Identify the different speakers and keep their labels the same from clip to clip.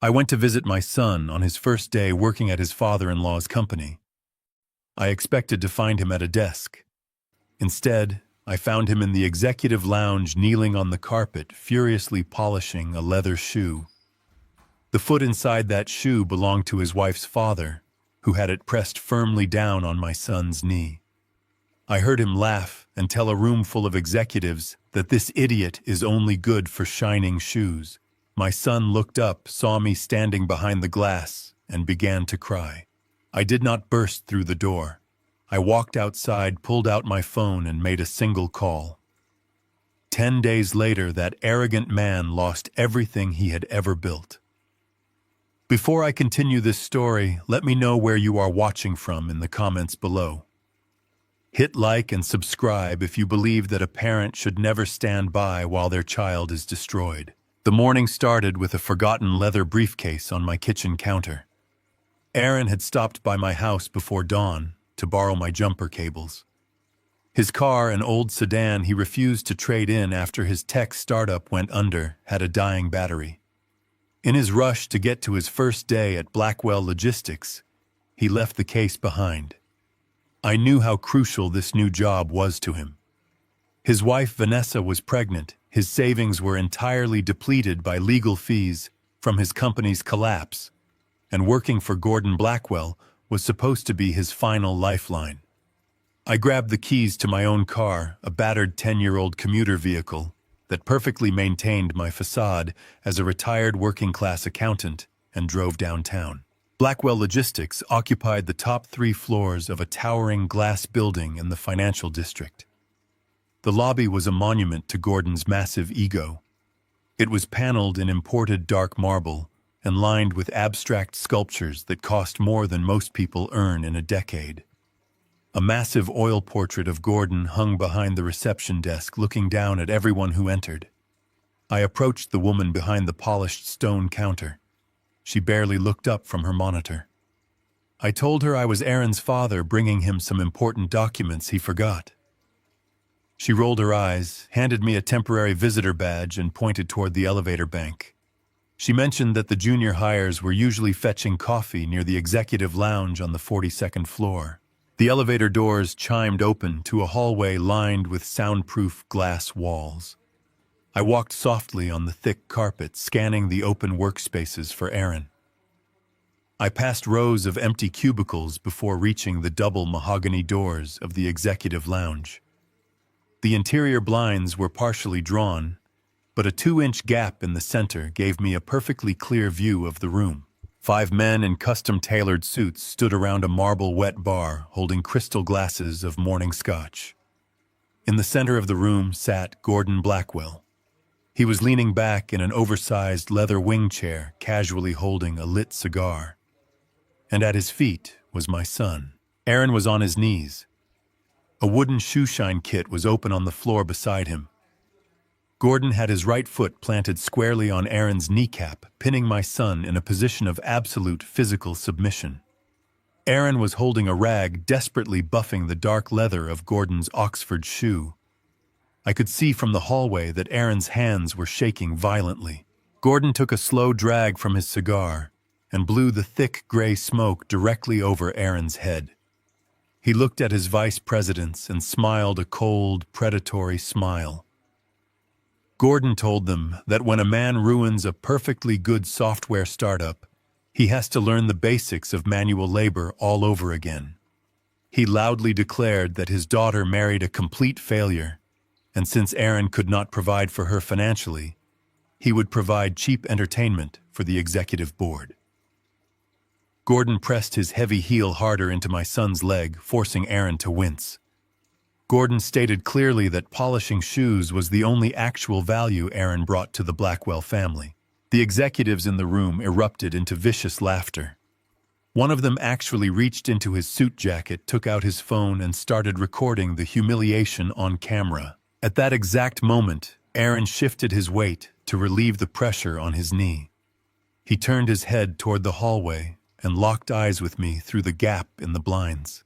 Speaker 1: I went to visit my son on his first day working at his father-in-law's company. I expected to find him at a desk. Instead, I found him in the executive lounge kneeling on the carpet, furiously polishing a leather shoe. The foot inside that shoe belonged to his wife's father, who had it pressed firmly down on my son's knee. I heard him laugh and tell a room full of executives that this idiot is only good for shining shoes. My son looked up, saw me standing behind the glass, and began to cry. I did not burst through the door. I walked outside, pulled out my phone, and made a single call. 10 days later, that arrogant man lost everything he had ever built. Before I continue this story, let me know where you are watching from in the comments below. Hit like and subscribe if you believe that a parent should never stand by while their child is destroyed. The morning started with a forgotten leather briefcase on my kitchen counter. Aaron had stopped by my house before dawn to borrow my jumper cables. His car, an old sedan he refused to trade in after his tech startup went under, had a dying battery. In his rush to get to his first day at Blackwell Logistics, he left the case behind. I knew how crucial this new job was to him. His wife Vanessa was pregnant. His savings were entirely depleted by legal fees from his company's collapse, and working for Gordon Blackwell was supposed to be his final lifeline. I grabbed the keys to my own car, a battered 10-year-old commuter vehicle that perfectly maintained my facade as a retired working-class accountant, and drove downtown. Blackwell Logistics occupied the top 3 floors of a towering glass building in the financial district. The lobby was a monument to Gordon's massive ego. It was paneled in imported dark marble and lined with abstract sculptures that cost more than most people earn in a decade. A massive oil portrait of Gordon hung behind the reception desk, looking down at everyone who entered. I approached the woman behind the polished stone counter. She barely looked up from her monitor. I told her I was Aaron's father, bringing him some important documents he forgot. She rolled her eyes, handed me a temporary visitor badge, and pointed toward the elevator bank. She mentioned that the junior hires were usually fetching coffee near the executive lounge on the 42nd floor. The elevator doors chimed open to a hallway lined with soundproof glass walls. I walked softly on the thick carpet, scanning the open workspaces for Aaron. I passed rows of empty cubicles before reaching the double mahogany doors of the executive lounge. The interior blinds were partially drawn, but a 2-inch gap in the center gave me a perfectly clear view of the room. 5 men in custom-tailored suits stood around a marble wet bar, holding crystal glasses of morning scotch. In the center of the room sat Gordon Blackwell. He was leaning back in an oversized leather wing chair, casually holding a lit cigar. And at his feet was my son. Aaron was on his knees. A wooden shoeshine kit was open on the floor beside him. Gordon had his right foot planted squarely on Aaron's kneecap, pinning my son in a position of absolute physical submission. Aaron was holding a rag, desperately buffing the dark leather of Gordon's Oxford shoe. I could see from the hallway that Aaron's hands were shaking violently. Gordon took a slow drag from his cigar and blew the thick gray smoke directly over Aaron's head. He looked at his vice presidents and smiled a cold, predatory smile. Gordon told them that when a man ruins a perfectly good software startup, he has to learn the basics of manual labor all over again. He loudly declared that his daughter married a complete failure, and since Aaron could not provide for her financially, he would provide cheap entertainment for the executive board. Gordon pressed his heavy heel harder into my son's leg, forcing Aaron to wince. Gordon stated clearly that polishing shoes was the only actual value Aaron brought to the Blackwell family. The executives in the room erupted into vicious laughter. One of them actually reached into his suit jacket, took out his phone, and started recording the humiliation on camera. At that exact moment, Aaron shifted his weight to relieve the pressure on his knee. He turned his head toward the hallway and locked eyes with me through the gap in the blinds.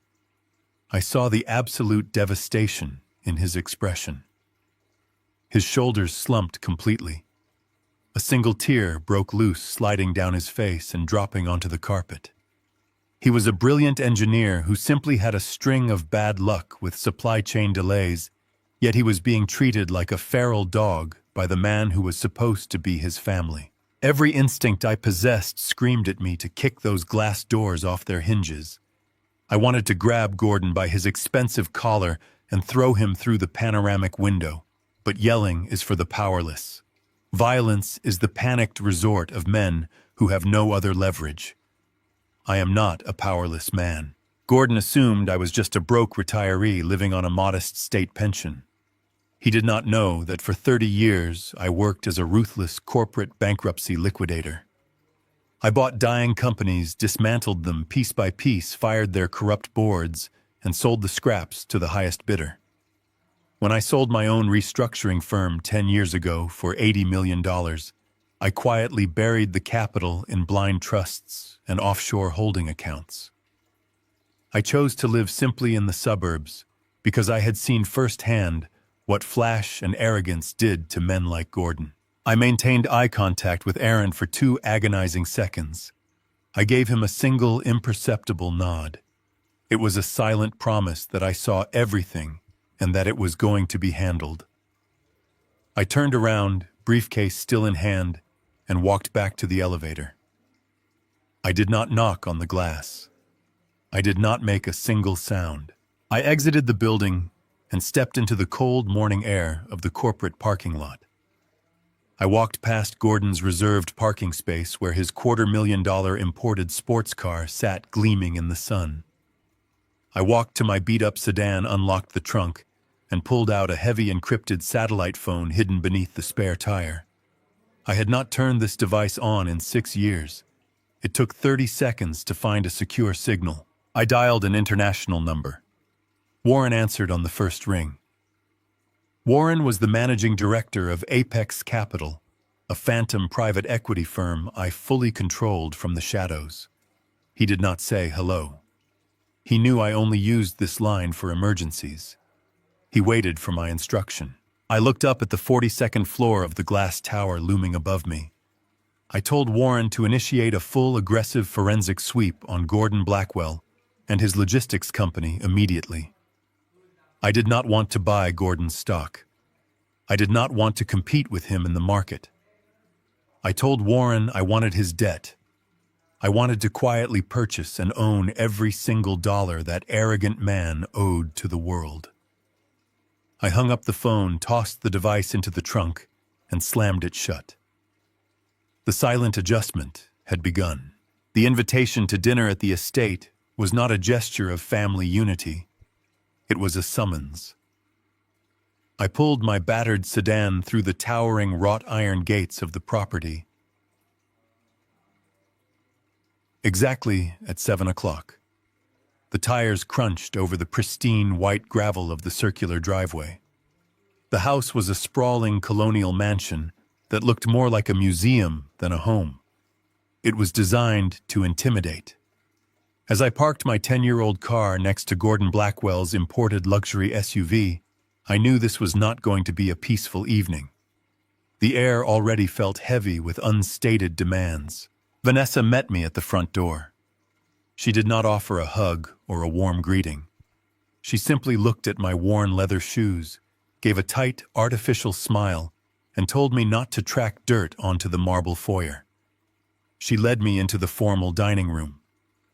Speaker 1: I saw the absolute devastation in his expression. His shoulders slumped completely. A single tear broke loose, sliding down his face and dropping onto the carpet. He was a brilliant engineer who simply had a string of bad luck with supply chain delays, yet he was being treated like a feral dog by the man who was supposed to be his family. Every instinct I possessed screamed at me to kick those glass doors off their hinges. I wanted to grab Gordon by his expensive collar and throw him through the panoramic window, but yelling is for the powerless. Violence is the panicked resort of men who have no other leverage. I am not a powerless man. Gordon assumed I was just a broke retiree living on a modest state pension. He did not know that for 30 years I worked as a ruthless corporate bankruptcy liquidator. I bought dying companies, dismantled them piece by piece, fired their corrupt boards, and sold the scraps to the highest bidder. When I sold my own restructuring firm 10 years ago for $80 million, I quietly buried the capital in blind trusts and offshore holding accounts. I chose to live simply in the suburbs because I had seen firsthand what flash and arrogance did to men like Gordon. I maintained eye contact with Aaron for 2 agonizing seconds. I gave him a single imperceptible nod. It was a silent promise that I saw everything and that it was going to be handled. I turned around, briefcase still in hand, and walked back to the elevator. I did not knock on the glass. I did not make a single sound. I exited the building and stepped into the cold morning air of the corporate parking lot. I walked past Gordon's reserved parking space where his $250,000 imported sports car sat gleaming in the sun. I walked to my beat-up sedan, unlocked the trunk, and pulled out a heavy encrypted satellite phone hidden beneath the spare tire. I had not turned this device on in 6 years. It took 30 seconds to find a secure signal. I dialed an international number. Warren answered on the first ring. Warren was the managing director of Apex Capital, a phantom private equity firm I fully controlled from the shadows. He did not say hello. He knew I only used this line for emergencies. He waited for my instruction. I looked up at the 42nd floor of the glass tower looming above me. I told Warren to initiate a full aggressive forensic sweep on Gordon Blackwell and his logistics company immediately. I did not want to buy Gordon's stock. I did not want to compete with him in the market. I told Warren I wanted his debt. I wanted to quietly purchase and own every single dollar that arrogant man owed to the world. I hung up the phone, tossed the device into the trunk, and slammed it shut. The silent adjustment had begun. The invitation to dinner at the estate was not a gesture of family unity. It was a summons. I pulled my battered sedan through the towering wrought iron gates of the property. Exactly at 7 o'clock. The tires crunched over the pristine white gravel of the circular driveway. The house was a sprawling colonial mansion that looked more like a museum than a home. It was designed to intimidate. As I parked my 10-year-old car next to Gordon Blackwell's imported luxury SUV, I knew this was not going to be a peaceful evening. The air already felt heavy with unstated demands. Vanessa met me at the front door. She did not offer a hug or a warm greeting. She simply looked at my worn leather shoes, gave a tight, artificial smile, and told me not to track dirt onto the marble foyer. She led me into the formal dining room.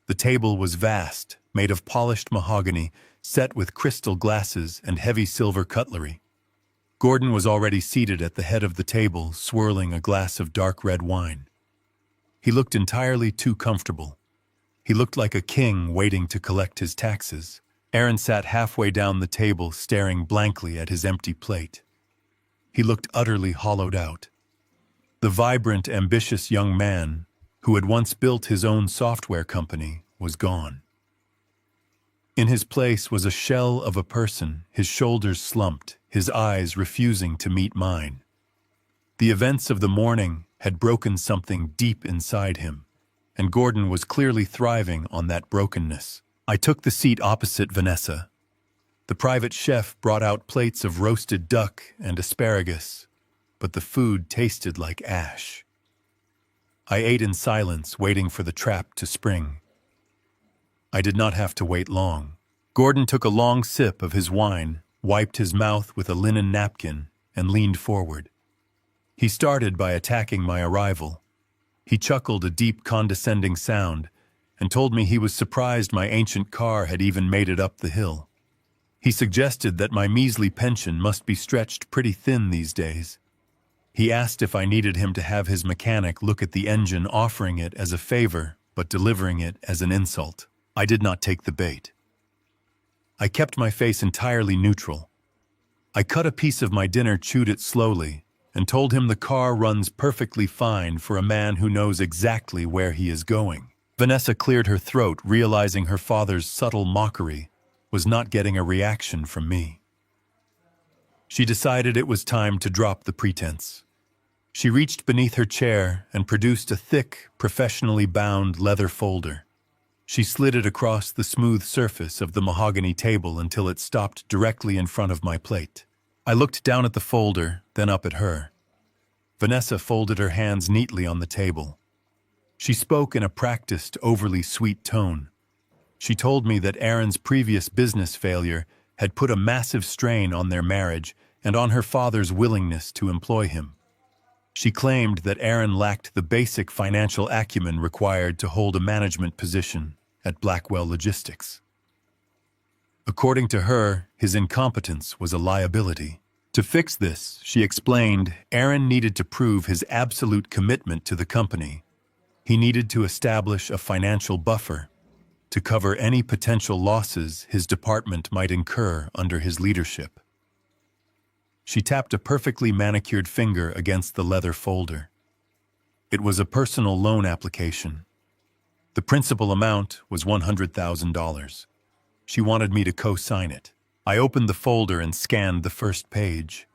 Speaker 1: The table was vast, made of polished mahogany, set with crystal glasses and heavy silver cutlery. Gordon was already seated at the head of the table, swirling a glass of dark red wine. He looked entirely too comfortable. He looked like a king waiting to collect his taxes. Aaron sat halfway down the table, staring blankly at his empty plate. He looked utterly hollowed out. The vibrant, ambitious young man, who had once built his own software company, was gone. In his place was a shell of a person, his shoulders slumped, his eyes refusing to meet mine. The events of the morning had broken something deep inside him, and Gordon was clearly thriving on that brokenness. I took the seat opposite Vanessa. The private chef brought out plates of roasted duck and asparagus, but the food tasted like ash. I ate in silence, waiting for the trap to spring. I did not have to wait long. Gordon took a long sip of his wine, wiped his mouth with a linen napkin, and leaned forward. He started by attacking my arrival. He chuckled a deep, condescending sound and told me he was surprised my ancient car had even made it up the hill. He suggested that my measly pension must be stretched pretty thin these days. He asked if I needed him to have his mechanic look at the engine, offering it as a favor, but delivering it as an insult. I did not take the bait. I kept my face entirely neutral. I cut a piece of my dinner, chewed it slowly, and told him the car runs perfectly fine for a man who knows exactly where he is going. Vanessa cleared her throat, realizing her father's subtle mockery was not getting a reaction from me. She decided it was time to drop the pretense. She reached beneath her chair and produced a thick, professionally bound leather folder. She slid it across the smooth surface of the mahogany table until it stopped directly in front of my plate. I looked down at the folder, then up at her. Vanessa folded her hands neatly on the table. She spoke in a practiced, overly sweet tone. She told me that Aaron's previous business failure had put a massive strain on their marriage and on her father's willingness to employ him. She claimed that Aaron lacked the basic financial acumen required to hold a management position at Blackwell Logistics. According to her, his incompetence was a liability. To fix this, she explained, Aaron needed to prove his absolute commitment to the company. He needed to establish a financial buffer to cover any potential losses his department might incur under his leadership. She tapped a perfectly manicured finger against the leather folder. It was a personal loan application. The principal amount was $100,000. She wanted me to co-sign it. I opened the folder and scanned the first page.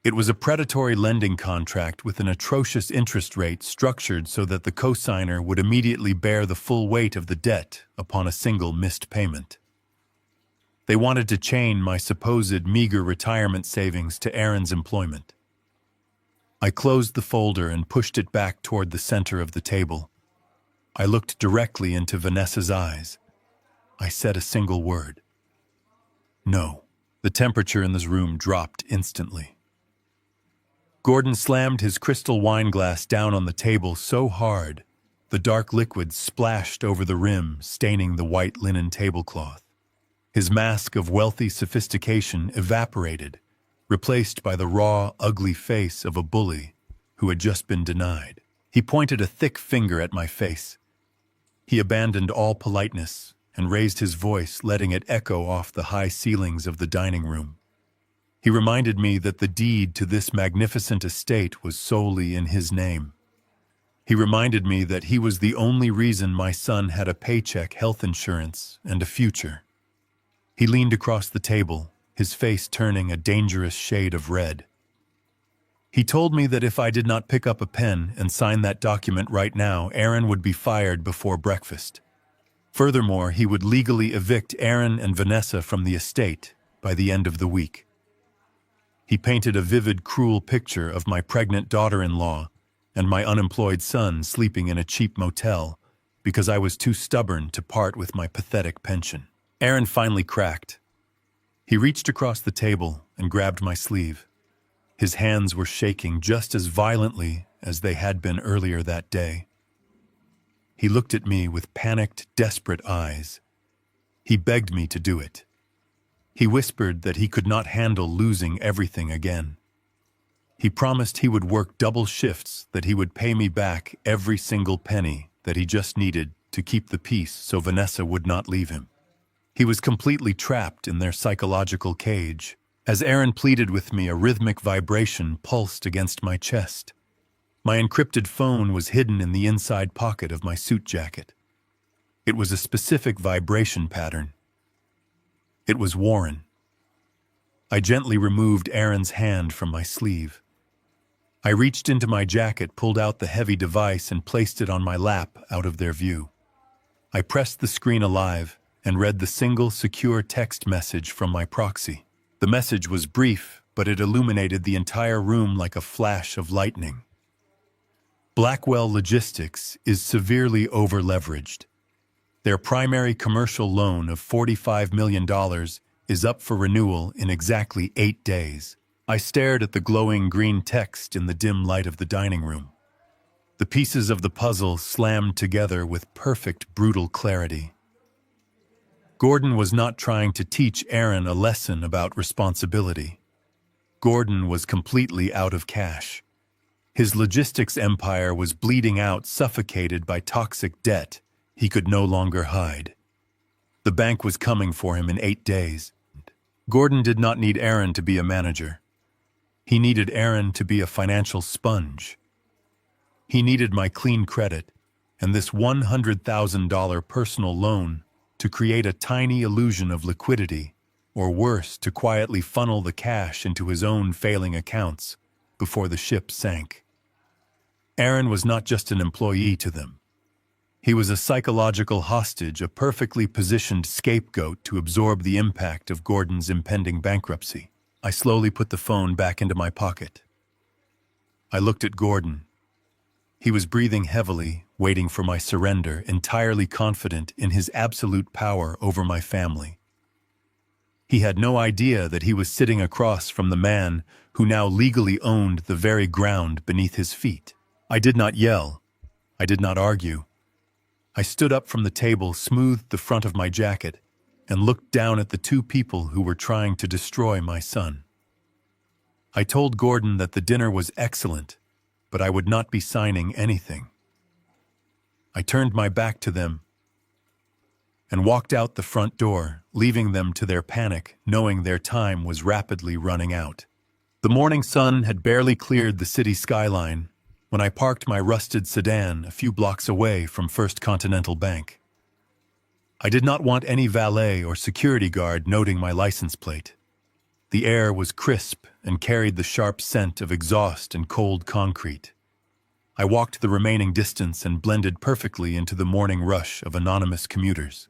Speaker 1: It was a predatory lending contract with an atrocious interest rate structured so that the co-signer would immediately bear the full weight of the debt upon a single missed payment. They wanted to chain my supposed meager retirement savings to Aaron's employment. I closed the folder and pushed it back toward the center of the table. I looked directly into Vanessa's eyes. I said a single word. No. The temperature in this room dropped instantly. Gordon slammed his crystal wine glass down on the table so hard, the dark liquid splashed over the rim, staining the white linen tablecloth. His mask of wealthy sophistication evaporated, replaced by the raw, ugly face of a bully who had just been denied. He pointed a thick finger at my face. He abandoned all politeness and raised his voice, letting it echo off the high ceilings of the dining room. He reminded me that the deed to this magnificent estate was solely in his name. He reminded me that he was the only reason my son had a paycheck, health insurance, and a future. He leaned across the table, his face turning a dangerous shade of red. He told me that if I did not pick up a pen and sign that document right now, Aaron would be fired before breakfast. Furthermore, he would legally evict Aaron and Vanessa from the estate by the end of the week. He painted a vivid, cruel picture of my pregnant daughter-in-law and my unemployed son sleeping in a cheap motel because I was too stubborn to part with my pathetic pension. Aaron finally cracked. He reached across the table and grabbed my sleeve. His hands were shaking just as violently as they had been earlier that day. He looked at me with panicked, desperate eyes. He begged me to do it. He whispered that he could not handle losing everything again. He promised he would work double shifts, that he would pay me back every single penny that he just needed to keep the peace so Vanessa would not leave him. He was completely trapped in their psychological cage. As Aaron pleaded with me, a rhythmic vibration pulsed against my chest. My encrypted phone was hidden in the inside pocket of my suit jacket. It was a specific vibration pattern. It was Warren. I gently removed Aaron's hand from my sleeve. I reached into my jacket, pulled out the heavy device, and placed it on my lap out of their view. I pressed the screen alive and read the single secure text message from my proxy. The message was brief but it illuminated the entire room like a flash of lightning. Blackwell Logistics is severely over-leveraged. Their primary commercial loan of $45 million is up for renewal in exactly 8 days. I stared at the glowing green text in the dim light of the dining room. The pieces of the puzzle slammed together with perfect, brutal clarity. Gordon was not trying to teach Aaron a lesson about responsibility. Gordon was completely out of cash. His logistics empire was bleeding out, suffocated by toxic debt he could no longer hide. The bank was coming for him in 8 days. Gordon did not need Aaron to be a manager. He needed Aaron to be a financial sponge. He needed my clean credit and this $100,000 personal loan to create a tiny illusion of liquidity, or worse, to quietly funnel the cash into his own failing accounts before the ship sank. Aaron was not just an employee to them. He was a psychological hostage, a perfectly positioned scapegoat to absorb the impact of Gordon's impending bankruptcy. I slowly put the phone back into my pocket. I looked at Gordon. He was breathing heavily, waiting for my surrender, entirely confident in his absolute power over my family. He had no idea that he was sitting across from the man who now legally owned the very ground beneath his feet. I did not yell. I did not argue. I stood up from the table, smoothed the front of my jacket, and looked down at the 2 people who were trying to destroy my son. I told Gordon that the dinner was excellent, but I would not be signing anything. I turned my back to them and walked out the front door, leaving them to their panic, knowing their time was rapidly running out. The morning sun had barely cleared the city skyline when I parked my rusted sedan a few blocks away from First Continental Bank. I did not want any valet or security guard noting my license plate. The air was crisp and carried the sharp scent of exhaust and cold concrete. I walked the remaining distance and blended perfectly into the morning rush of anonymous commuters.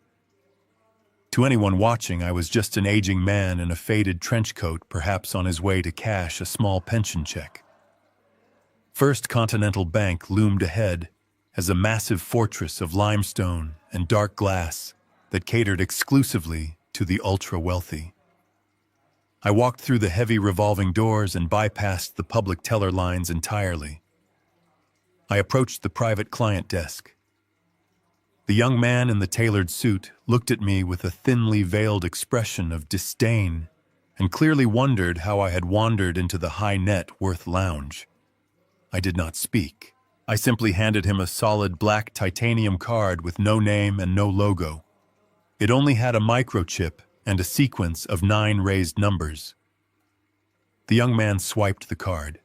Speaker 1: To anyone watching, I was just an aging man in a faded trench coat, perhaps on his way to cash a small pension check. First Continental Bank loomed ahead as a massive fortress of limestone and dark glass that catered exclusively to the ultra-wealthy. I walked through the heavy revolving doors and bypassed the public teller lines entirely. I approached the private client desk. The young man in the tailored suit looked at me with a thinly veiled expression of disdain and clearly wondered how I had wandered into the high net worth lounge. I did not speak. I simply handed him a solid black titanium card with no name and no logo. It only had a microchip and a sequence of 9 raised numbers. The young man swiped the card.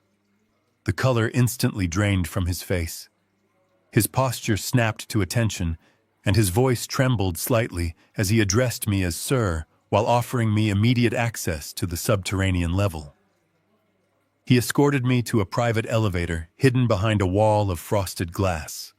Speaker 1: The color instantly drained from his face. His posture snapped to attention, and his voice trembled slightly as he addressed me as Sir while offering me immediate access to the subterranean level. He escorted me to a private elevator hidden behind a wall of frosted glass.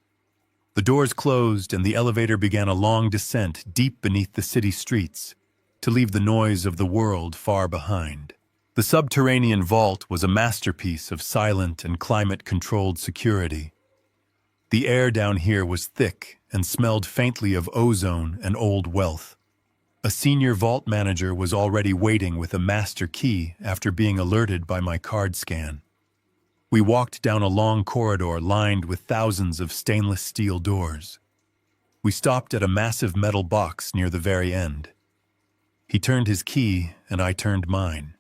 Speaker 1: The doors closed and the elevator began a long descent deep beneath the city streets to leave the noise of the world far behind. The subterranean vault was a masterpiece of silent and climate-controlled security. The air down here was thick and smelled faintly of ozone and old wealth. A senior vault manager was already waiting with a master key after being alerted by my card scan. We walked down a long corridor lined with thousands of stainless steel doors. We stopped at a massive metal box near the very end. He turned his key and I turned mine.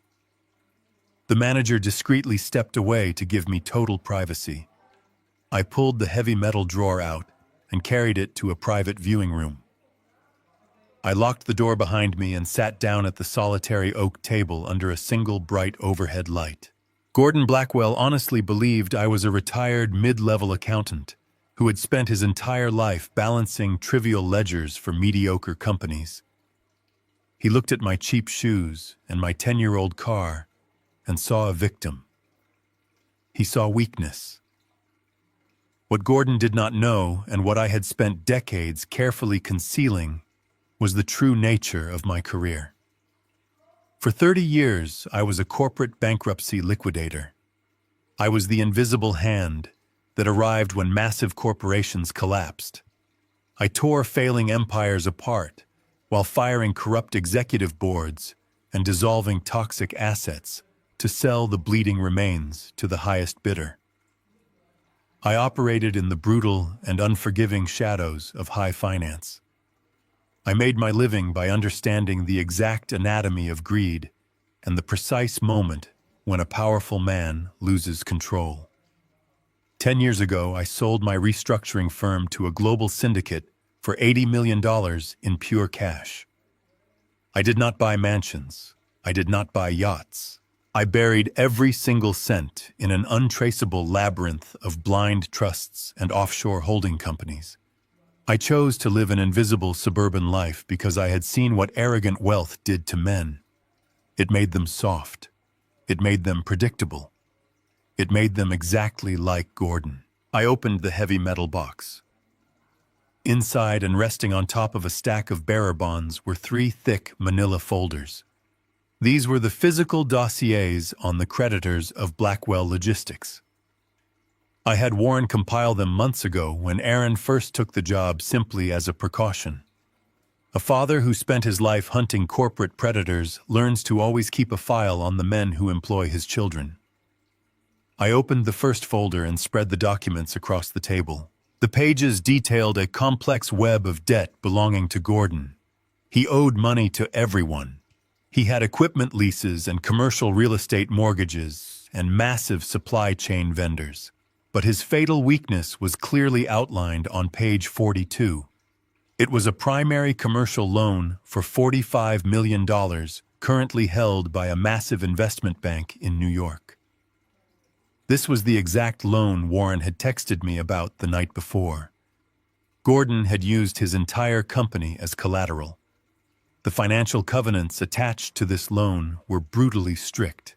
Speaker 1: The manager discreetly stepped away to give me total privacy. I pulled the heavy metal drawer out and carried it to a private viewing room. I locked the door behind me and sat down at the solitary oak table under a single bright overhead light. Gordon Blackwell honestly believed I was a retired mid-level accountant who had spent his entire life balancing trivial ledgers for mediocre companies. He looked at my cheap shoes and my 10-year-old car and saw a victim. He saw weakness. What Gordon did not know, and what I had spent decades carefully concealing, was the true nature of my career. For 30 years, I was a corporate bankruptcy liquidator. I was the invisible hand that arrived when massive corporations collapsed. I tore failing empires apart while firing corrupt executive boards and dissolving toxic assets to sell the bleeding remains to the highest bidder. I operated in the brutal and unforgiving shadows of high finance. I made my living by understanding the exact anatomy of greed and the precise moment when a powerful man loses control. 10 years ago, I sold my restructuring firm to a global syndicate for $80 million in pure cash. I did not buy mansions. I did not buy yachts. I buried every single cent in an untraceable labyrinth of blind trusts and offshore holding companies. I chose to live an invisible suburban life because I had seen what arrogant wealth did to men. It made them soft. It made them predictable. It made them exactly like Gordon. I opened the heavy metal box. Inside and resting on top of a stack of bearer bonds were 3 thick manila folders. These were the physical dossiers on the creditors of Blackwell Logistics. I had Warren compile them months ago when Aaron first took the job simply as a precaution. A father who spent his life hunting corporate predators learns to always keep a file on the men who employ his children. I opened the first folder and spread the documents across the table. The pages detailed a complex web of debt belonging to Gordon. He owed money to everyone. He had equipment leases and commercial real estate mortgages and massive supply chain vendors. But his fatal weakness was clearly outlined on page 42. It was a primary commercial loan for $45 million currently held by a massive investment bank in New York. This was the exact loan Warren had texted me about the night before. Gordon had used his entire company as collateral. The financial covenants attached to this loan were brutally strict.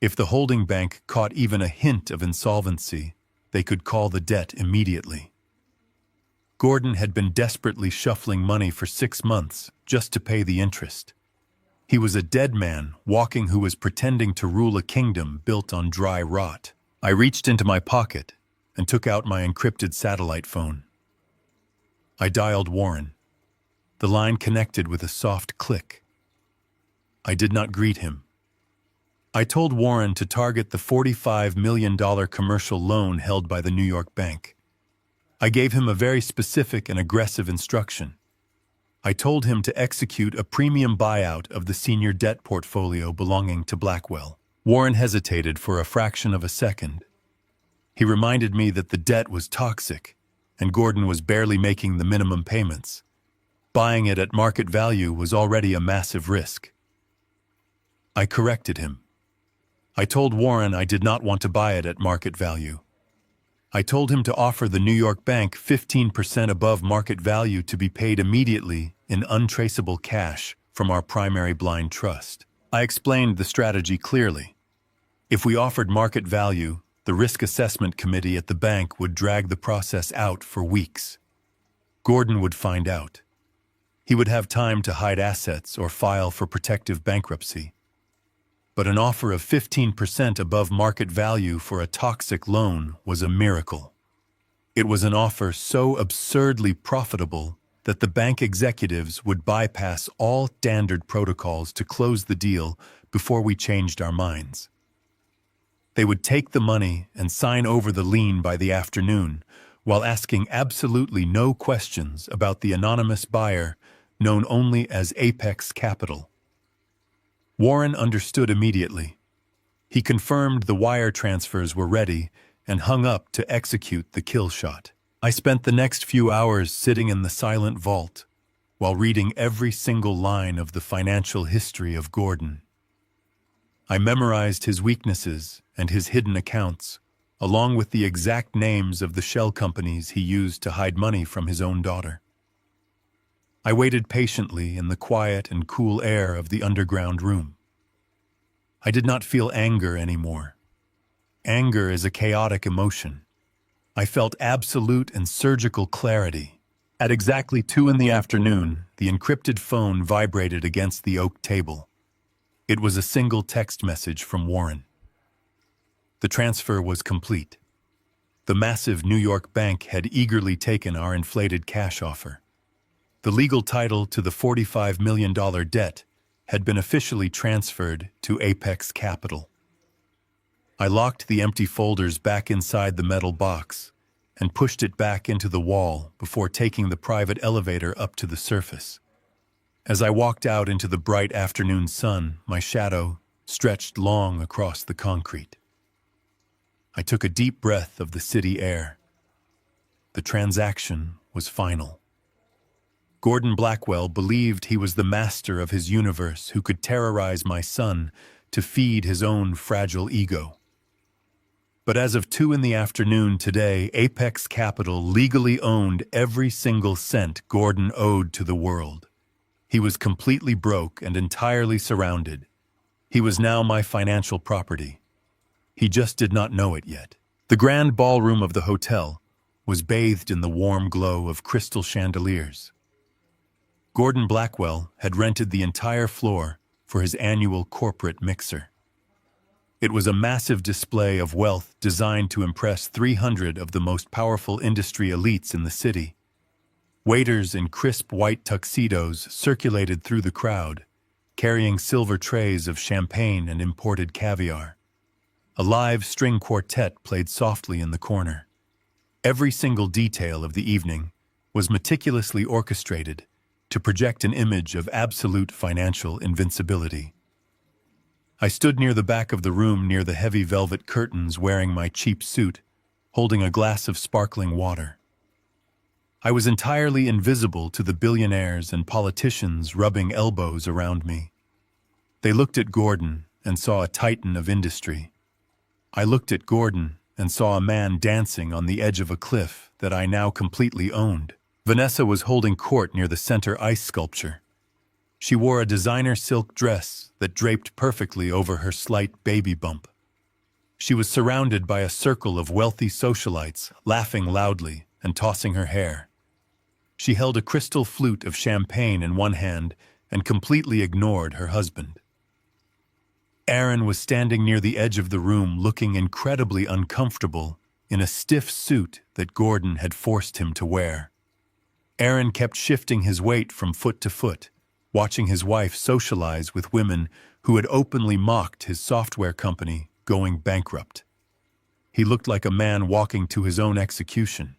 Speaker 1: If the holding bank caught even a hint of insolvency, they could call the debt immediately. Gordon had been desperately shuffling money for 6 months just to pay the interest. He was a dead man walking who was pretending to rule a kingdom built on dry rot. I reached into my pocket and took out my encrypted satellite phone. I dialed Warren. The line connected with a soft click. I did not greet him. I told Warren to target the $45 million commercial loan held by the New York bank. I gave him a very specific and aggressive instruction. I told him to execute a premium buyout of the senior debt portfolio belonging to Blackwell. Warren hesitated for a fraction of a second. He reminded me that the debt was toxic, and Gordon was barely making the minimum payments. Buying it at market value was already a massive risk. I corrected him. I told Warren I did not want to buy it at market value. I told him to offer the New York bank 15% above market value to be paid immediately in untraceable cash from our primary blind trust. I explained the strategy clearly. If we offered market value, the risk assessment committee at the bank would drag the process out for weeks. Gordon would find out. He would have time to hide assets or file for protective bankruptcy. But an offer of 15% above market value for a toxic loan was a miracle. It was an offer so absurdly profitable that the bank executives would bypass all standard protocols to close the deal before we changed our minds. They would take the money and sign over the lien by the afternoon, while asking absolutely no questions about the anonymous buyer known only as Apex Capital. Warren understood immediately. He confirmed the wire transfers were ready and hung up to execute the kill shot. I spent the next few hours sitting in the silent vault while reading every single line of the financial history of Gordon. I memorized his weaknesses and his hidden accounts, along with the exact names of the shell companies he used to hide money from his own daughter. I waited patiently in the quiet and cool air of the underground room. I did not feel anger anymore. Anger is a chaotic emotion. I felt absolute and surgical clarity. At exactly 2 in the afternoon, the encrypted phone vibrated against the oak table. It was a single text message from Warren. The transfer was complete. The massive New York bank had eagerly taken our inflated cash offer. The legal title to the $45 million debt had been officially transferred to Apex Capital. I locked the empty folders back inside the metal box and pushed it back into the wall before taking the private elevator up to the surface. As I walked out into the bright afternoon sun, my shadow stretched long across the concrete. I took a deep breath of the city air. The transaction was final. Gordon Blackwell believed he was the master of his universe who could terrorize my son to feed his own fragile ego. But as of 2 p.m. today, Apex Capital legally owned every single cent Gordon owed to the world. He was completely broke and entirely surrounded. He was now my financial property. He just did not know it yet. The grand ballroom of the hotel was bathed in the warm glow of crystal chandeliers. Gordon Blackwell had rented the entire floor for his annual corporate mixer. It was a massive display of wealth designed to impress 300 of the most powerful industry elites in the city. Waiters in crisp white tuxedos circulated through the crowd, carrying silver trays of champagne and imported caviar. A live string quartet played softly in the corner. Every single detail of the evening was meticulously orchestrated to project an image of absolute financial invincibility. I stood near the back of the room near the heavy velvet curtains wearing my cheap suit, holding a glass of sparkling water. I was entirely invisible to the billionaires and politicians rubbing elbows around me. They looked at Gordon and saw a titan of industry. I looked at Gordon and saw a man dancing on the edge of a cliff that I now completely owned. Vanessa was holding court near the center ice sculpture. She wore a designer silk dress that draped perfectly over her slight baby bump. She was surrounded by a circle of wealthy socialites, laughing loudly and tossing her hair. She held a crystal flute of champagne in one hand and completely ignored her husband. Aaron was standing near the edge of the room looking incredibly uncomfortable in a stiff suit that Gordon had forced him to wear. Aaron kept shifting his weight from foot to foot, watching his wife socialize with women who had openly mocked his software company going bankrupt. He looked like a man walking to his own execution.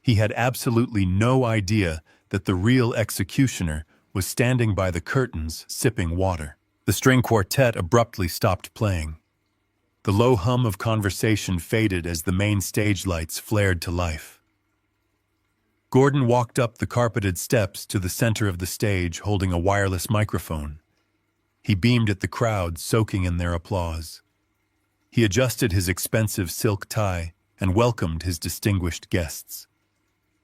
Speaker 1: He had absolutely no idea that the real executioner was standing by the curtains sipping water. The string quartet abruptly stopped playing. The low hum of conversation faded as the main stage lights flared to life. Gordon walked up the carpeted steps to the center of the stage holding a wireless microphone. He beamed at the crowd, soaking in their applause. He adjusted his expensive silk tie and welcomed his distinguished guests.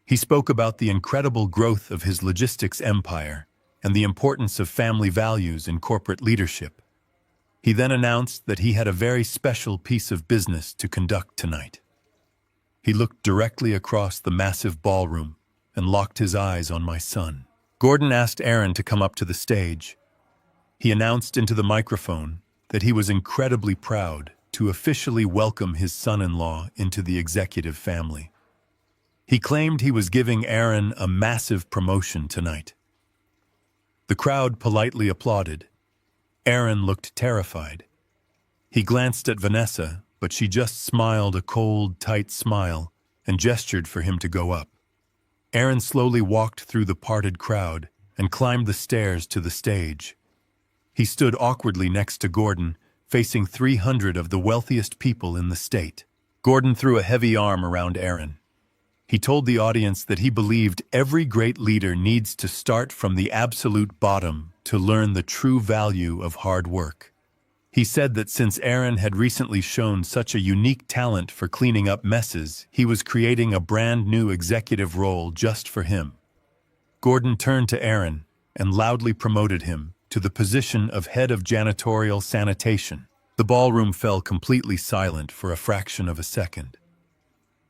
Speaker 1: He spoke about the incredible growth of his logistics empire and the importance of family values in corporate leadership. He then announced that he had a very special piece of business to conduct tonight. He looked directly across the massive ballroom and locked his eyes on my son. Gordon asked Aaron to come up to the stage. He announced into the microphone that he was incredibly proud to officially welcome his son-in-law into the executive family. He claimed he was giving Aaron a massive promotion tonight. The crowd politely applauded. Aaron looked terrified. He glanced at Vanessa, but she just smiled a cold, tight smile and gestured for him to go up. Aaron slowly walked through the parted crowd and climbed the stairs to the stage. He stood awkwardly next to Gordon, facing 300 of the wealthiest people in the state. Gordon threw a heavy arm around Aaron. He told the audience that he believed every great leader needs to start from the absolute bottom to learn the true value of hard work. He said that since Aaron had recently shown such a unique talent for cleaning up messes, he was creating a brand new executive role just for him. Gordon turned to Aaron and loudly promoted him to the position of head of janitorial sanitation. The ballroom fell completely silent for a fraction of a second.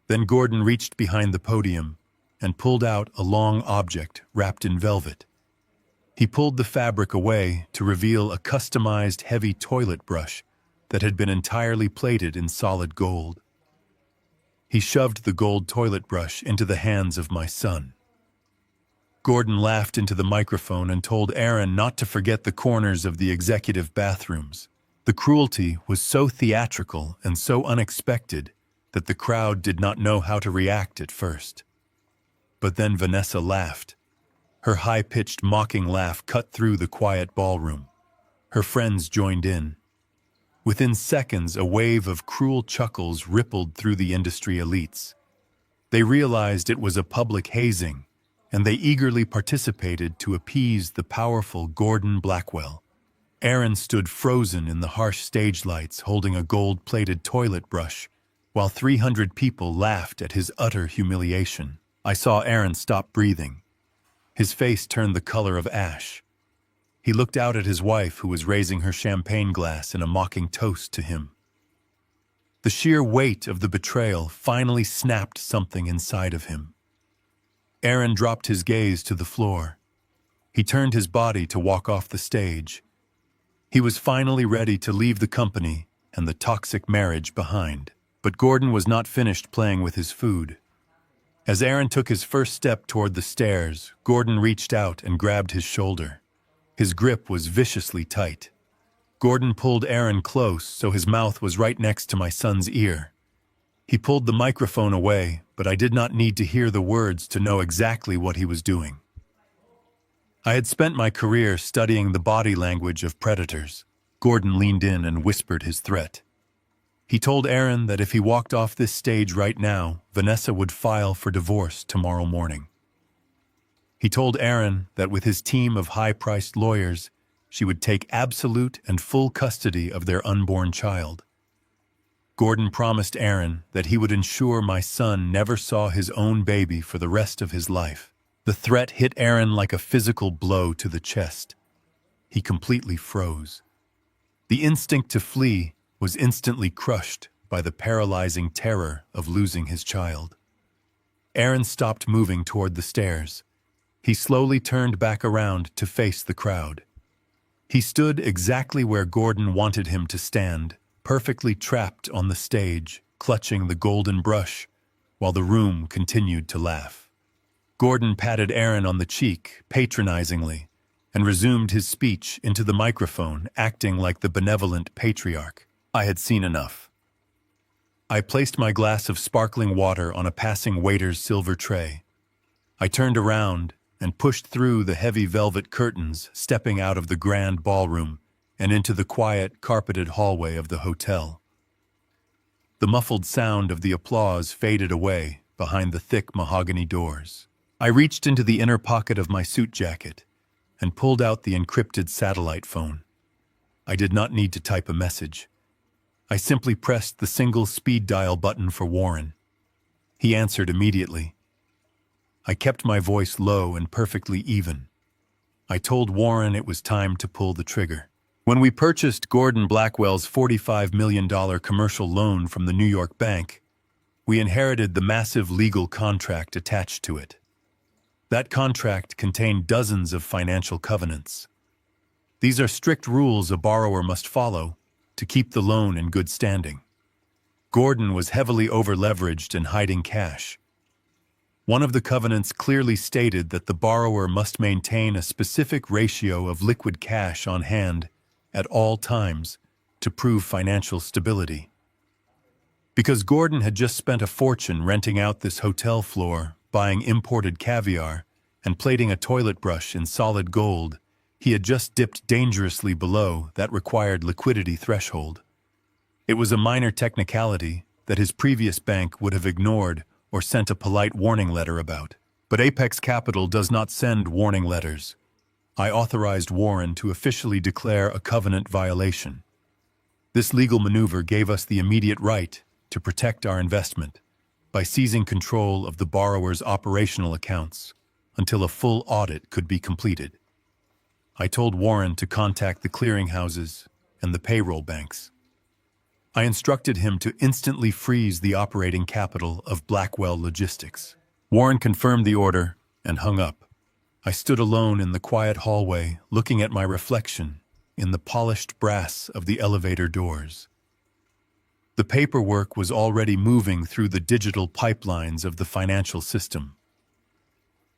Speaker 1: Then Gordon reached behind the podium and pulled out a long object wrapped in velvet. He pulled the fabric away to reveal a customized heavy toilet brush that had been entirely plated in solid gold. He shoved the gold toilet brush into the hands of my son. Gordon laughed into the microphone and told Aaron not to forget the corners of the executive bathrooms. The cruelty was so theatrical and so unexpected that the crowd did not know how to react at first. But then Vanessa laughed. Her high-pitched mocking laugh cut through the quiet ballroom. Her friends joined in. Within seconds, a wave of cruel chuckles rippled through the industry elites. They realized it was a public hazing, and they eagerly participated to appease the powerful Gordon Blackwell. Aaron stood frozen in the harsh stage lights, holding a gold-plated toilet brush, while 300 people laughed at his utter humiliation. I saw Aaron stop breathing. His face turned the color of ash. He looked out at his wife, who was raising her champagne glass in a mocking toast to him. The sheer weight of the betrayal finally snapped something inside of him. Aaron dropped his gaze to the floor. He turned his body to walk off the stage. He was finally ready to leave the company and the toxic marriage behind. But Gordon was not finished playing with his food. As Aaron took his first step toward the stairs, Gordon reached out and grabbed his shoulder. His grip was viciously tight. Gordon pulled Aaron close so his mouth was right next to my son's ear. He pulled the microphone away, but I did not need to hear the words to know exactly what he was doing. I had spent my career studying the body language of predators. Gordon leaned in and whispered his threat. He told Aaron that if he walked off this stage right now, Vanessa would file for divorce tomorrow morning. He told Aaron that with his team of high-priced lawyers, she would take absolute and full custody of their unborn child. Gordon promised Aaron that he would ensure my son never saw his own baby for the rest of his life. The threat hit Aaron like a physical blow to the chest. He completely froze. The instinct to flee was instantly crushed by the paralyzing terror of losing his child. Aaron stopped moving toward the stairs. He slowly turned back around to face the crowd. He stood exactly where Gordon wanted him to stand, perfectly trapped on the stage, clutching the golden brush, while the room continued to laugh. Gordon patted Aaron on the cheek, patronizingly, and resumed his speech into the microphone, acting like the benevolent patriarch. I had seen enough. I placed my glass of sparkling water on a passing waiter's silver tray. I turned around and pushed through the heavy velvet curtains, stepping out of the grand ballroom and into the quiet, carpeted hallway of the hotel. The muffled sound of the applause faded away behind the thick mahogany doors. I reached into the inner pocket of my suit jacket and pulled out the encrypted satellite phone. I did not need to type a message. I simply pressed the single speed dial button for Warren. He answered immediately. I kept my voice low and perfectly even. I told Warren it was time to pull the trigger. When we purchased Gordon Blackwell's $45 million commercial loan from the New York bank, we inherited the massive legal contract attached to it. That contract contained dozens of financial covenants. These are strict rules a borrower must follow to keep the loan in good standing. Gordon was heavily over-leveraged and hiding cash. One of the covenants clearly stated that the borrower must maintain a specific ratio of liquid cash on hand at all times to prove financial stability. Because Gordon had just spent a fortune renting out this hotel floor, buying imported caviar, and plating a toilet brush in solid gold, he had just dipped dangerously below that required liquidity threshold. It was a minor technicality that his previous bank would have ignored or sent a polite warning letter about. But Apex Capital does not send warning letters. I authorized Warren to officially declare a covenant violation. This legal maneuver gave us the immediate right to protect our investment by seizing control of the borrower's operational accounts until a full audit could be completed. I told Warren to contact the clearinghouses and the payroll banks. I instructed him to instantly freeze the operating capital of Blackwell Logistics. Warren confirmed the order and hung up. I stood alone in the quiet hallway, looking at my reflection in the polished brass of the elevator doors. The paperwork was already moving through the digital pipelines of the financial system.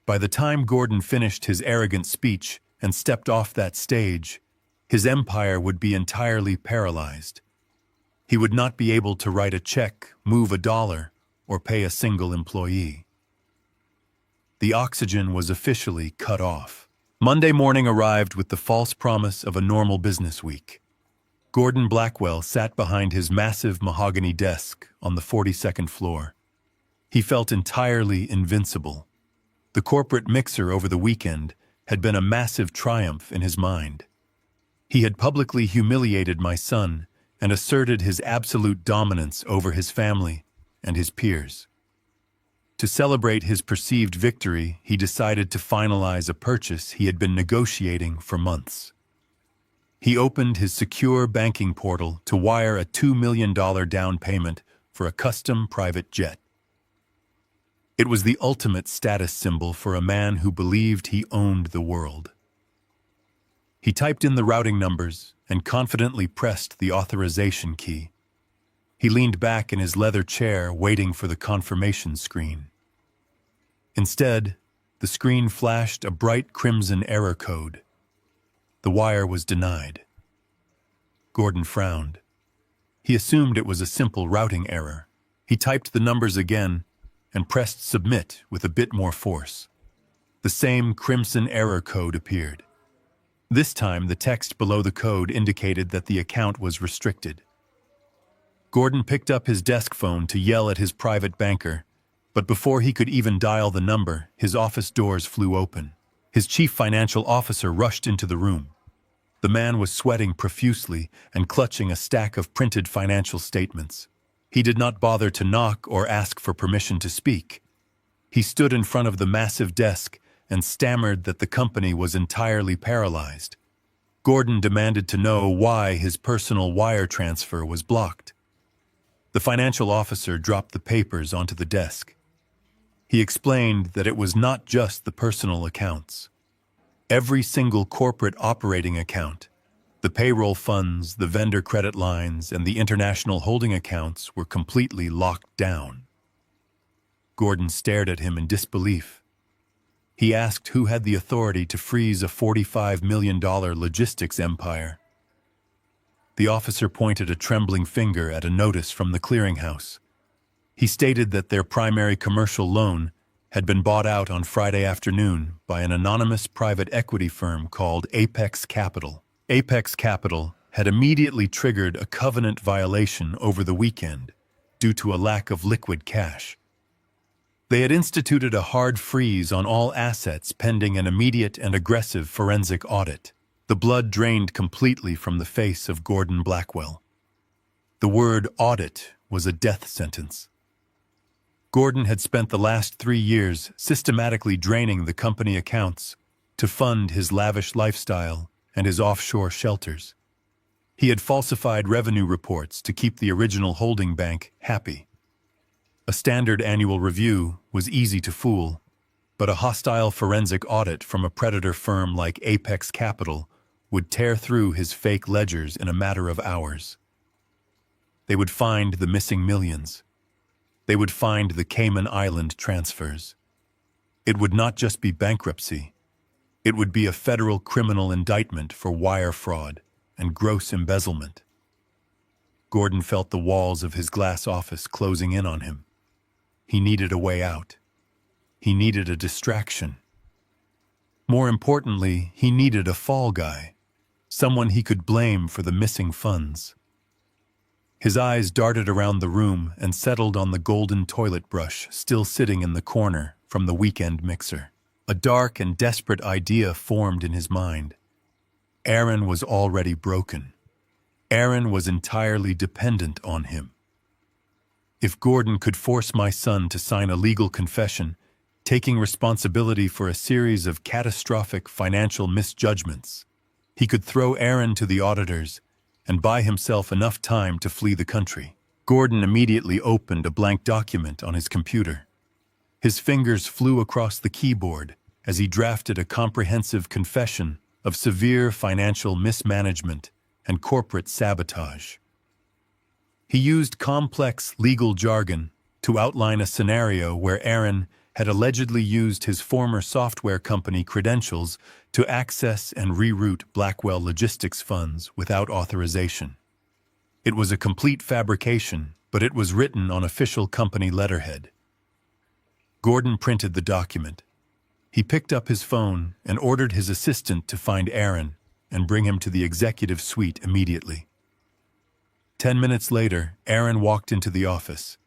Speaker 1: By the time Gordon finished his arrogant speech and stepped off that stage, his empire would be entirely paralyzed. He would not be able to write a check, move a dollar, or pay a single employee. The oxygen was officially cut off. Monday morning arrived with the false promise of a normal business week. Gordon Blackwell sat behind his massive mahogany desk on the 42nd floor. He felt entirely invincible. The corporate mixer over the weekend had been a massive triumph in his mind. He had publicly humiliated my son and asserted his absolute dominance over his family and his peers. To celebrate his perceived victory, he decided to finalize a purchase he had been negotiating for months. He opened his secure banking portal to wire a $2 million down payment for a custom private jet. It was the ultimate status symbol for a man who believed he owned the world. He typed in the routing numbers and confidently pressed the authorization key. He leaned back in his leather chair, waiting for the confirmation screen. Instead, the screen flashed a bright crimson error code. The wire was denied. Gordon frowned. He assumed it was a simple routing error. He typed the numbers again and pressed submit with a bit more force. The same crimson error code appeared. This time, the text below the code indicated that the account was restricted. Gordon picked up his desk phone to yell at his private banker, but before he could even dial the number, his office doors flew open. His chief financial officer rushed into the room. The man was sweating profusely and clutching a stack of printed financial statements. He did not bother to knock or ask for permission to speak. He stood in front of the massive desk and stammered that the company was entirely paralyzed. Gordon demanded to know why his personal wire transfer was blocked. The financial officer dropped the papers onto the desk. He explained that it was not just the personal accounts. Every single corporate operating account, the payroll funds, the vendor credit lines, and the international holding accounts were completely locked down. Gordon stared at him in disbelief. He asked who had the authority to freeze a $45 million logistics empire. The officer pointed a trembling finger at a notice from the clearinghouse. He stated that their primary commercial loan had been bought out on Friday afternoon by an anonymous private equity firm called Apex Capital. Apex Capital had immediately triggered a covenant violation over the weekend due to a lack of liquid cash. They had instituted a hard freeze on all assets pending an immediate and aggressive forensic audit. The blood drained completely from the face of Gordon Blackwell. The word audit was a death sentence. Gordon had spent the last 3 years systematically draining the company accounts to fund his lavish lifestyle and his offshore shelters. He had falsified revenue reports to keep the original holding bank happy. A standard annual review was easy to fool, but a hostile forensic audit from a predator firm like Apex Capital would tear through his fake ledgers in a matter of hours. They would find the missing millions. They would find the Cayman Island transfers. It would not just be bankruptcy. It would be a federal criminal indictment for wire fraud and gross embezzlement. Gordon felt the walls of his glass office closing in on him. He needed a way out. He needed a distraction. More importantly, he needed a fall guy, someone he could blame for the missing funds. His eyes darted around the room and settled on the golden toilet brush still sitting in the corner from the weekend mixer. A dark and desperate idea formed in his mind. Aaron was already broken. Aaron was entirely dependent on him. If Gordon could force my son to sign a legal confession, taking responsibility for a series of catastrophic financial misjudgments, he could throw Aaron to the auditors and buy himself enough time to flee the country. Gordon immediately opened a blank document on his computer. His fingers flew across the keyboard, as he drafted a comprehensive confession of severe financial mismanagement and corporate sabotage. He used complex legal jargon to outline a scenario where Aaron had allegedly used his former software company credentials to access and reroute Blackwell Logistics funds without authorization. It was a complete fabrication, but it was written on official company letterhead. Gordon printed the document. He picked up his phone and ordered his assistant to find Aaron and bring him to the executive suite immediately. 10 minutes later, Aaron walked into the office.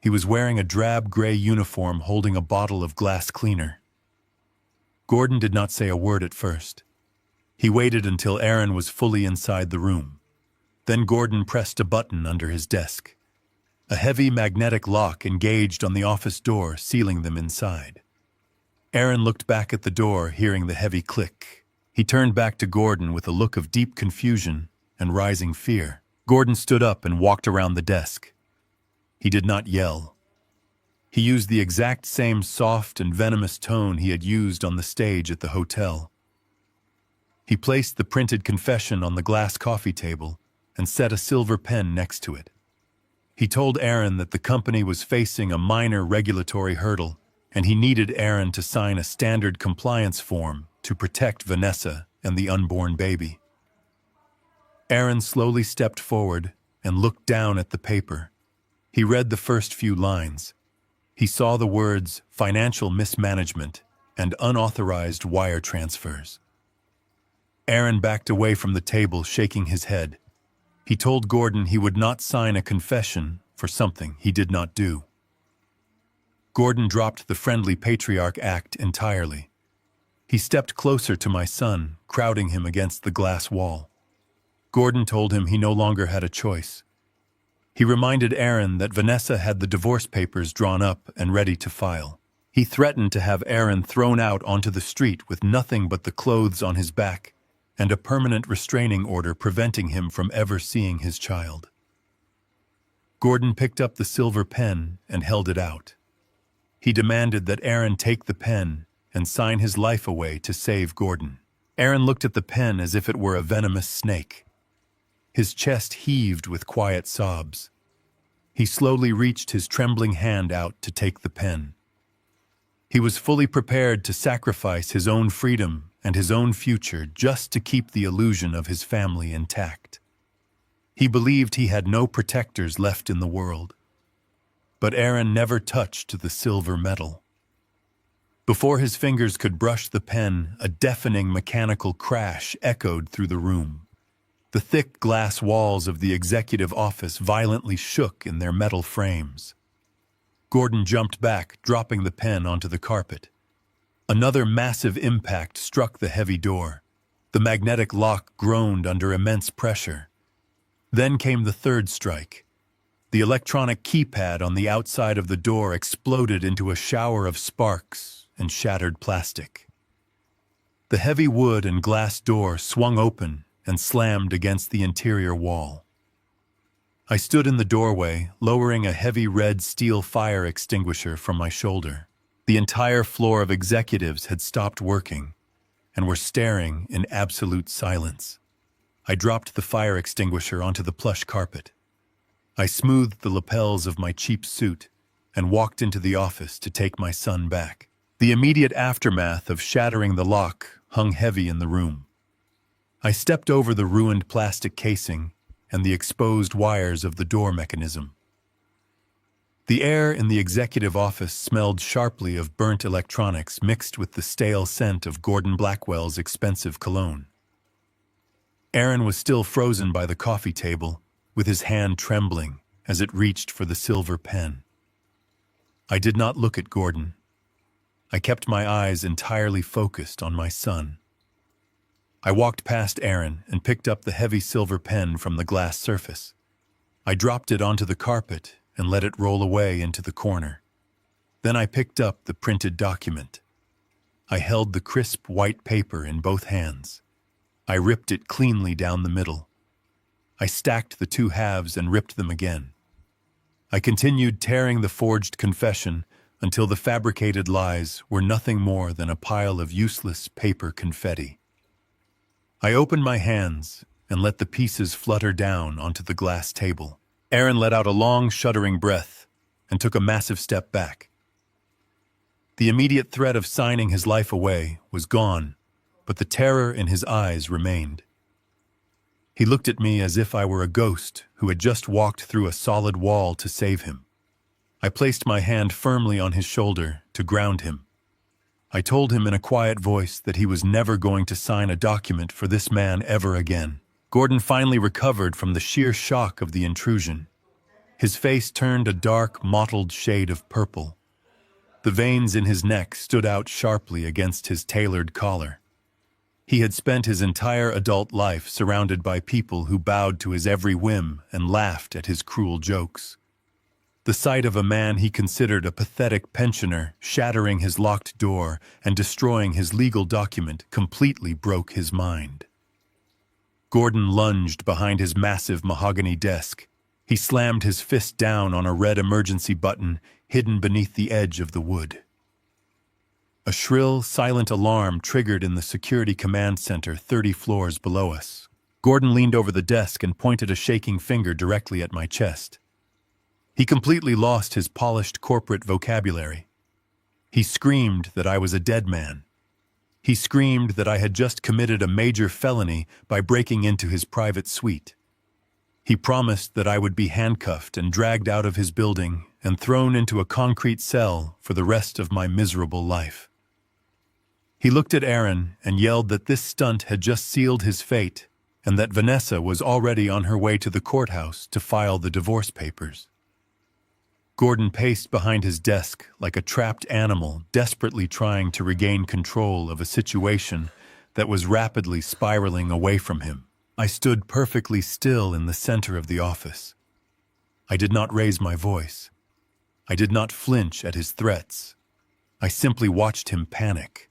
Speaker 1: He was wearing a drab gray uniform holding a bottle of glass cleaner. Gordon did not say a word at first. He waited until Aaron was fully inside the room. Then Gordon pressed a button under his desk. A heavy magnetic lock engaged on the office door, sealing them inside. Aaron looked back at the door, hearing the heavy click. He turned back to Gordon with a look of deep confusion and rising fear. Gordon stood up and walked around the desk. He did not yell. He used the exact same soft and venomous tone he had used on the stage at the hotel. He placed the printed confession on the glass coffee table and set a silver pen next to it. He told Aaron that the company was facing a minor regulatory hurdle, and he needed Aaron to sign a standard compliance form to protect Vanessa and the unborn baby. Aaron slowly stepped forward and looked down at the paper. He read the first few lines. He saw the words financial mismanagement and unauthorized wire transfers. Aaron backed away from the table, shaking his head. He told Gordon he would not sign a confession for something he did not do. Gordon dropped the friendly patriarch act entirely. He stepped closer to my son, crowding him against the glass wall. Gordon told him he no longer had a choice. He reminded Aaron that Vanessa had the divorce papers drawn up and ready to file. He threatened to have Aaron thrown out onto the street with nothing but the clothes on his back and a permanent restraining order preventing him from ever seeing his child. Gordon picked up the silver pen and held it out. He demanded that Aaron take the pen and sign his life away to save Gordon. Aaron looked at the pen as if it were a venomous snake. His chest heaved with quiet sobs. He slowly reached his trembling hand out to take the pen. He was fully prepared to sacrifice his own freedom and his own future just to keep the illusion of his family intact. He believed he had no protectors left in the world. But Aaron never touched the silver metal. Before his fingers could brush the pen, a deafening mechanical crash echoed through the room. The thick glass walls of the executive office violently shook in their metal frames. Gordon jumped back, dropping the pen onto the carpet. Another massive impact struck the heavy door. The magnetic lock groaned under immense pressure. Then came the third strike. The electronic keypad on the outside of the door exploded into a shower of sparks and shattered plastic. The heavy wood and glass door swung open and slammed against the interior wall. I stood in the doorway, lowering a heavy red steel fire extinguisher from my shoulder. The entire floor of executives had stopped working and were staring in absolute silence. I dropped the fire extinguisher onto the plush carpet. I smoothed the lapels of my cheap suit and walked into the office to take my son back. The immediate aftermath of shattering the lock hung heavy in the room. I stepped over the ruined plastic casing and the exposed wires of the door mechanism. The air in the executive office smelled sharply of burnt electronics mixed with the stale scent of Gordon Blackwell's expensive cologne. Aaron was still frozen by the coffee table, with his hand trembling as it reached for the silver pen. I did not look at Gordon. I kept my eyes entirely focused on my son. I walked past Aaron and picked up the heavy silver pen from the glass surface. I dropped it onto the carpet and let it roll away into the corner. Then I picked up the printed document. I held the crisp white paper in both hands. I ripped it cleanly down the middle. I stacked the two halves and ripped them again. I continued tearing the forged confession until the fabricated lies were nothing more than a pile of useless paper confetti. I opened my hands and let the pieces flutter down onto the glass table. Aaron let out a long, shuddering breath and took a massive step back. The immediate threat of signing his life away was gone, but the terror in his eyes remained. He looked at me as if I were a ghost who had just walked through a solid wall to save him. I placed my hand firmly on his shoulder to ground him. I told him in a quiet voice that he was never going to sign a document for this man ever again. Gordon finally recovered from the sheer shock of the intrusion. His face turned a dark, mottled shade of purple. The veins in his neck stood out sharply against his tailored collar. He had spent his entire adult life surrounded by people who bowed to his every whim and laughed at his cruel jokes. The sight of a man he considered a pathetic pensioner shattering his locked door and destroying his legal document completely broke his mind. Gordon lunged behind his massive mahogany desk. He slammed his fist down on a red emergency button hidden beneath the edge of the wood. A shrill, silent alarm triggered in the security command center 30 floors below us. Gordon leaned over the desk and pointed a shaking finger directly at my chest. He completely lost his polished corporate vocabulary. He screamed that I was a dead man. He screamed that I had just committed a major felony by breaking into his private suite. He promised that I would be handcuffed and dragged out of his building and thrown into a concrete cell for the rest of my miserable life. He looked at Aaron and yelled that this stunt had just sealed his fate and that Vanessa was already on her way to the courthouse to file the divorce papers. Gordon paced behind his desk like a trapped animal desperately trying to regain control of a situation that was rapidly spiraling away from him. I stood perfectly still in the center of the office. I did not raise my voice. I did not flinch at his threats. I simply watched him panic.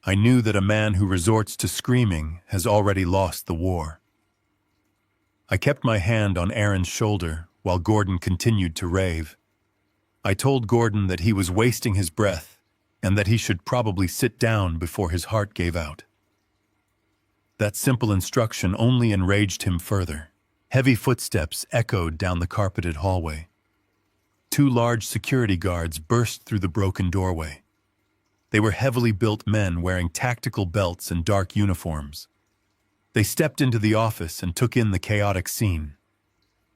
Speaker 1: I knew that a man who resorts to screaming has already lost the war. I kept my hand on Aaron's shoulder while Gordon continued to rave. I told Gordon that he was wasting his breath and that he should probably sit down before his heart gave out. That simple instruction only enraged him further. Heavy footsteps echoed down the carpeted hallway. 2 large security guards burst through the broken doorway. They were heavily built men wearing tactical belts and dark uniforms. They stepped into the office and took in the chaotic scene.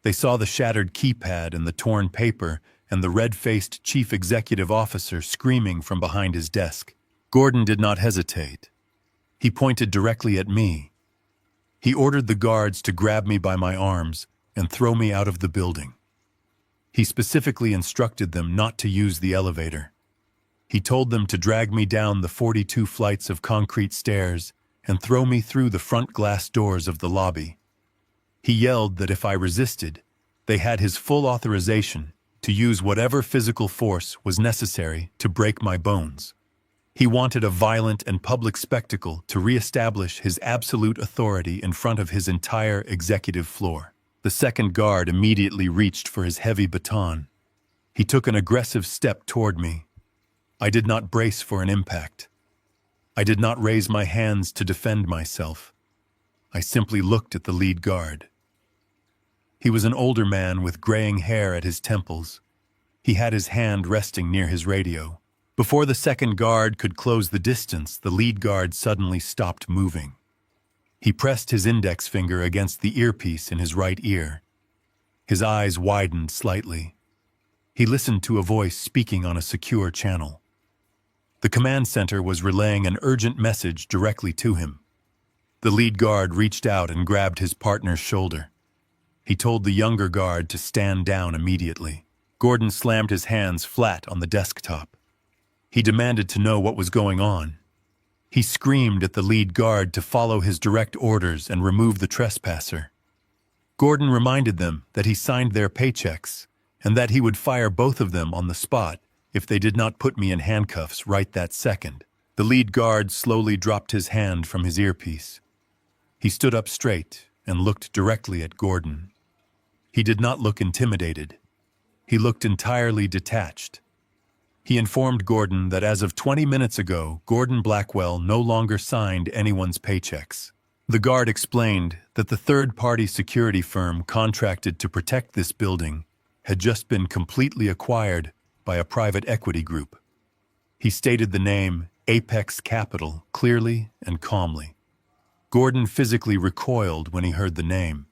Speaker 1: They saw the shattered keypad and the torn paper and the red-faced chief executive officer screaming from behind his desk. Gordon did not hesitate. He pointed directly at me. He ordered the guards to grab me by my arms and throw me out of the building. He specifically instructed them not to use the elevator. He told them to drag me down the 42 flights of concrete stairs and throw me through the front glass doors of the lobby. He yelled that if I resisted, they had his full authorization to use whatever physical force was necessary to break my bones. He wanted a violent and public spectacle to reestablish his absolute authority in front of his entire executive floor. The second guard immediately reached for his heavy baton. He took an aggressive step toward me. I did not brace for an impact. I did not raise my hands to defend myself. I simply looked at the lead guard. He was an older man with graying hair at his temples. He had his hand resting near his radio. Before the second guard could close the distance, the lead guard suddenly stopped moving. He pressed his index finger against the earpiece in his right ear. His eyes widened slightly. He listened to a voice speaking on a secure channel. The command center was relaying an urgent message directly to him. The lead guard reached out and grabbed his partner's shoulder. He told the younger guard to stand down immediately. Gordon slammed his hands flat on the desktop. He demanded to know what was going on. He screamed at the lead guard to follow his direct orders and remove the trespasser. Gordon reminded them that he signed their paychecks and that he would fire both of them on the spot if they did not put me in handcuffs right that second. The lead guard slowly dropped his hand from his earpiece. He stood up straight and looked directly at Gordon. He did not look intimidated. He looked entirely detached. He informed Gordon that as of 20 minutes ago, Gordon Blackwell no longer signed anyone's paychecks. The guard explained that the third-party security firm contracted to protect this building had just been completely acquired by a private equity group. He stated the name Apex Capital clearly and calmly. Gordon physically recoiled when he heard the name.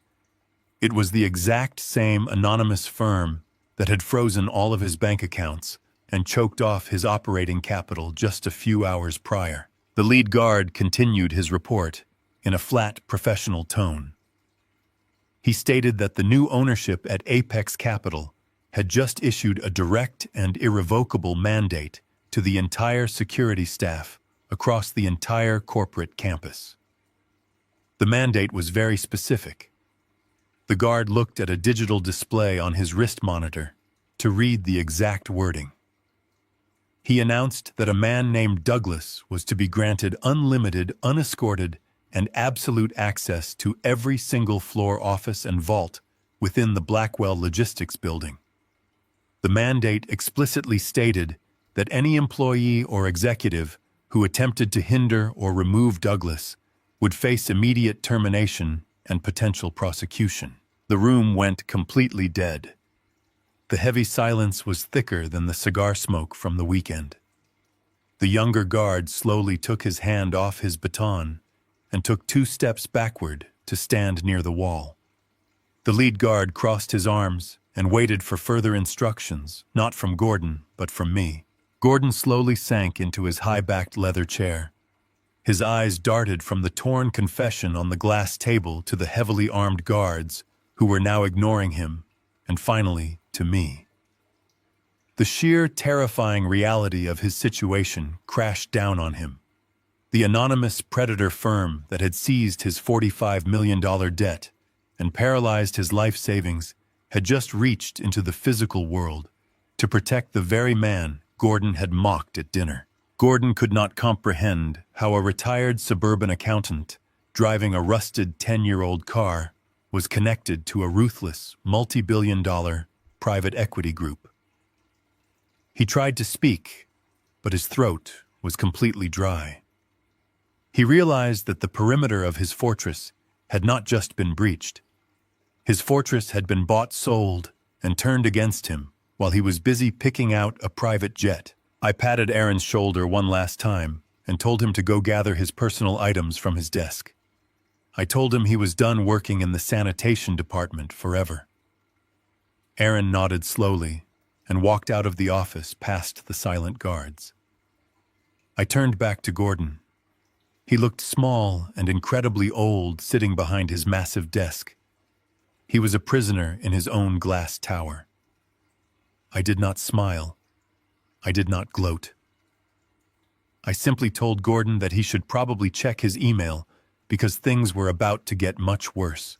Speaker 1: It was the exact same anonymous firm that had frozen all of his bank accounts and choked off his operating capital just a few hours prior. The lead guard continued his report in a flat, professional tone. He stated that the new ownership at Apex Capital had just issued a direct and irrevocable mandate to the entire security staff across the entire corporate campus. The mandate was very specific. The guard looked at a digital display on his wrist monitor to read the exact wording. He announced that a man named Douglas was to be granted unlimited, unescorted, and absolute access to every single floor office and vault within the Blackwell Logistics building. The mandate explicitly stated that any employee or executive who attempted to hinder or remove Douglas would face immediate termination and potential prosecution. The room went completely dead. The heavy silence was thicker than the cigar smoke from the weekend. The younger guard slowly took his hand off his baton and took 2 steps backward to stand near the wall. The lead guard crossed his arms and waited for further instructions, not from Gordon, but from me. Gordon slowly sank into his high-backed leather chair. His eyes darted from the torn confession on the glass table to the heavily armed guards who were now ignoring him, and finally to me. The sheer, terrifying reality of his situation crashed down on him. The anonymous predator firm that had seized his $45 million debt and paralyzed his life savings had just reached into the physical world to protect the very man Gordon had mocked at dinner. Gordon could not comprehend how a retired suburban accountant driving a rusted 10-year-old car was connected to a ruthless, multi-billion-dollar private equity group. He tried to speak, but his throat was completely dry. He realized that the perimeter of his fortress had not just been breached. His fortress had been bought, sold, and turned against him while he was busy picking out a private jet. I patted Aaron's shoulder one last time and told him to go gather his personal items from his desk. I told him he was done working in the sanitation department forever. Aaron nodded slowly and walked out of the office past the silent guards. I turned back to Gordon. He looked small and incredibly old sitting behind his massive desk. He was a prisoner in his own glass tower. I did not smile. I did not gloat. I simply told Gordon that he should probably check his email because things were about to get much worse.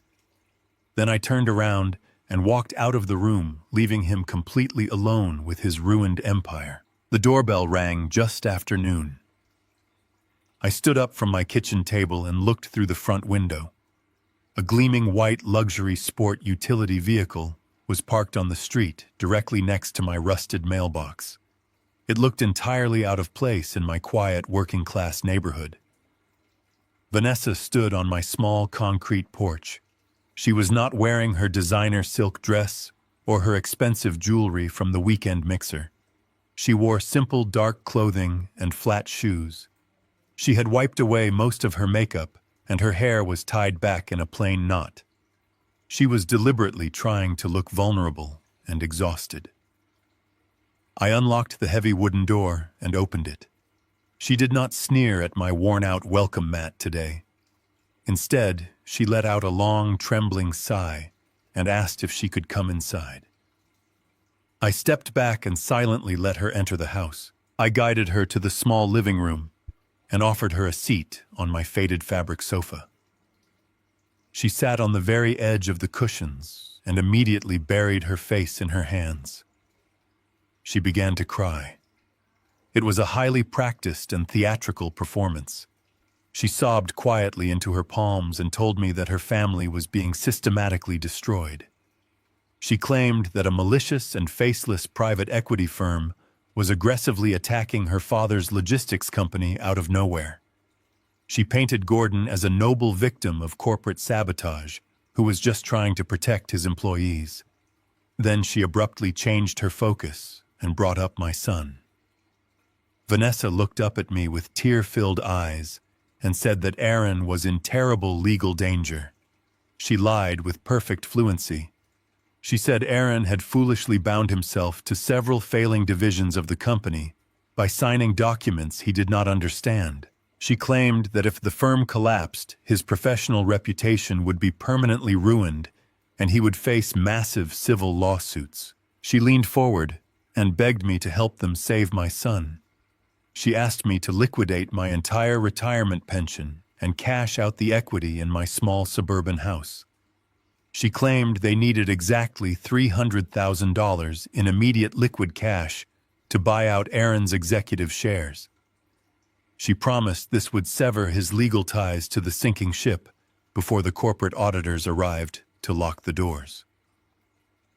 Speaker 1: Then I turned around and walked out of the room, leaving him completely alone with his ruined empire. The doorbell rang just after noon. I stood up from my kitchen table and looked through the front window. A gleaming white luxury sport utility vehicle was parked on the street directly next to my rusted mailbox. It looked entirely out of place in my quiet working-class neighborhood. Vanessa stood on my small concrete porch. She was not wearing her designer silk dress or her expensive jewelry from the weekend mixer. She wore simple dark clothing and flat shoes. She had wiped away most of her makeup, and her hair was tied back in a plain knot. She was deliberately trying to look vulnerable and exhausted. I unlocked the heavy wooden door and opened it. She did not sneer at my worn-out welcome mat today. Instead, she let out a long, trembling sigh and asked if she could come inside. I stepped back and silently let her enter the house. I guided her to the small living room and offered her a seat on my faded fabric sofa. She sat on the very edge of the cushions and immediately buried her face in her hands. She began to cry. It was a highly practiced and theatrical performance. She sobbed quietly into her palms and told me that her family was being systematically destroyed. She claimed that a malicious and faceless private equity firm was aggressively attacking her father's logistics company out of nowhere. She painted Gordon as a noble victim of corporate sabotage who was just trying to protect his employees. Then she abruptly changed her focus and brought up my son. Vanessa looked up at me with tear-filled eyes and said that Aaron was in terrible legal danger. She lied with perfect fluency. She said Aaron had foolishly bound himself to several failing divisions of the company by signing documents he did not understand. She claimed that if the firm collapsed, his professional reputation would be permanently ruined and he would face massive civil lawsuits. She leaned forward and begged me to help them save my son. She asked me to liquidate my entire retirement pension and cash out the equity in my small suburban house. She claimed they needed exactly $300,000 in immediate liquid cash to buy out Aaron's executive shares. She promised this would sever his legal ties to the sinking ship before the corporate auditors arrived to lock the doors.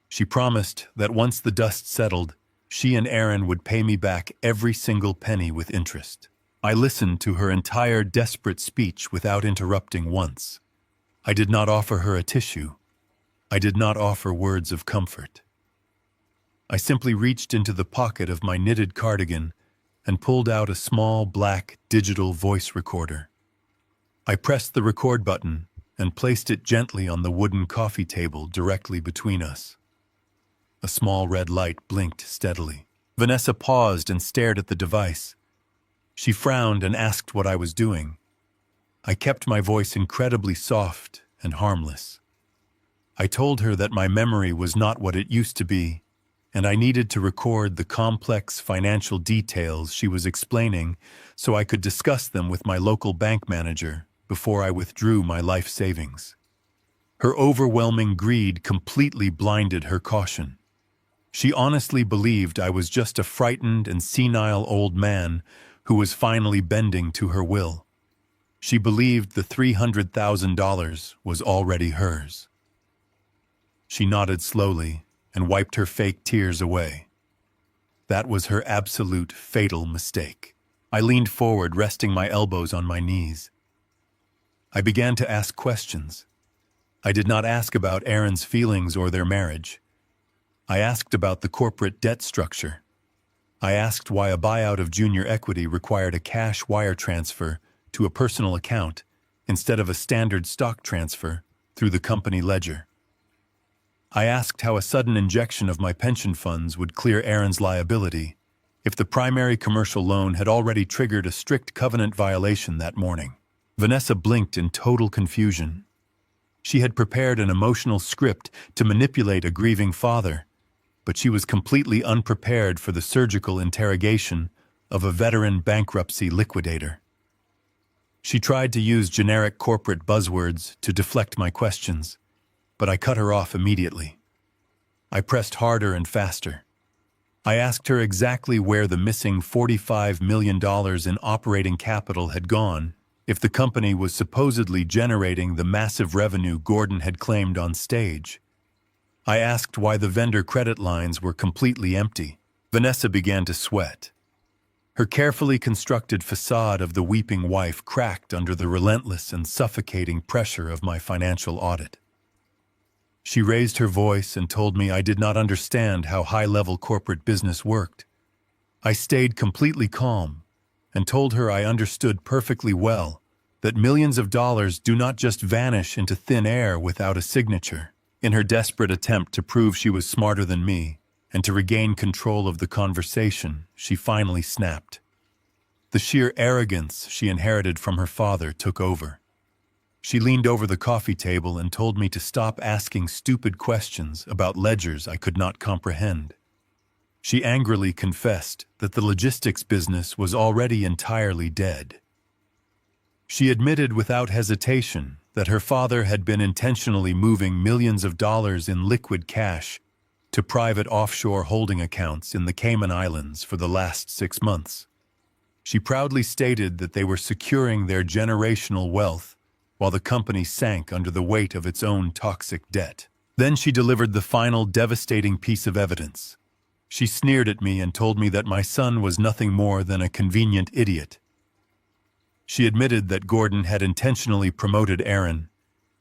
Speaker 1: She promised that once the dust settled, she and Aaron would pay me back every single penny with interest. I listened to her entire desperate speech without interrupting once. I did not offer her a tissue. I did not offer words of comfort. I simply reached into the pocket of my knitted cardigan and pulled out a small black digital voice recorder. I pressed the record button and placed it gently on the wooden coffee table directly between us. A small red light blinked steadily. Vanessa paused and stared at the device. She frowned and asked what I was doing. I kept my voice incredibly soft and harmless. I told her that my memory was not what it used to be, and I needed to record the complex financial details she was explaining so I could discuss them with my local bank manager before I withdrew my life savings. Her overwhelming greed completely blinded her caution. She honestly believed I was just a frightened and senile old man who was finally bending to her will. She believed the $300,000 was already hers. She nodded slowly and wiped her fake tears away. That was her absolute fatal mistake. I leaned forward, resting my elbows on my knees. I began to ask questions. I did not ask about Aaron's feelings or their marriage. I asked about the corporate debt structure. I asked why a buyout of junior equity required a cash wire transfer to a personal account instead of a standard stock transfer through the company ledger. I asked how a sudden injection of my pension funds would clear Aaron's liability if the primary commercial loan had already triggered a strict covenant violation that morning. Vanessa blinked in total confusion. She had prepared an emotional script to manipulate a grieving father, but she was completely unprepared for the surgical interrogation of a veteran bankruptcy liquidator. She tried to use generic corporate buzzwords to deflect my questions, but I cut her off immediately. I pressed harder and faster. I asked her exactly where the missing $45 million in operating capital had gone if the company was supposedly generating the massive revenue Gordon had claimed on stage. I asked why the vendor credit lines were completely empty. Vanessa began to sweat. Her carefully constructed facade of the weeping wife cracked under the relentless and suffocating pressure of my financial audit. She raised her voice and told me I did not understand how high-level corporate business worked. I stayed completely calm and told her I understood perfectly well that millions of dollars do not just vanish into thin air without a signature. In her desperate attempt to prove she was smarter than me and to regain control of the conversation, she finally snapped. The sheer arrogance she inherited from her father took over. She leaned over the coffee table and told me to stop asking stupid questions about ledgers I could not comprehend. She angrily confessed that the logistics business was already entirely dead. She admitted without hesitation that her father had been intentionally moving millions of dollars in liquid cash to private offshore holding accounts in the Cayman Islands for the last 6 months. She proudly stated that they were securing their generational wealth while the company sank under the weight of its own toxic debt. Then she delivered the final devastating piece of evidence. She sneered at me and told me that my son was nothing more than a convenient idiot. She admitted that Gordon had intentionally promoted Aaron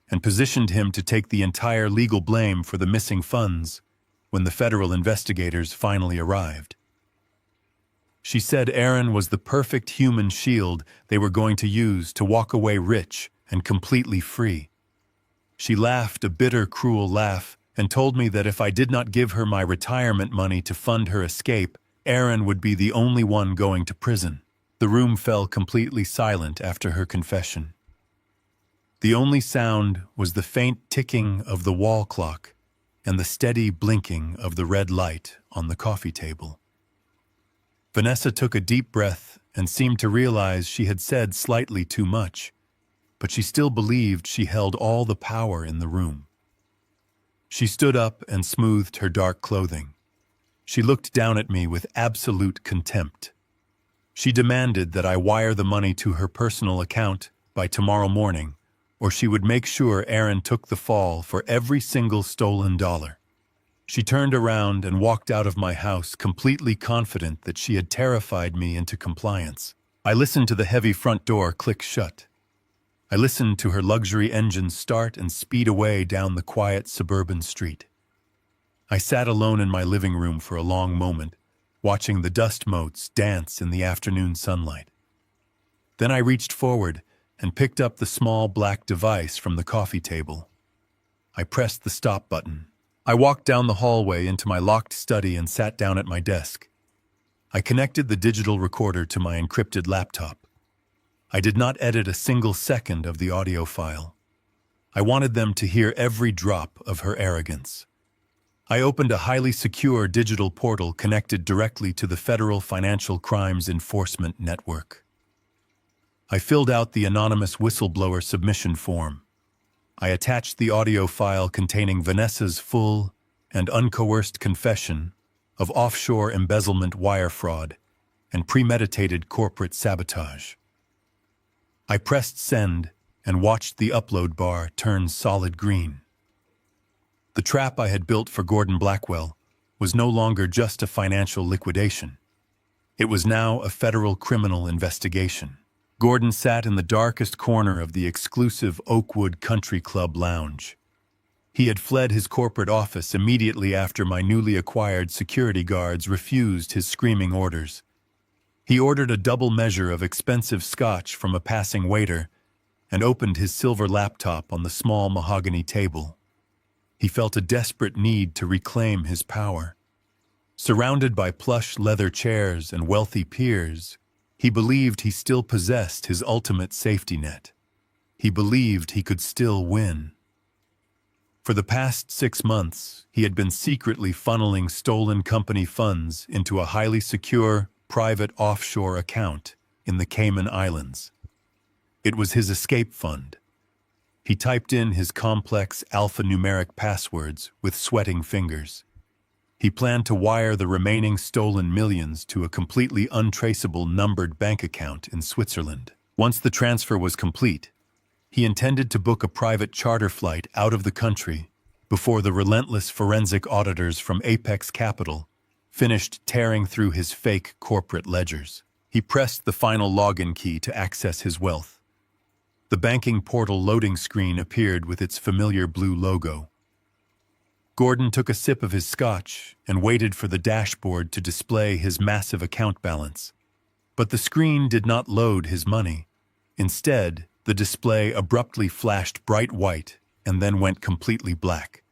Speaker 1: and positioned him to take the entire legal blame for the missing funds when the federal investigators finally arrived. She said Aaron was the perfect human shield they were going to use to walk away rich and completely free. She laughed a bitter, cruel laugh and told me that if I did not give her my retirement money to fund her escape, Aaron would be the only one going to prison. The room fell completely silent after her confession. The only sound was the faint ticking of the wall clock and the steady blinking of the red light on the coffee table. Vanessa took a deep breath and seemed to realize she had said slightly too much, but she still believed she held all the power in the room. She stood up and smoothed her dark clothing. She looked down at me with absolute contempt. She demanded that I wire the money to her personal account by tomorrow morning, or she would make sure Aaron took the fall for every single stolen dollar. She turned around and walked out of my house, completely confident that she had terrified me into compliance. I listened to the heavy front door click shut. I listened to her luxury engine start and speed away down the quiet suburban street. I sat alone in my living room for a long moment, watching the dust motes dance in the afternoon sunlight. Then I reached forward and picked up the small black device from the coffee table. I pressed the stop button. I walked down the hallway into my locked study and sat down at my desk. I connected the digital recorder to my encrypted laptop. I did not edit a single second of the audio file. I wanted them to hear every drop of her arrogance. I opened a highly secure digital portal connected directly to the Federal Financial Crimes Enforcement Network. I filled out the anonymous whistleblower submission form. I attached the audio file containing Vanessa's full and uncoerced confession of offshore embezzlement, wire fraud, and premeditated corporate sabotage. I pressed send and watched the upload bar turn solid green. The trap I had built for Gordon Blackwell was no longer just a financial liquidation. It was now a federal criminal investigation. Gordon sat in the darkest corner of the exclusive Oakwood Country Club lounge. He had fled his corporate office immediately after my newly acquired security guards refused his screaming orders. He ordered a double measure of expensive scotch from a passing waiter and opened his silver laptop on the small mahogany table. He felt a desperate need to reclaim his power. Surrounded by plush leather chairs and wealthy peers, he believed he still possessed his ultimate safety net. He believed he could still win. For the past 6 months, he had been secretly funneling stolen company funds into a highly secure, private offshore account in the Cayman Islands. It was his escape fund. He typed in his complex alphanumeric passwords with sweating fingers. He planned to wire the remaining stolen millions to a completely untraceable numbered bank account in Switzerland. Once the transfer was complete, he intended to book a private charter flight out of the country before the relentless forensic auditors from Apex Capital finished tearing through his fake corporate ledgers. He pressed the final login key to access his wealth. The banking portal loading screen appeared with its familiar blue logo. Gordon took a sip of his scotch and waited for the dashboard to display his massive account balance. But the screen did not load his money. Instead, the display abruptly flashed bright white and then went completely black.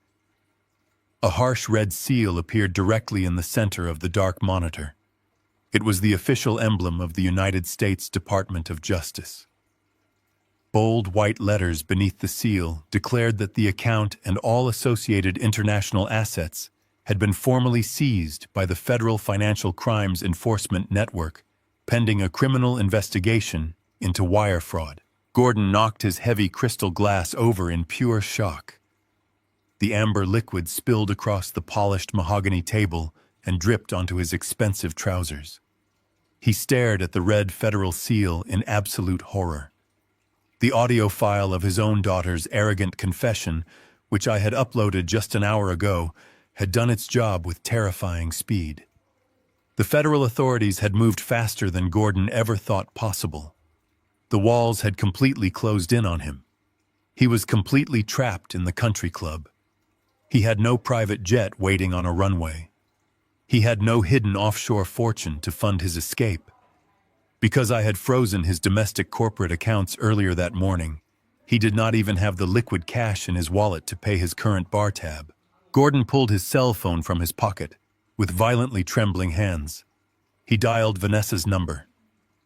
Speaker 1: A harsh red seal appeared directly in the center of the dark monitor. It was the official emblem of the United States Department of Justice. Bold white letters beneath the seal declared that the account and all associated international assets had been formally seized by the Federal Financial Crimes Enforcement Network, pending a criminal investigation into wire fraud. Gordon knocked his heavy crystal glass over in pure shock. The amber liquid spilled across the polished mahogany table and dripped onto his expensive trousers. He stared at the red federal seal in absolute horror. The audio file of his own daughter's arrogant confession, which I had uploaded just an hour ago, had done its job with terrifying speed. The federal authorities had moved faster than Gordon ever thought possible. The walls had completely closed in on him. He was completely trapped in the country club. He had no private jet waiting on a runway. He had no hidden offshore fortune to fund his escape. Because I had frozen his domestic corporate accounts earlier that morning, he did not even have the liquid cash in his wallet to pay his current bar tab. Gordon pulled his cell phone from his pocket, with violently trembling hands. He dialed Vanessa's number.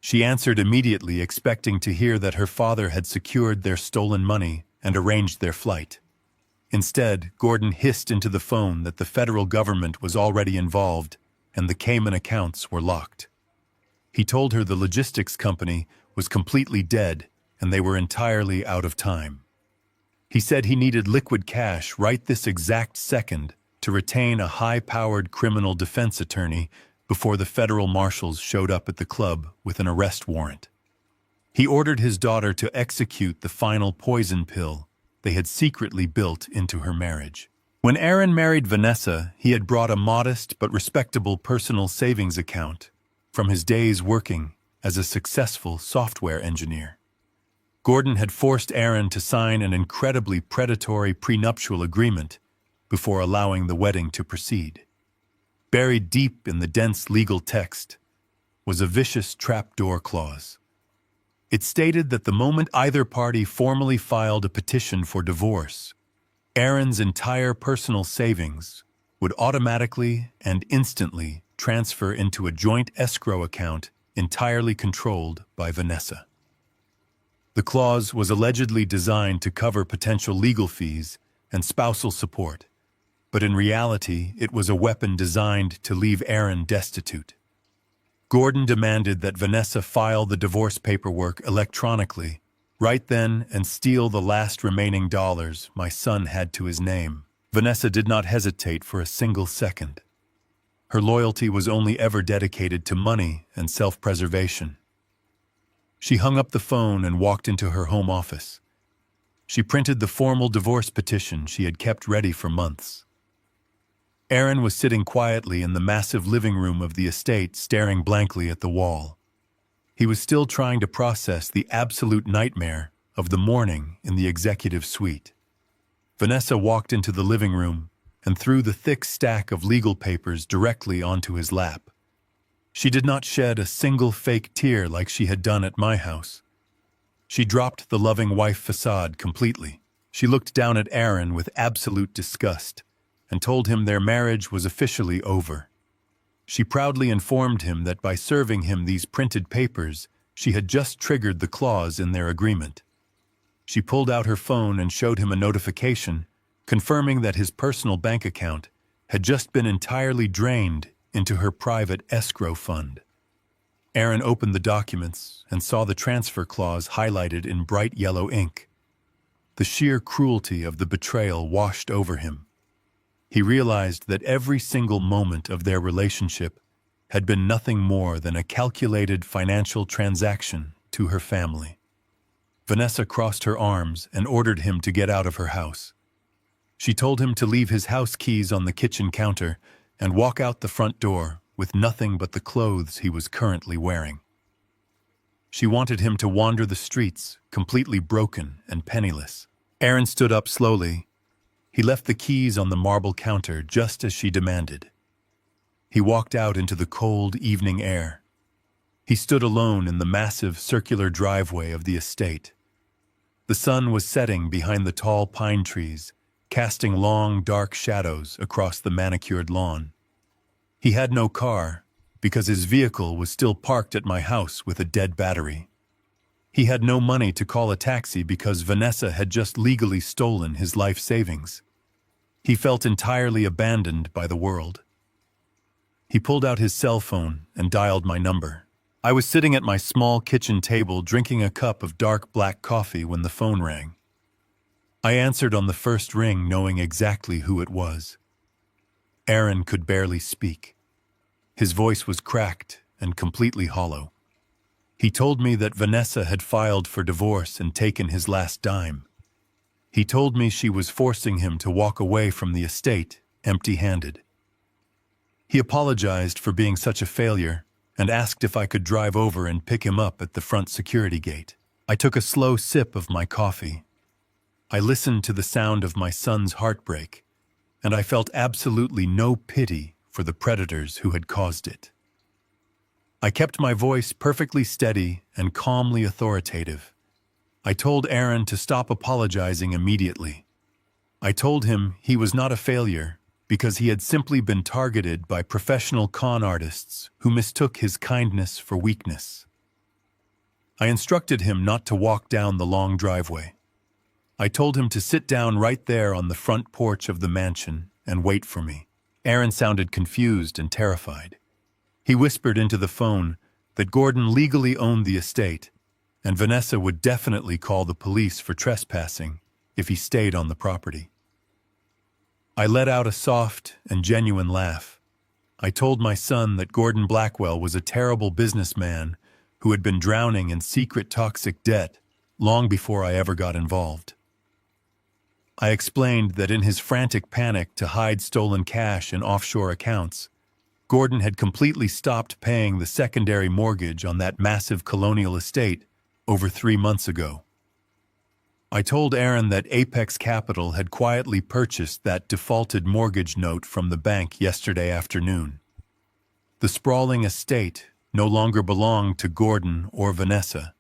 Speaker 1: She answered immediately, expecting to hear that her father had secured their stolen money and arranged their flight. Instead, Gordon hissed into the phone that the federal government was already involved and the Cayman accounts were locked. He told her the logistics company was completely dead and they were entirely out of time. He said he needed liquid cash right this exact second to retain a high-powered criminal defense attorney before the federal marshals showed up at the club with an arrest warrant. He ordered his daughter to execute the final poison pill they had secretly built into her marriage. When Aaron married Vanessa, he had brought a modest but respectable personal savings account from his days working as a successful software engineer. Gordon had forced Aaron to sign an incredibly predatory prenuptial agreement before allowing the wedding to proceed. Buried deep in the dense legal text was a vicious trapdoor clause. It stated that the moment either party formally filed a petition for divorce, Aaron's entire personal savings would automatically and instantly transfer into a joint escrow account entirely controlled by Vanessa. The clause was allegedly designed to cover potential legal fees and spousal support, but in reality, it was a weapon designed to leave Aaron destitute. Gordon demanded that Vanessa file the divorce paperwork electronically right then and steal the last remaining dollars my son had to his name. Vanessa did not hesitate for a single second. Her loyalty was only ever dedicated to money and self-preservation. She hung up the phone and walked into her home office. She printed the formal divorce petition she had kept ready for months. Aaron was sitting quietly in the massive living room of the estate, staring blankly at the wall. He was still trying to process the absolute nightmare of the morning in the executive suite. Vanessa walked into the living room and threw the thick stack of legal papers directly onto his lap. She did not shed a single fake tear like she had done at my house. She dropped the loving wife facade completely. She looked down at Aaron with absolute disgust and told him their marriage was officially over. She proudly informed him that by serving him these printed papers, she had just triggered the clause in their agreement. She pulled out her phone and showed him a notification confirming that his personal bank account had just been entirely drained into her private escrow fund. Aaron opened the documents and saw the transfer clause highlighted in bright yellow ink. The sheer cruelty of the betrayal washed over him. He realized that every single moment of their relationship had been nothing more than a calculated financial transaction to her family. Vanessa crossed her arms and ordered him to get out of her house. She told him to leave his house keys on the kitchen counter and walk out the front door with nothing but the clothes he was currently wearing. She wanted him to wander the streets, completely broken and penniless. Aaron stood up slowly. He left the keys on the marble counter just as she demanded. He walked out into the cold evening air. He stood alone in the massive circular driveway of the estate. The sun was setting behind the tall pine trees, casting long, dark shadows across the manicured lawn. He had no car because his vehicle was still parked at my house with a dead battery. He had no money to call a taxi because Vanessa had just legally stolen his life savings. He felt entirely abandoned by the world. He pulled out his cell phone and dialed my number. I was sitting at my small kitchen table drinking a cup of dark black coffee when the phone rang. I answered on the first ring, knowing exactly who it was. Aaron could barely speak. His voice was cracked and completely hollow. He told me that Vanessa had filed for divorce and taken his last dime. He told me she was forcing him to walk away from the estate empty-handed. He apologized for being such a failure and asked if I could drive over and pick him up at the front security gate. I took a slow sip of my coffee. I listened to the sound of my son's heartbreak, and I felt absolutely no pity for the predators who had caused it. I kept my voice perfectly steady and calmly authoritative. I told Aaron to stop apologizing immediately. I told him he was not a failure because he had simply been targeted by professional con artists who mistook his kindness for weakness. I instructed him not to walk down the long driveway. I told him to sit down right there on the front porch of the mansion and wait for me. Aaron sounded confused and terrified. He whispered into the phone that Gordon legally owned the estate, and Vanessa would definitely call the police for trespassing if he stayed on the property. I let out a soft and genuine laugh. I told my son that Gordon Blackwell was a terrible businessman who had been drowning in secret toxic debt long before I ever got involved. I explained that in his frantic panic to hide stolen cash in offshore accounts, Gordon had completely stopped paying the secondary mortgage on that massive colonial estate over 3 months ago. I told Aaron that Apex Capital had quietly purchased that defaulted mortgage note from the bank yesterday afternoon. The sprawling estate no longer belonged to Gordon or Vanessa.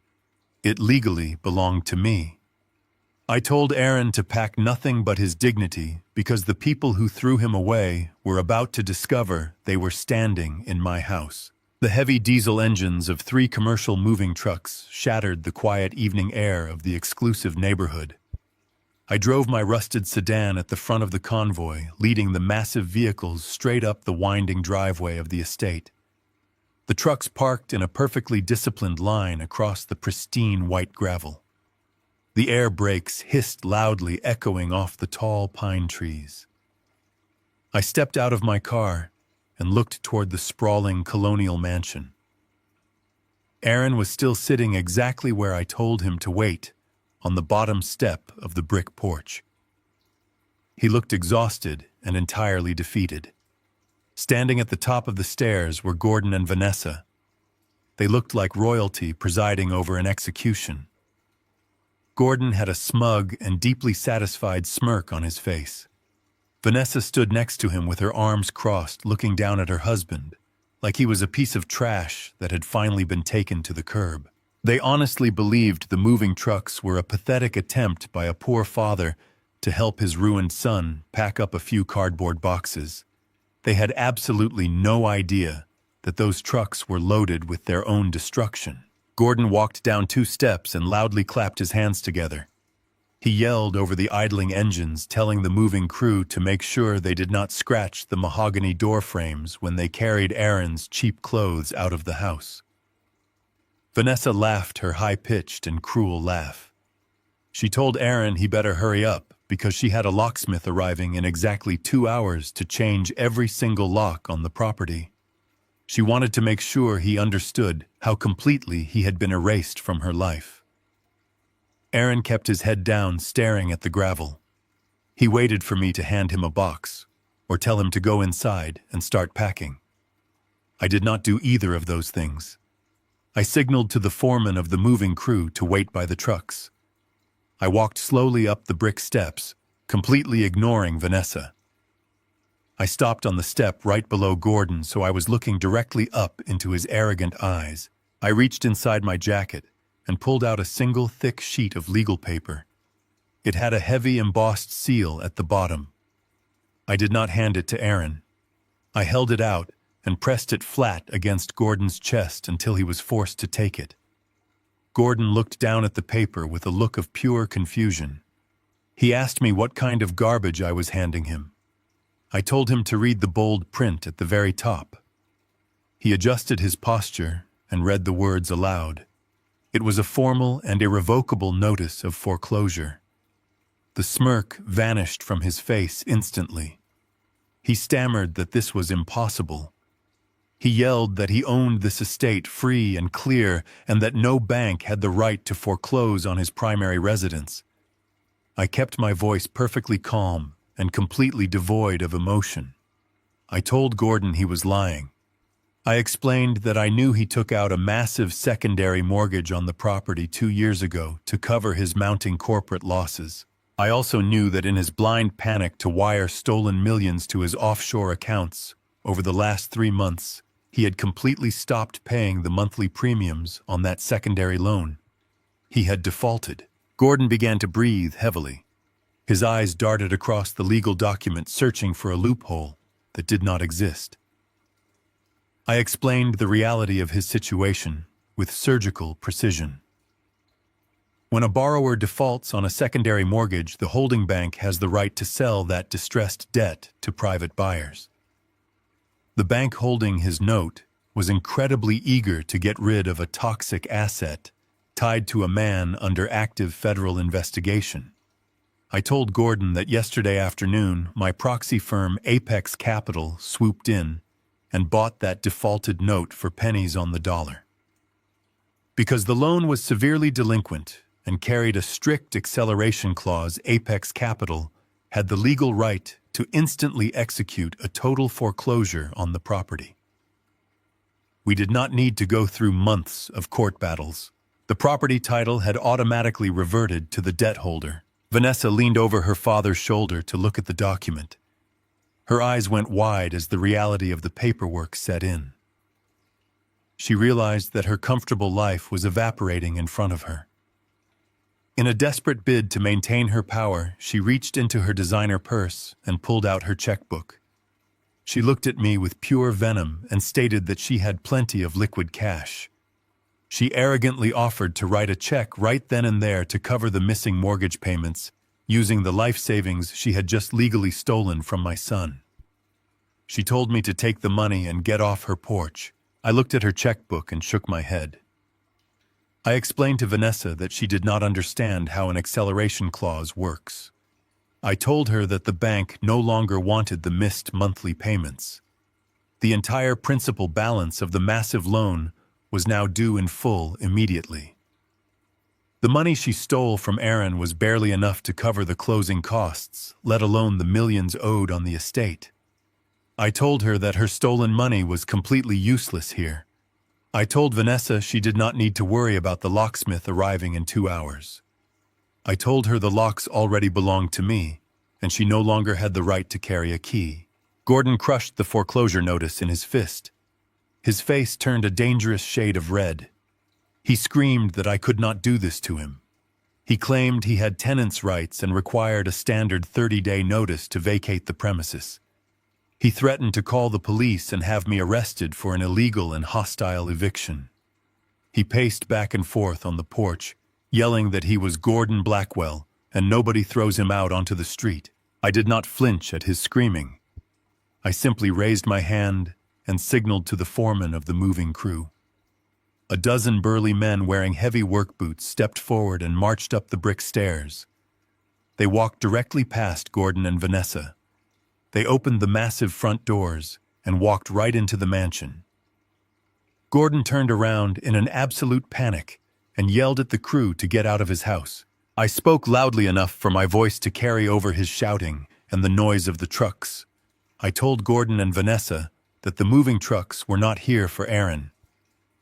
Speaker 1: It legally belonged to me. I told Aaron to pack nothing but his dignity because the people who threw him away were about to discover they were standing in my house. The heavy diesel engines of 3 commercial moving trucks shattered the quiet evening air of the exclusive neighborhood. I drove my rusted sedan at the front of the convoy, leading the massive vehicles straight up the winding driveway of the estate. The trucks parked in a perfectly disciplined line across the pristine white gravel. The air brakes hissed loudly, echoing off the tall pine trees. I stepped out of my car and looked toward the sprawling colonial mansion. Aaron was still sitting exactly where I told him to wait, on the bottom step of the brick porch. He looked exhausted and entirely defeated. Standing at the top of the stairs were Gordon and Vanessa. They looked like royalty presiding over an execution. Gordon had a smug and deeply satisfied smirk on his face. Vanessa stood next to him with her arms crossed, looking down at her husband, like he was a piece of trash that had finally been taken to the curb. They honestly believed the moving trucks were a pathetic attempt by a poor father to help his ruined son pack up a few cardboard boxes. They had absolutely no idea that those trucks were loaded with their own destruction. Gordon walked down 2 steps and loudly clapped his hands together. He yelled over the idling engines, telling the moving crew to make sure they did not scratch the mahogany door frames when they carried Aaron's cheap clothes out of the house. Vanessa laughed her high-pitched and cruel laugh. She told Aaron he better hurry up because she had a locksmith arriving in exactly 2 hours to change every single lock on the property. She wanted to make sure he understood how completely he had been erased from her life. Aaron kept his head down, staring at the gravel. He waited for me to hand him a box or tell him to go inside and start packing. I did not do either of those things. I signaled to the foreman of the moving crew to wait by the trucks. I walked slowly up the brick steps, completely ignoring Vanessa. I stopped on the step right below Gordon, so I was looking directly up into his arrogant eyes. I reached inside my jacket and pulled out a single thick sheet of legal paper. It had a heavy embossed seal at the bottom. I did not hand it to Aaron. I held it out and pressed it flat against Gordon's chest until he was forced to take it. Gordon looked down at the paper with a look of pure confusion. He asked me what kind of garbage I was handing him. I told him to read the bold print at the very top. He adjusted his posture and read the words aloud. It was a formal and irrevocable notice of foreclosure. The smirk vanished from his face instantly. He stammered that this was impossible. He yelled that he owned this estate free and clear and that no bank had the right to foreclose on his primary residence. I kept my voice perfectly calm and completely devoid of emotion. I told Gordon he was lying. I explained that I knew he took out a massive secondary mortgage on the property 2 years ago to cover his mounting corporate losses. I also knew that in his blind panic to wire stolen millions to his offshore accounts over the last 3 months, he had completely stopped paying the monthly premiums on that secondary loan. He had defaulted. Gordon began to breathe heavily. His eyes darted across the legal document, searching for a loophole that did not exist. I explained the reality of his situation with surgical precision. When a borrower defaults on a secondary mortgage, the holding bank has the right to sell that distressed debt to private buyers. The bank holding his note was incredibly eager to get rid of a toxic asset tied to a man under active federal investigation. I told Gordon that yesterday afternoon my proxy firm Apex Capital swooped in and bought that defaulted note for pennies on the dollar. Because the loan was severely delinquent and carried a strict acceleration clause, Apex Capital had the legal right to instantly execute a total foreclosure on the property. We did not need to go through months of court battles. The property title had automatically reverted to the debt holder. Vanessa leaned over her father's shoulder to look at the document. Her eyes went wide as the reality of the paperwork set in. She realized that her comfortable life was evaporating in front of her. In a desperate bid to maintain her power, she reached into her designer purse and pulled out her checkbook. She looked at me with pure venom and stated that she had plenty of liquid cash. She arrogantly offered to write a check right then and there to cover the missing mortgage payments, using the life savings she had just legally stolen from my son. She told me to take the money and get off her porch. I looked at her checkbook and shook my head. I explained to Vanessa that she did not understand how an acceleration clause works. I told her that the bank no longer wanted the missed monthly payments. The entire principal balance of the massive loan was now due in full immediately. The money she stole from Aaron was barely enough to cover the closing costs, let alone the millions owed on the estate. I told her that her stolen money was completely useless here. I told Vanessa she did not need to worry about the locksmith arriving in 2 hours. I told her the locks already belonged to me, and she no longer had the right to carry a key. Gordon crushed the foreclosure notice in his fist. His face turned a dangerous shade of red. He screamed that I could not do this to him. He claimed he had tenants' rights and required a standard 30-day notice to vacate the premises. He threatened to call the police and have me arrested for an illegal and hostile eviction. He paced back and forth on the porch, yelling that he was Gordon Blackwell and nobody throws him out onto the street. I did not flinch at his screaming. I simply raised my hand and signaled to the foreman of the moving crew. A dozen burly men wearing heavy work boots stepped forward and marched up the brick stairs. They walked directly past Gordon and Vanessa. They opened the massive front doors and walked right into the mansion. Gordon turned around in an absolute panic and yelled at the crew to get out of his house. I spoke loudly enough for my voice to carry over his shouting and the noise of the trucks. I told Gordon and Vanessa that the moving trucks were not here for Aaron.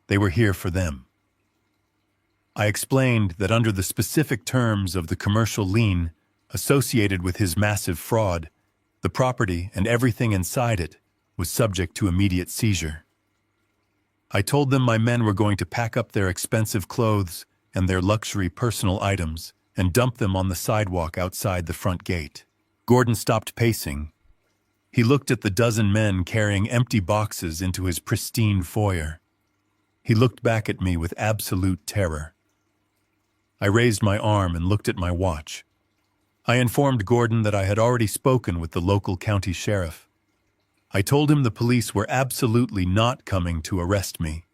Speaker 1: They were here for them. I explained that under the specific terms of the commercial lien associated with his massive fraud, the property and everything inside it was subject to immediate seizure. I told them my men were going to pack up their expensive clothes and their luxury personal items and dump them on the sidewalk outside the front gate. Gordon stopped pacing. He looked at the dozen men carrying empty boxes into his pristine foyer. He looked back at me with absolute terror. I raised my arm and looked at my watch. I informed Gordon that I had already spoken with the local county sheriff. I told him the police were absolutely not coming to arrest me.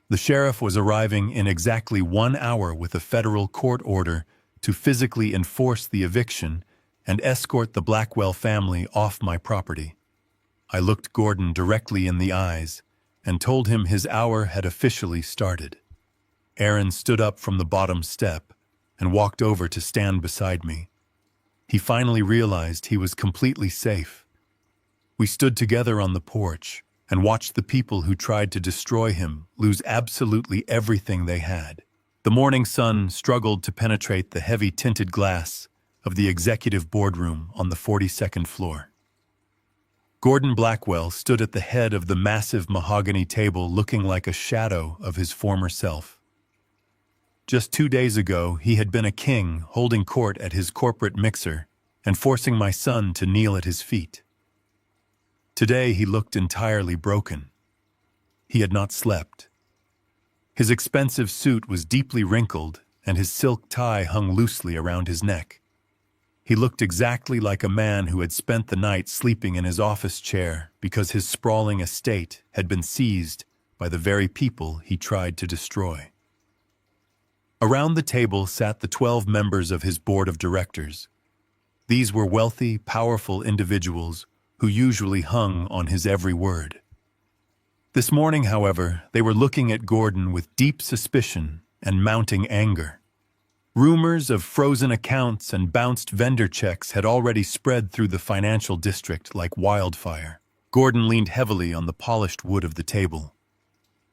Speaker 1: The sheriff was arriving in exactly 1 hour with a federal court order to physically enforce the eviction and escort the Blackwell family off my property. I looked Gordon directly in the eyes and told him his hour had officially started. Aaron stood up from the bottom step and walked over to stand beside me. He finally realized he was completely safe. We stood together on the porch and watched the people who tried to destroy him lose absolutely everything they had. The morning sun struggled to penetrate the heavy tinted glass of the executive boardroom on the 42nd floor. Gordon Blackwell stood at the head of the massive mahogany table looking like a shadow of his former self. Just 2 days ago, he had been a king holding court at his corporate mixer and forcing my son to kneel at his feet. Today he looked entirely broken. He had not slept. His expensive suit was deeply wrinkled and his silk tie hung loosely around his neck. He looked exactly like a man who had spent the night sleeping in his office chair because his sprawling estate had been seized by the very people he tried to destroy. Around the table sat the 12 members of his board of directors. These were wealthy, powerful individuals who usually hung on his every word. This morning, however, they were looking at Gordon with deep suspicion and mounting anger. Rumors of frozen accounts and bounced vendor checks had already spread through the financial district like wildfire. Gordon leaned heavily on the polished wood of the table.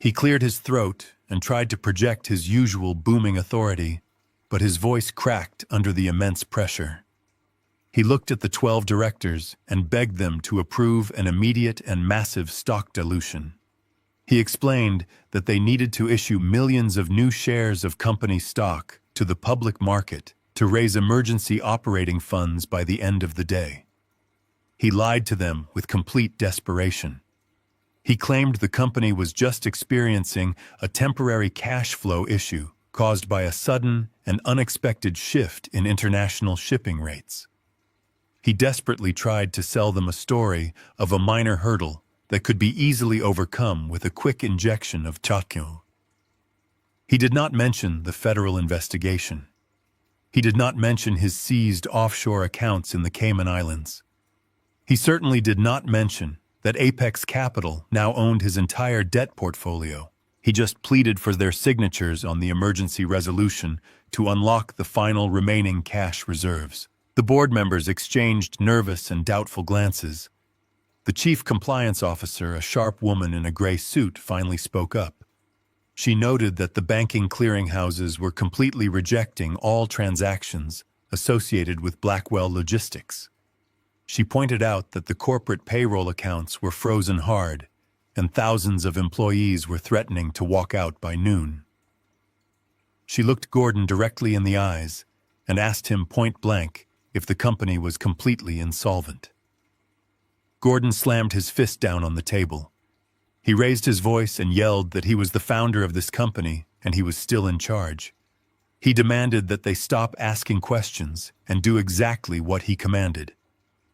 Speaker 1: He cleared his throat and tried to project his usual booming authority, but his voice cracked under the immense pressure. He looked at the 12 directors and begged them to approve an immediate and massive stock dilution. He explained that they needed to issue millions of new shares of company stock to the public market to raise emergency operating funds by the end of the day. He lied to them with complete desperation. He claimed the company was just experiencing a temporary cash flow issue caused by a sudden and unexpected shift in international shipping rates. He desperately tried to sell them a story of a minor hurdle that could be easily overcome with a quick injection of chatkion. He did not mention the federal investigation. He did not mention his seized offshore accounts in the Cayman Islands. He certainly did not mention that Apex Capital now owned his entire debt portfolio. He just pleaded for their signatures on the emergency resolution to unlock the final remaining cash reserves. The board members exchanged nervous and doubtful glances. The chief compliance officer, a sharp woman in a gray suit, finally spoke up. She noted that the banking clearinghouses were completely rejecting all transactions associated with Blackwell Logistics. She pointed out that the corporate payroll accounts were frozen hard, and thousands of employees were threatening to walk out by noon. She looked Gordon directly in the eyes and asked him point blank if the company was completely insolvent. Gordon slammed his fist down on the table. He raised his voice and yelled that he was the founder of this company and he was still in charge. He demanded that they stop asking questions and do exactly what he commanded.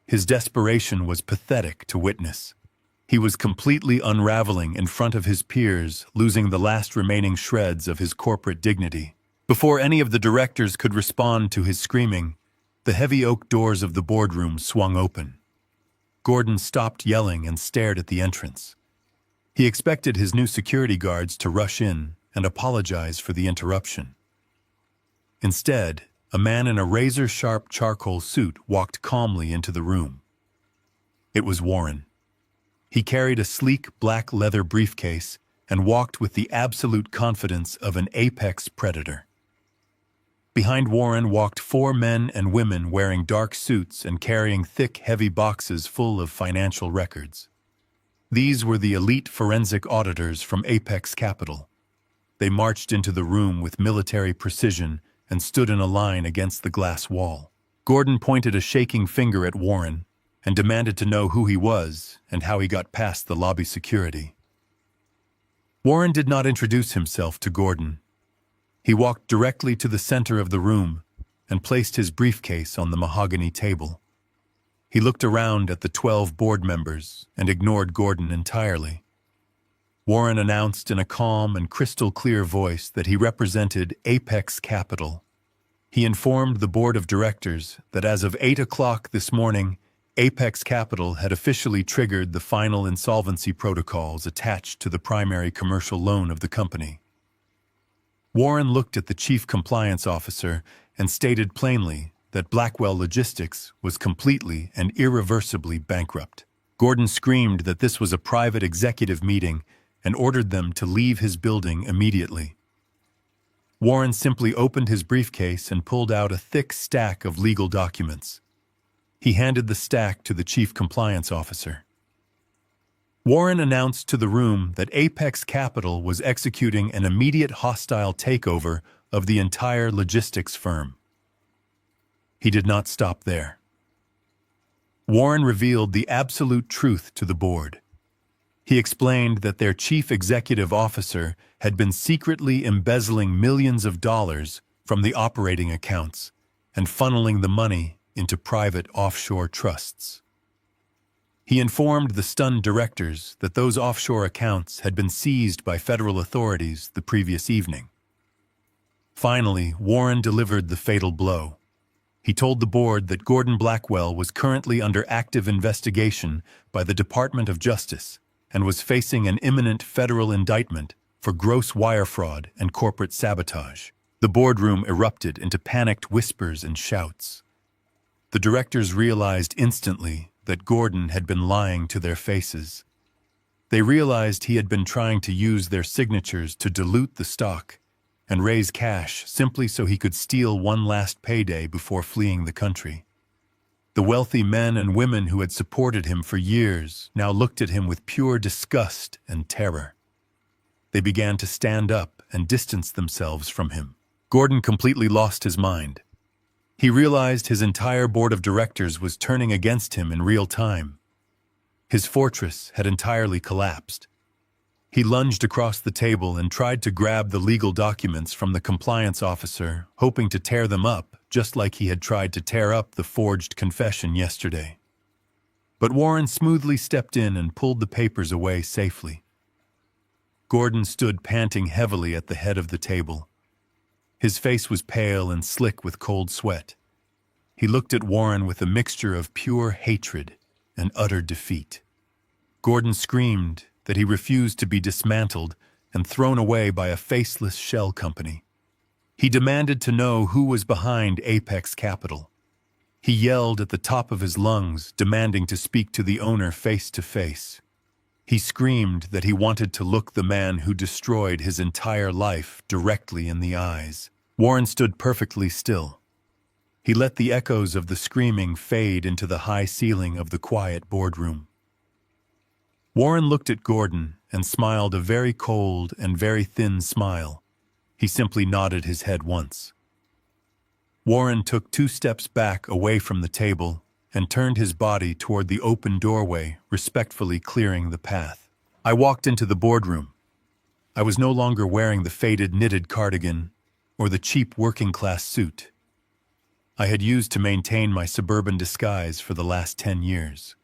Speaker 1: His desperation was pathetic to witness. He was completely unraveling in front of his peers, losing the last remaining shreds of his corporate dignity. Before any of the directors could respond to his screaming, the heavy oak doors of the boardroom swung open. Gordon stopped yelling and stared at the entrance. He expected his new security guards to rush in and apologize for the interruption. Instead, a man in a razor-sharp charcoal suit walked calmly into the room. It was Warren. He carried a sleek black leather briefcase and walked with the absolute confidence of an apex predator. Behind Warren walked 4 men and women wearing dark suits and carrying thick, heavy boxes full of financial records. These were the elite forensic auditors from Apex Capital. They marched into the room with military precision and stood in a line against the glass wall. Gordon pointed a shaking finger at Warren and demanded to know who he was and how he got past the lobby security. Warren did not introduce himself to Gordon. He walked directly to the center of the room and placed his briefcase on the mahogany table. He looked around at the 12 board members and ignored Gordon entirely. Warren announced in a calm and crystal-clear voice that he represented Apex Capital. He informed the board of directors that as of 8 o'clock this morning, Apex Capital had officially triggered the final insolvency protocols attached to the primary commercial loan of the company. Warren looked at the chief compliance officer and stated plainly that Blackwell Logistics was completely and irreversibly bankrupt. Gordon screamed that this was a private executive meeting and ordered them to leave his building immediately. Warren simply opened his briefcase and pulled out a thick stack of legal documents. He handed the stack to the chief compliance officer. Warren announced to the room that Apex Capital was executing an immediate hostile takeover of the entire logistics firm. He did not stop there. Warren revealed the absolute truth to the board. He explained that their chief executive officer had been secretly embezzling millions of dollars from the operating accounts and funneling the money into private offshore trusts. He informed the stunned directors that those offshore accounts had been seized by federal authorities the previous evening. Finally, Warren delivered the fatal blow. He told the board that Gordon Blackwell was currently under active investigation by the Department of Justice and was facing an imminent federal indictment for gross wire fraud and corporate sabotage. The boardroom erupted into panicked whispers and shouts. The directors realized instantly that Gordon had been lying to their faces. They realized he had been trying to use their signatures to dilute the stock and raise cash simply so he could steal one last payday before fleeing the country. The wealthy men and women who had supported him for years now looked at him with pure disgust and terror. They began to stand up and distance themselves from him. Gordon completely lost his mind. He realized his entire board of directors was turning against him in real time. His fortress had entirely collapsed. He lunged across the table and tried to grab the legal documents from the compliance officer, hoping to tear them up, just like he had tried to tear up the forged confession yesterday. But Warren smoothly stepped in and pulled the papers away safely. Gordon stood panting heavily at the head of the table. His face was pale and slick with cold sweat. He looked at Warren with a mixture of pure hatred and utter defeat. Gordon screamed that he refused to be dismantled and thrown away by a faceless shell company. He demanded to know who was behind Apex Capital. He yelled at the top of his lungs, demanding to speak to the owner face to face. He screamed that he wanted to look the man who destroyed his entire life directly in the eyes. Warren stood perfectly still. He let the echoes of the screaming fade into the high ceiling of the quiet boardroom. Warren looked at Gordon and smiled a very cold and very thin smile. He simply nodded his head once. Warren took 2 steps back away from the table and turned his body toward the open doorway, respectfully clearing the path. I walked into the boardroom. I was no longer wearing the faded knitted cardigan or the cheap working-class suit I had used to maintain my suburban disguise for the last 10 years.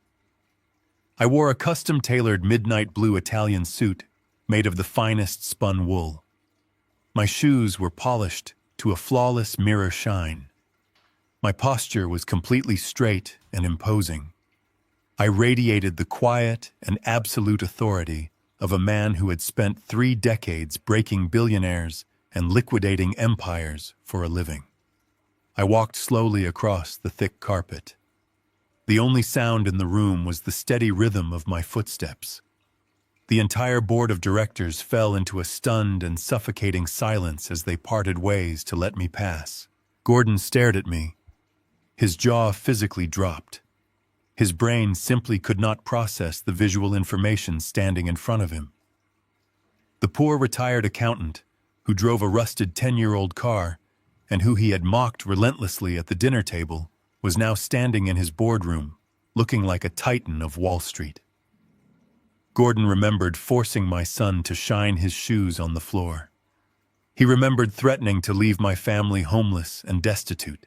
Speaker 1: I wore a custom-tailored midnight blue Italian suit made of the finest spun wool. My shoes were polished to a flawless mirror shine. My posture was completely straight and imposing. I radiated the quiet and absolute authority of a man who had spent 3 decades breaking billionaires and liquidating empires for a living. I walked slowly across the thick carpet. The only sound in the room was the steady rhythm of my footsteps. The entire board of directors fell into a stunned and suffocating silence as they parted ways to let me pass. Gordon stared at me. His jaw physically dropped. His brain simply could not process the visual information standing in front of him. The poor retired accountant, who drove a rusted 10-year-old car and who he had mocked relentlessly at the dinner table, was now standing in his boardroom, looking like a titan of Wall Street. Gordon remembered forcing my son to shine his shoes on the floor. He remembered threatening to leave my family homeless and destitute.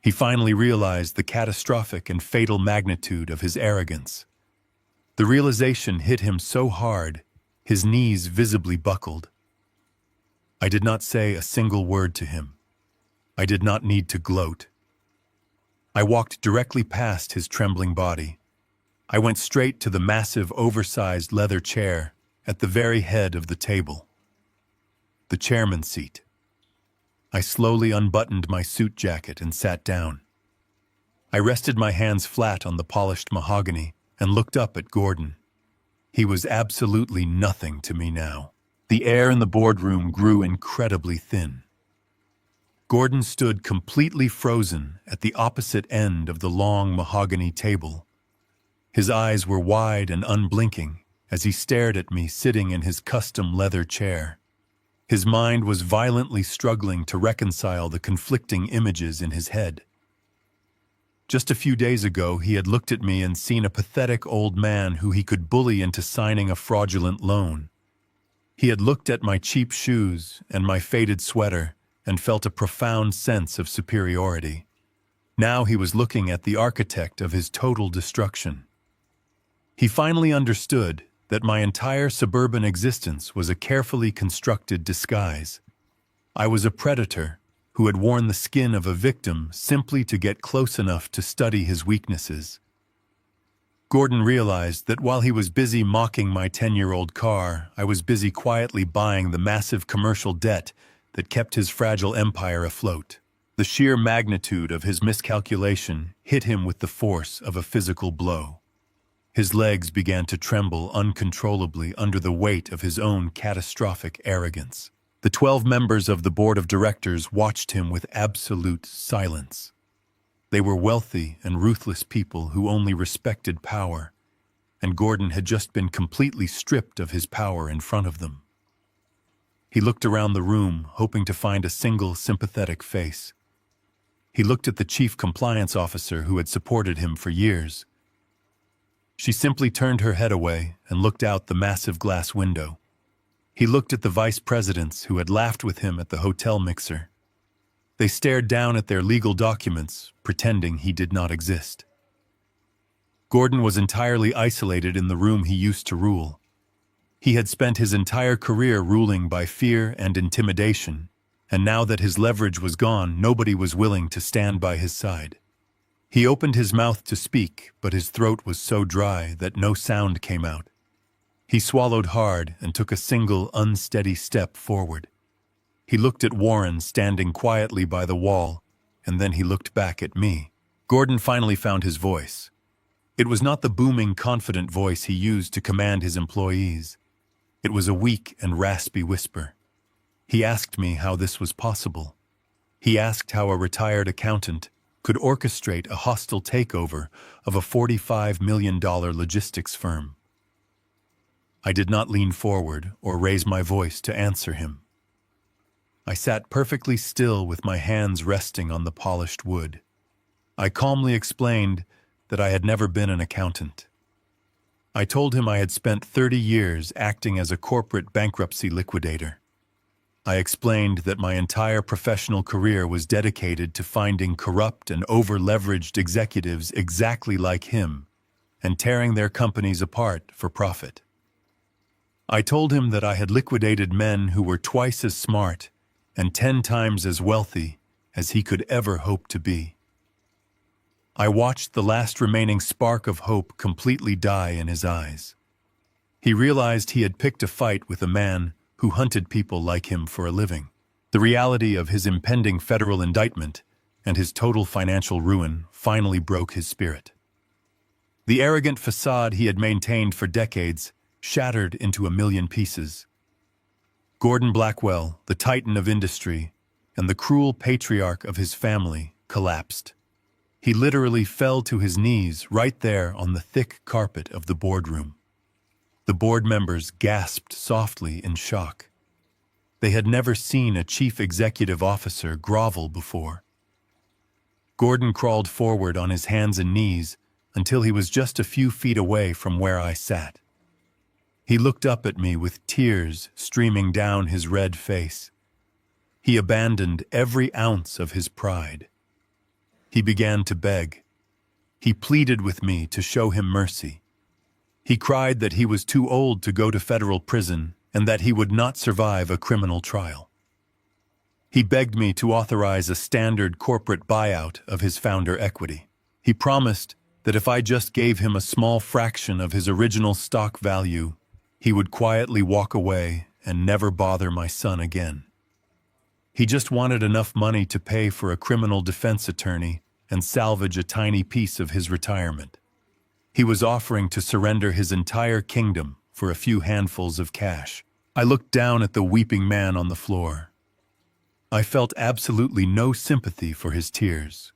Speaker 1: He finally realized the catastrophic and fatal magnitude of his arrogance. The realization hit him so hard, his knees visibly buckled. I did not say a single word to him. I did not need to gloat. I walked directly past his trembling body. I went straight to the massive, oversized leather chair at the very head of the table. The chairman's seat. I slowly unbuttoned my suit jacket and sat down. I rested my hands flat on the polished mahogany and looked up at Gordon. He was absolutely nothing to me now. The air in the boardroom grew incredibly thin. Gordon stood completely frozen at the opposite end of the long mahogany table. His eyes were wide and unblinking as he stared at me sitting in his custom leather chair. His mind was violently struggling to reconcile the conflicting images in his head. Just a few days ago, he had looked at me and seen a pathetic old man who he could bully into signing a fraudulent loan. He had looked at my cheap shoes and my faded sweater and felt a profound sense of superiority. Now he was looking at the architect of his total destruction. He finally understood that my entire suburban existence was a carefully constructed disguise. I was a predator who had worn the skin of a victim simply to get close enough to study his weaknesses. Gordon realized that while he was busy mocking my 10-year-old car, I was busy quietly buying the massive commercial debt that kept his fragile empire afloat. The sheer magnitude of his miscalculation hit him with the force of a physical blow. His legs began to tremble uncontrollably under the weight of his own catastrophic arrogance. The 12 members of the board of directors watched him with absolute silence. They were wealthy and ruthless people who only respected power, and Gordon had just been completely stripped of his power in front of them. He looked around the room, hoping to find a single sympathetic face. He looked at the chief compliance officer who had supported him for years. She simply turned her head away and looked out the massive glass window. He looked at the vice presidents who had laughed with him at the hotel mixer. They stared down at their legal documents, pretending he did not exist. Gordon was entirely isolated in the room he used to rule. He had spent his entire career ruling by fear and intimidation, and now that his leverage was gone, nobody was willing to stand by his side. He opened his mouth to speak, but his throat was so dry that no sound came out. He swallowed hard and took a single unsteady step forward. He looked at Warren standing quietly by the wall, and then he looked back at me. Gordon finally found his voice. It was not the booming, confident voice he used to command his employees. It was a weak and raspy whisper. He asked me how this was possible. He asked how a retired accountant could orchestrate a hostile takeover of a $45 million logistics firm. I did not lean forward or raise my voice to answer him. I sat perfectly still with my hands resting on the polished wood. I calmly explained that I had never been an accountant. I told him I had spent 30 years acting as a corporate bankruptcy liquidator. I explained that my entire professional career was dedicated to finding corrupt and over-leveraged executives exactly like him and tearing their companies apart for profit. I told him that I had liquidated men who were twice as smart and 10 times as wealthy as he could ever hope to be. I watched the last remaining spark of hope completely die in his eyes. He realized he had picked a fight with a man who hunted people like him for a living. The reality of his impending federal indictment and his total financial ruin finally broke his spirit. The arrogant facade he had maintained for decades shattered into a million pieces. Gordon Blackwell, the titan of industry and the cruel patriarch of his family, collapsed. He literally fell to his knees right there on the thick carpet of the boardroom. The board members gasped softly in shock. They had never seen a chief executive officer grovel before. Gordon crawled forward on his hands and knees until he was just a few feet away from where I sat. He looked up at me with tears streaming down his red face. He abandoned every ounce of his pride. He began to beg. He pleaded with me to show him mercy. He cried that he was too old to go to federal prison and that he would not survive a criminal trial. He begged me to authorize a standard corporate buyout of his founder equity. He promised that if I just gave him a small fraction of his original stock value, he would quietly walk away and never bother my son again. He just wanted enough money to pay for a criminal defense attorney and salvage a tiny piece of his retirement. He was offering to surrender his entire kingdom for a few handfuls of cash. I looked down at the weeping man on the floor. I felt absolutely no sympathy for his tears.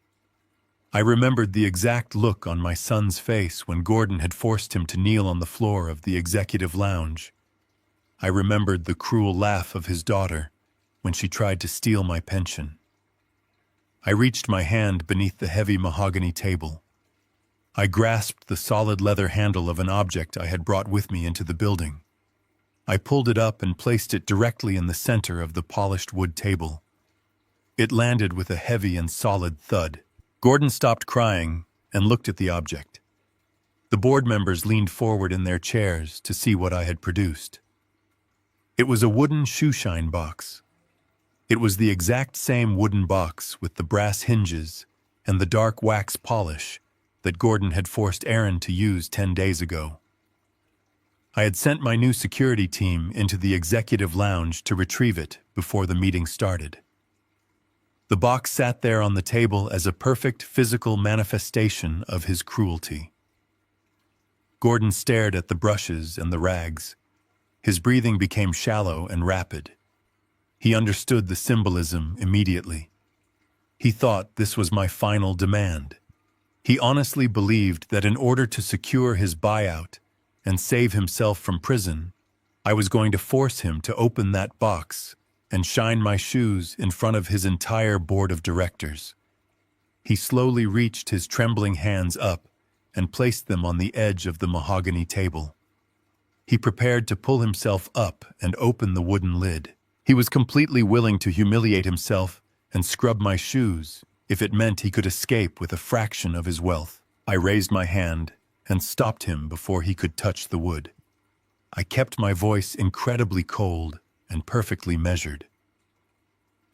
Speaker 1: I remembered the exact look on my son's face when Gordon had forced him to kneel on the floor of the executive lounge. I remembered the cruel laugh of his daughter when she tried to steal my pension. I reached my hand beneath the heavy mahogany table. I grasped the solid leather handle of an object I had brought with me into the building. I pulled it up and placed it directly in the center of the polished wood table. It landed with a heavy and solid thud. Gordon stopped crying and looked at the object. The board members leaned forward in their chairs to see what I had produced. It was a wooden shoeshine box. It was the exact same wooden box with the brass hinges and the dark wax polish that Gordon had forced Aaron to use 10 days ago. I had sent my new security team into the executive lounge to retrieve it before the meeting started. The box sat there on the table as a perfect physical manifestation of his cruelty. Gordon stared at the brushes and the rags. His breathing became shallow and rapid. He understood the symbolism immediately. He thought this was my final demand. He honestly believed that in order to secure his buyout and save himself from prison, I was going to force him to open that box and shine my shoes in front of his entire board of directors. He slowly reached his trembling hands up and placed them on the edge of the mahogany table. He prepared to pull himself up and open the wooden lid. He was completely willing to humiliate himself and scrub my shoes if it meant he could escape with a fraction of his wealth. I raised my hand and stopped him before he could touch the wood. I kept my voice incredibly cold and perfectly measured.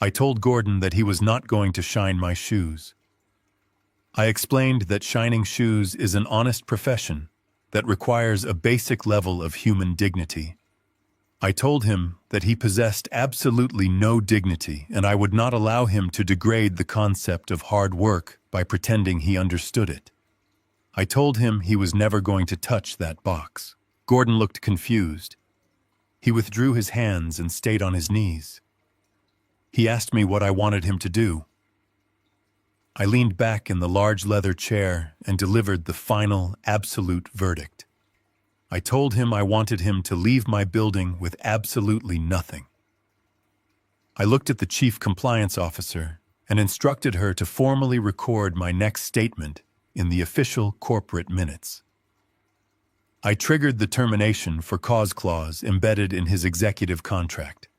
Speaker 1: I told Gordon that he was not going to shine my shoes. I explained that shining shoes is an honest profession that requires a basic level of human dignity. I told him that he possessed absolutely no dignity, and I would not allow him to degrade the concept of hard work by pretending he understood it. I told him he was never going to touch that box. Gordon looked confused. He withdrew his hands and stayed on his knees. He asked me what I wanted him to do. I leaned back in the large leather chair and delivered the final, absolute verdict. I told him I wanted him to leave my building with absolutely nothing. I looked at the chief compliance officer and instructed her to formally record my next statement in the official corporate minutes. I triggered the termination for cause clause embedded in his executive contract.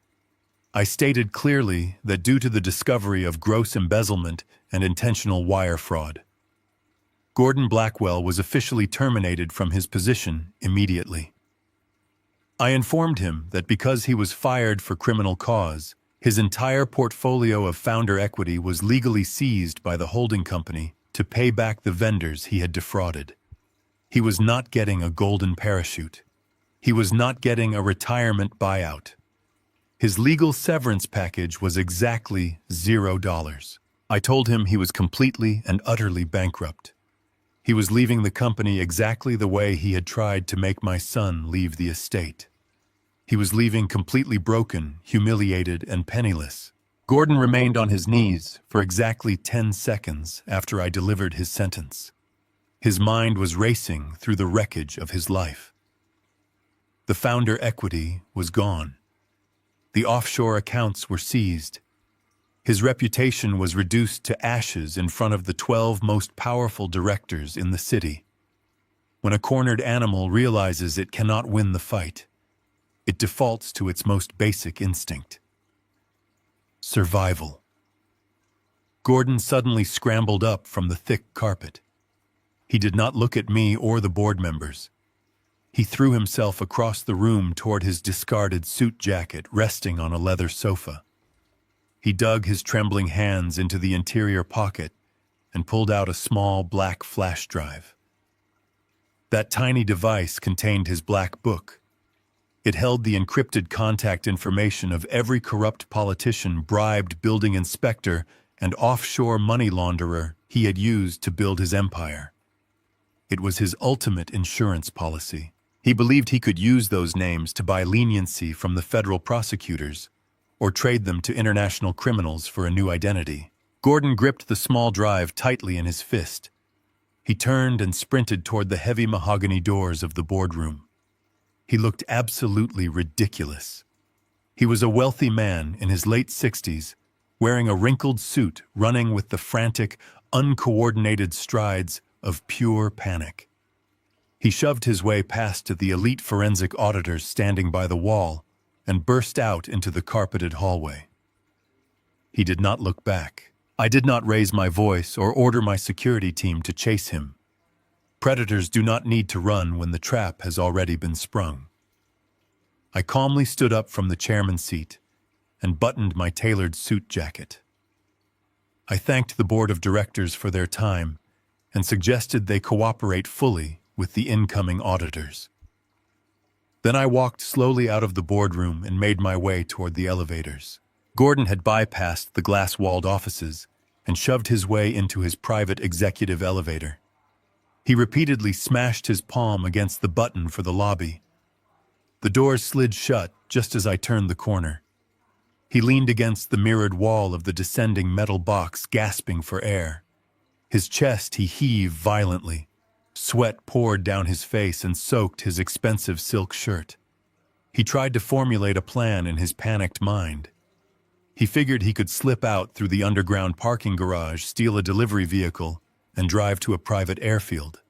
Speaker 1: I stated clearly that due to the discovery of gross embezzlement and intentional wire fraud, Gordon Blackwell was officially terminated from his position immediately. I informed him that because he was fired for criminal cause, his entire portfolio of founder equity was legally seized by the holding company to pay back the vendors he had defrauded. He was not getting a golden parachute. He was not getting a retirement buyout. His legal severance package was exactly $0. I told him he was completely and utterly bankrupt. He was leaving the company exactly the way he had tried to make my son leave the estate. He was leaving completely broken, humiliated, and penniless. Gordon remained on his knees for exactly 10 seconds after I delivered his sentence. His mind was racing through the wreckage of his life. The founder equity was gone. The offshore accounts were seized. His reputation was reduced to ashes in front of the 12 most powerful directors in the city. When a cornered animal realizes it cannot win the fight, it defaults to its most basic instinct: survival. Gordon suddenly scrambled up from the thick carpet. He did not look at me or the board members. He threw himself across the room toward his discarded suit jacket resting on a leather sofa. He dug his trembling hands into the interior pocket and pulled out a small black flash drive. That tiny device contained his black book. It held the encrypted contact information of every corrupt politician, bribed building inspector, and offshore money launderer he had used to build his empire. It was his ultimate insurance policy. He believed he could use those names to buy leniency from the federal prosecutors, or trade them to international criminals for a new identity. Gordon gripped the small drive tightly in his fist. He turned and sprinted toward the heavy mahogany doors of the boardroom. He looked absolutely ridiculous. He was a wealthy man in his late 60s, wearing a wrinkled suit, running with the frantic, uncoordinated strides of pure panic. He shoved his way past the elite forensic auditors standing by the wall and burst out into the carpeted hallway. He did not look back. I did not raise my voice or order my security team to chase him. Predators do not need to run when the trap has already been sprung. I calmly stood up from the chairman's seat and buttoned my tailored suit jacket. I thanked the board of directors for their time and suggested they cooperate fully with the incoming auditors. Then I walked slowly out of the boardroom and made my way toward the elevators. Gordon had bypassed the glass-walled offices and shoved his way into his private executive elevator. He repeatedly smashed his palm against the button for the lobby. The doors slid shut just as I turned the corner. He leaned against the mirrored wall of the descending metal box, gasping for air. His chest he heaved violently. Sweat poured down his face and soaked his expensive silk shirt. He tried to formulate a plan in his panicked mind. He figured he could slip out through the underground parking garage, steal a delivery vehicle, and drive to a private airfield.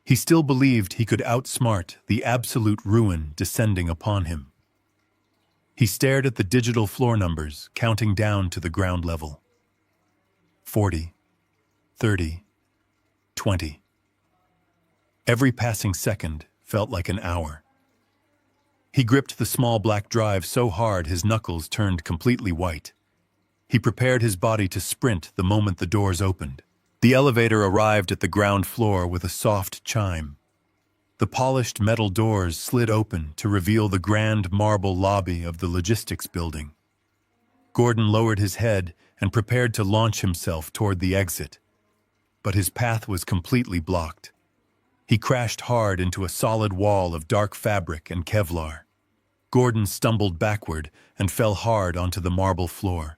Speaker 1: He still believed he could outsmart the absolute ruin descending upon him. He stared at the digital floor numbers, counting down to the ground level. 40, 30, 20. Every passing second felt like an hour. He gripped the small black drive so hard his knuckles turned completely white. He prepared his body to sprint the moment the doors opened. The elevator arrived at the ground floor with a soft chime. The polished metal doors slid open to reveal the grand marble lobby of the logistics building. Gordon lowered his head and prepared to launch himself toward the exit, but his path was completely blocked. He crashed hard into a solid wall of dark fabric and Kevlar. Gordon stumbled backward and fell hard onto the marble floor.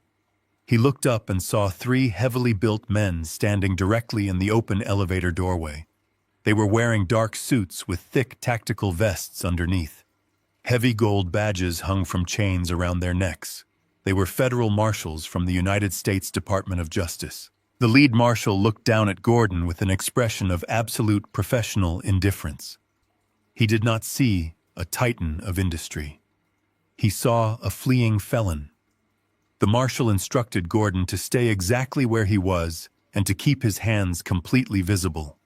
Speaker 1: He looked up and saw three heavily built men standing directly in the open elevator doorway. They were wearing dark suits with thick tactical vests underneath. Heavy gold badges hung from chains around their necks. They were federal marshals from the United States Department of Justice. The lead marshal looked down at Gordon with an expression of absolute professional indifference. He did not see a titan of industry. He saw a fleeing felon. The marshal instructed Gordon to stay exactly where he was and to keep his hands completely visible.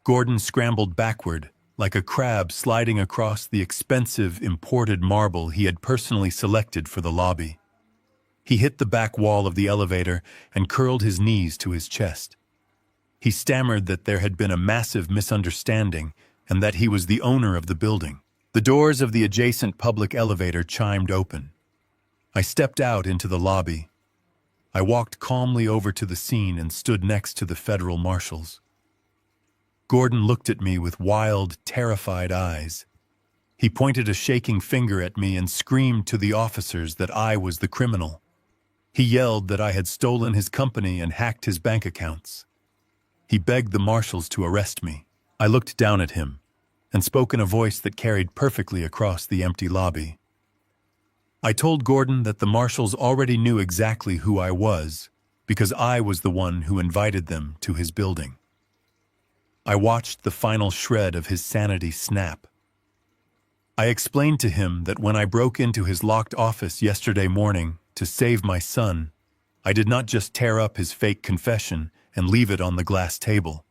Speaker 1: Gordon scrambled backward, like a crab sliding across the expensive imported marble he had personally selected for the lobby. He hit the back wall of the elevator and curled his knees to his chest. He stammered that there had been a massive misunderstanding and that he was the owner of the building. The doors of the adjacent public elevator chimed open. I stepped out into the lobby. I walked calmly over to the scene and stood next to the federal marshals. Gordon looked at me with wild, terrified eyes. He pointed a shaking finger at me and screamed to the officers that I was the criminal. He yelled that I had stolen his company and hacked his bank accounts. He begged the marshals to arrest me. I looked down at him and spoke in a voice that carried perfectly across the empty lobby. I told Gordon that the marshals already knew exactly who I was because I was the one who invited them to his building. I watched the final shred of his sanity snap. I explained to him that when I broke into his locked office yesterday morning to save my son, I did not just tear up his fake confession and leave it on the glass table.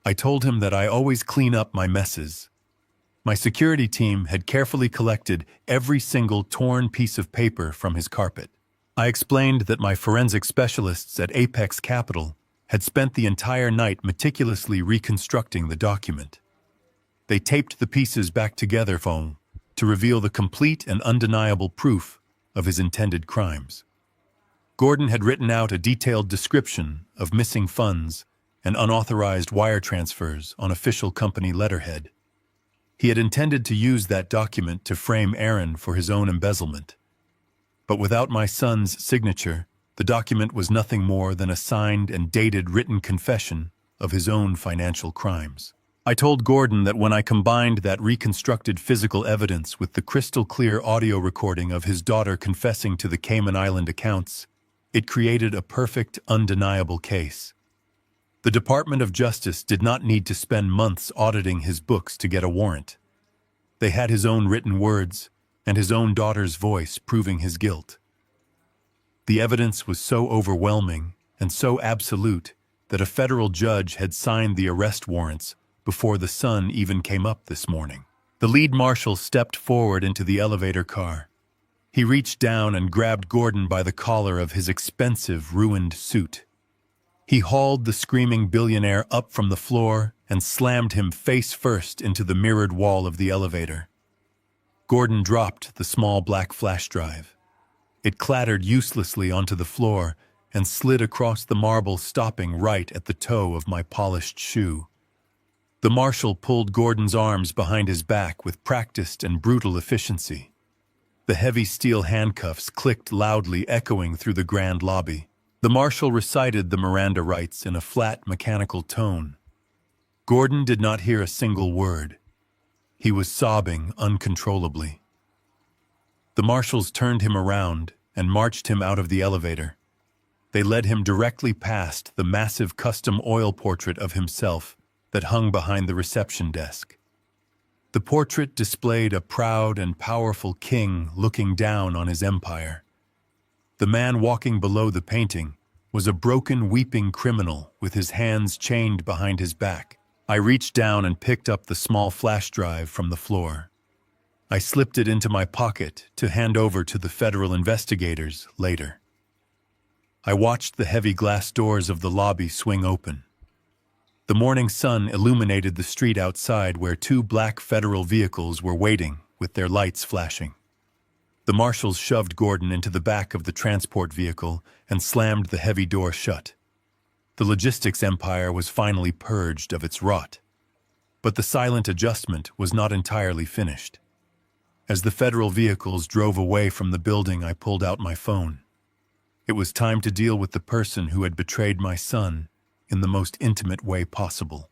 Speaker 1: I told him that I always clean up my messes. My security team had carefully collected every single torn piece of paper from his carpet. I explained that my forensic specialists at Apex Capital had spent the entire night meticulously reconstructing the document. They taped the pieces back together to reveal the complete and undeniable proof of his intended crimes. Gordon had written out a detailed description of missing funds and unauthorized wire transfers on official company letterhead. He had intended to use that document to frame Aaron for his own embezzlement. But without my son's signature, the document was nothing more than a signed and dated written confession of his own financial crimes. I told Gordon that when I combined that reconstructed physical evidence with the crystal-clear audio recording of his daughter confessing to the Cayman Island accounts, it created a perfect, undeniable case. The Department of Justice did not need to spend months auditing his books to get a warrant. They had his own written words and his own daughter's voice proving his guilt. The evidence was so overwhelming and so absolute that a federal judge had signed the arrest warrants before the sun even came up this morning. The lead marshal stepped forward into the elevator car. He reached down and grabbed Gordon by the collar of his expensive, ruined suit. He hauled the screaming billionaire up from the floor and slammed him face first into the mirrored wall of the elevator. Gordon dropped the small black flash drive. It clattered uselessly onto the floor and slid across the marble, stopping right at the toe of my polished shoe. The marshal pulled Gordon's arms behind his back with practiced and brutal efficiency. The heavy steel handcuffs clicked loudly, echoing through the grand lobby. The marshal recited the Miranda rights in a flat, mechanical tone. Gordon did not hear a single word. He was sobbing uncontrollably. The marshals turned him around and marched him out of the elevator. They led him directly past the massive custom oil portrait of himself that hung behind the reception desk. The portrait displayed a proud and powerful king looking down on his empire. The man walking below the painting was a broken, weeping criminal with his hands chained behind his back. I reached down and picked up the small flash drive from the floor. I slipped it into my pocket to hand over to the federal investigators later. I watched the heavy glass doors of the lobby swing open. The morning sun illuminated the street outside where two black federal vehicles were waiting with their lights flashing. The marshals shoved Gordon into the back of the transport vehicle and slammed the heavy door shut. The logistics empire was finally purged of its rot. But the silent adjustment was not entirely finished. As the federal vehicles drove away from the building, I pulled out my phone. It was time to deal with the person who had betrayed my son in the most intimate way possible.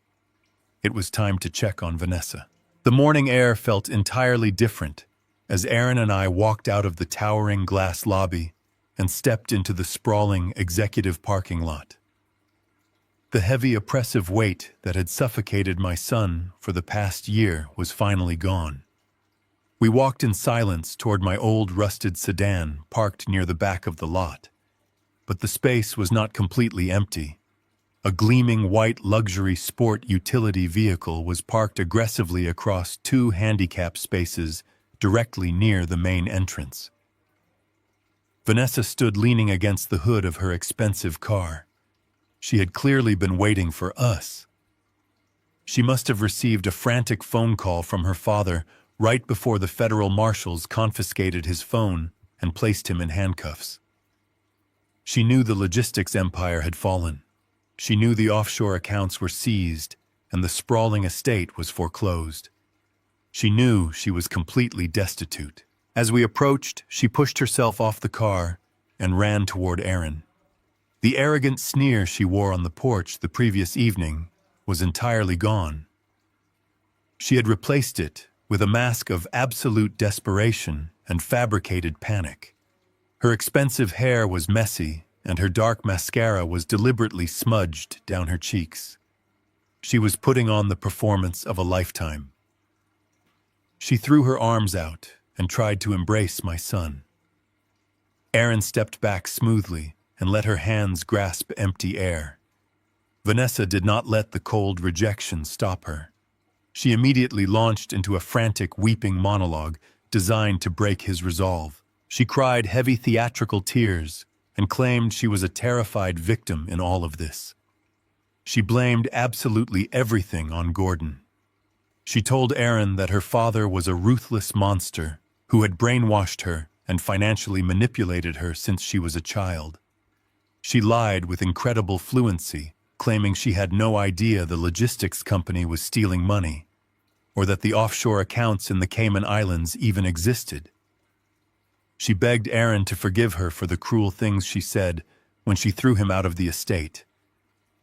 Speaker 1: It was time to check on Vanessa. The morning air felt entirely different as Aaron and I walked out of the towering glass lobby and stepped into the sprawling executive parking lot. The heavy, oppressive weight that had suffocated my son for the past year was finally gone. We walked in silence toward my old rusted sedan parked near the back of the lot. But the space was not completely empty. A gleaming white luxury sport utility vehicle was parked aggressively across two handicap spaces directly near the main entrance. Vanessa stood leaning against the hood of her expensive car. She had clearly been waiting for us. She must have received a frantic phone call from her father right before the federal marshals confiscated his phone and placed him in handcuffs. She knew the logistics empire had fallen. She knew the offshore accounts were seized and the sprawling estate was foreclosed. She knew she was completely destitute. As we approached, she pushed herself off the car and ran toward Aaron. The arrogant sneer she wore on the porch the previous evening was entirely gone. She had replaced it with a mask of absolute desperation and fabricated panic. Her expensive hair was messy, and her dark mascara was deliberately smudged down her cheeks. She was putting on the performance of a lifetime. She threw her arms out and tried to embrace my son. Aaron stepped back smoothly and let her hands grasp empty air. Vanessa did not let the cold rejection stop her. She immediately launched into a frantic, weeping monologue designed to break his resolve. She cried heavy theatrical tears and claimed she was a terrified victim in all of this. She blamed absolutely everything on Gordon. She told Aaron that her father was a ruthless monster who had brainwashed her and financially manipulated her since she was a child. She lied with incredible fluency, claiming she had no idea the logistics company was stealing money, or that the offshore accounts in the Cayman Islands even existed. She begged Aaron to forgive her for the cruel things she said when she threw him out of the estate.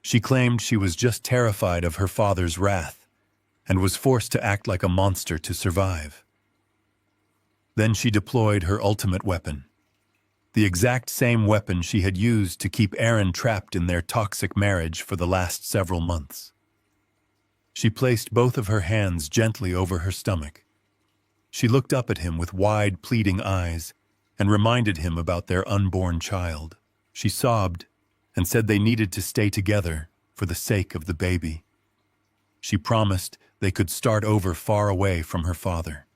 Speaker 1: She claimed she was just terrified of her father's wrath and was forced to act like a monster to survive. Then she deployed her ultimate weapon, the exact same weapon she had used to keep Aaron trapped in their toxic marriage for the last several months. She placed both of her hands gently over her stomach. She looked up at him with wide, pleading eyes and reminded him about their unborn child. She sobbed and said they needed to stay together for the sake of the baby. She promised they could start over far away from her father.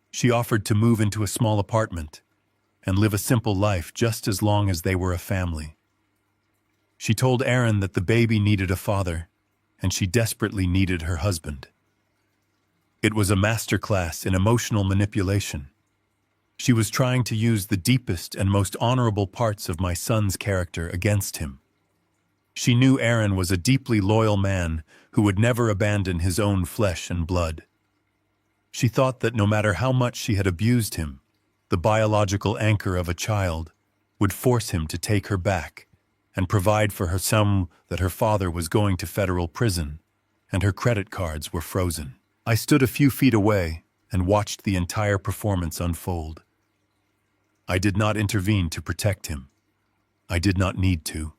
Speaker 1: She offered to move into a small apartment and live a simple life just as long as they were a family. She told Aaron that the baby needed a father, and she desperately needed her husband. It was a masterclass in emotional manipulation. She was trying to use the deepest and most honorable parts of my son's character against him. She knew Aaron was a deeply loyal man who would never abandon his own flesh and blood. She thought that no matter how much she had abused him, the biological anchor of a child would force him to take her back and provide for her some that her father was going to federal prison and her credit cards were frozen. I stood a few feet away and watched the entire performance unfold. I did not intervene to protect him. I did not need to.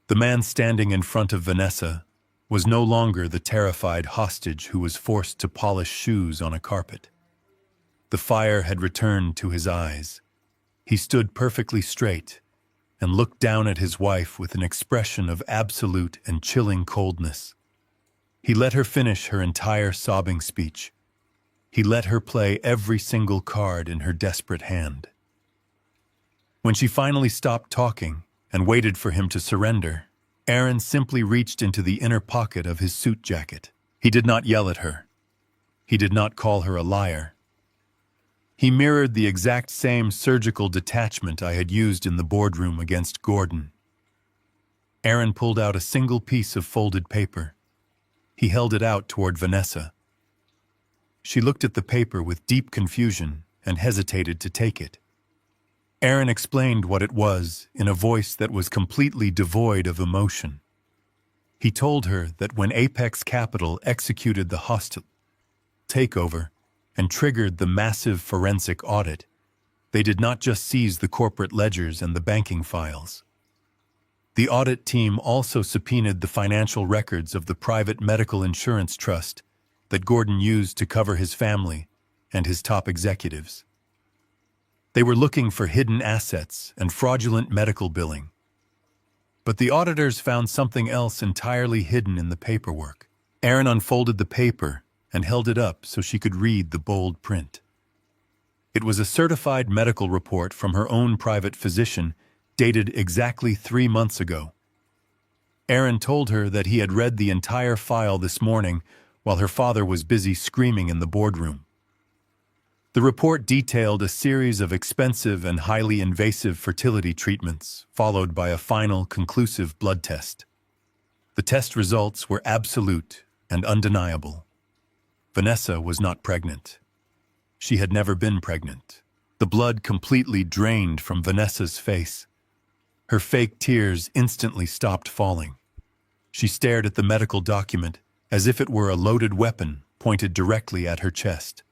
Speaker 1: The man standing in front of Vanessa was no longer the terrified hostage who was forced to polish shoes on a carpet. The fire had returned to his eyes. He stood perfectly straight and looked down at his wife with an expression of absolute and chilling coldness. He let her finish her entire sobbing speech. He let her play every single card in her desperate hand. When she finally stopped talking and waited for him to surrender, Aaron simply reached into the inner pocket of his suit jacket. He did not yell at her. He did not call her a liar. He mirrored the exact same surgical detachment I had used in the boardroom against Gordon. Aaron pulled out a single piece of folded paper. He held it out toward Vanessa. She looked at the paper with deep confusion and hesitated to take it. Aaron explained what it was in a voice that was completely devoid of emotion. He told her that when Apex Capital executed the hostile takeover and triggered the massive forensic audit, they did not just seize the corporate ledgers and the banking files. The audit team also subpoenaed the financial records of the private medical insurance trust that Gordon used to cover his family and his top executives. They were looking for hidden assets and fraudulent medical billing. But the auditors found something else entirely hidden in the paperwork. Aaron unfolded the paper and held it up so she could read the bold print. It was a certified medical report from her own private physician, dated exactly 3 months ago. Aaron told her that he had read the entire file this morning while her father was busy screaming in the boardroom. The report detailed a series of expensive and highly invasive fertility treatments, followed by a final, conclusive blood test. The test results were absolute and undeniable. Vanessa was not pregnant. She had never been pregnant. The blood completely drained from Vanessa's face. Her fake tears instantly stopped falling. She stared at the medical document as if it were a loaded weapon pointed directly at her chest.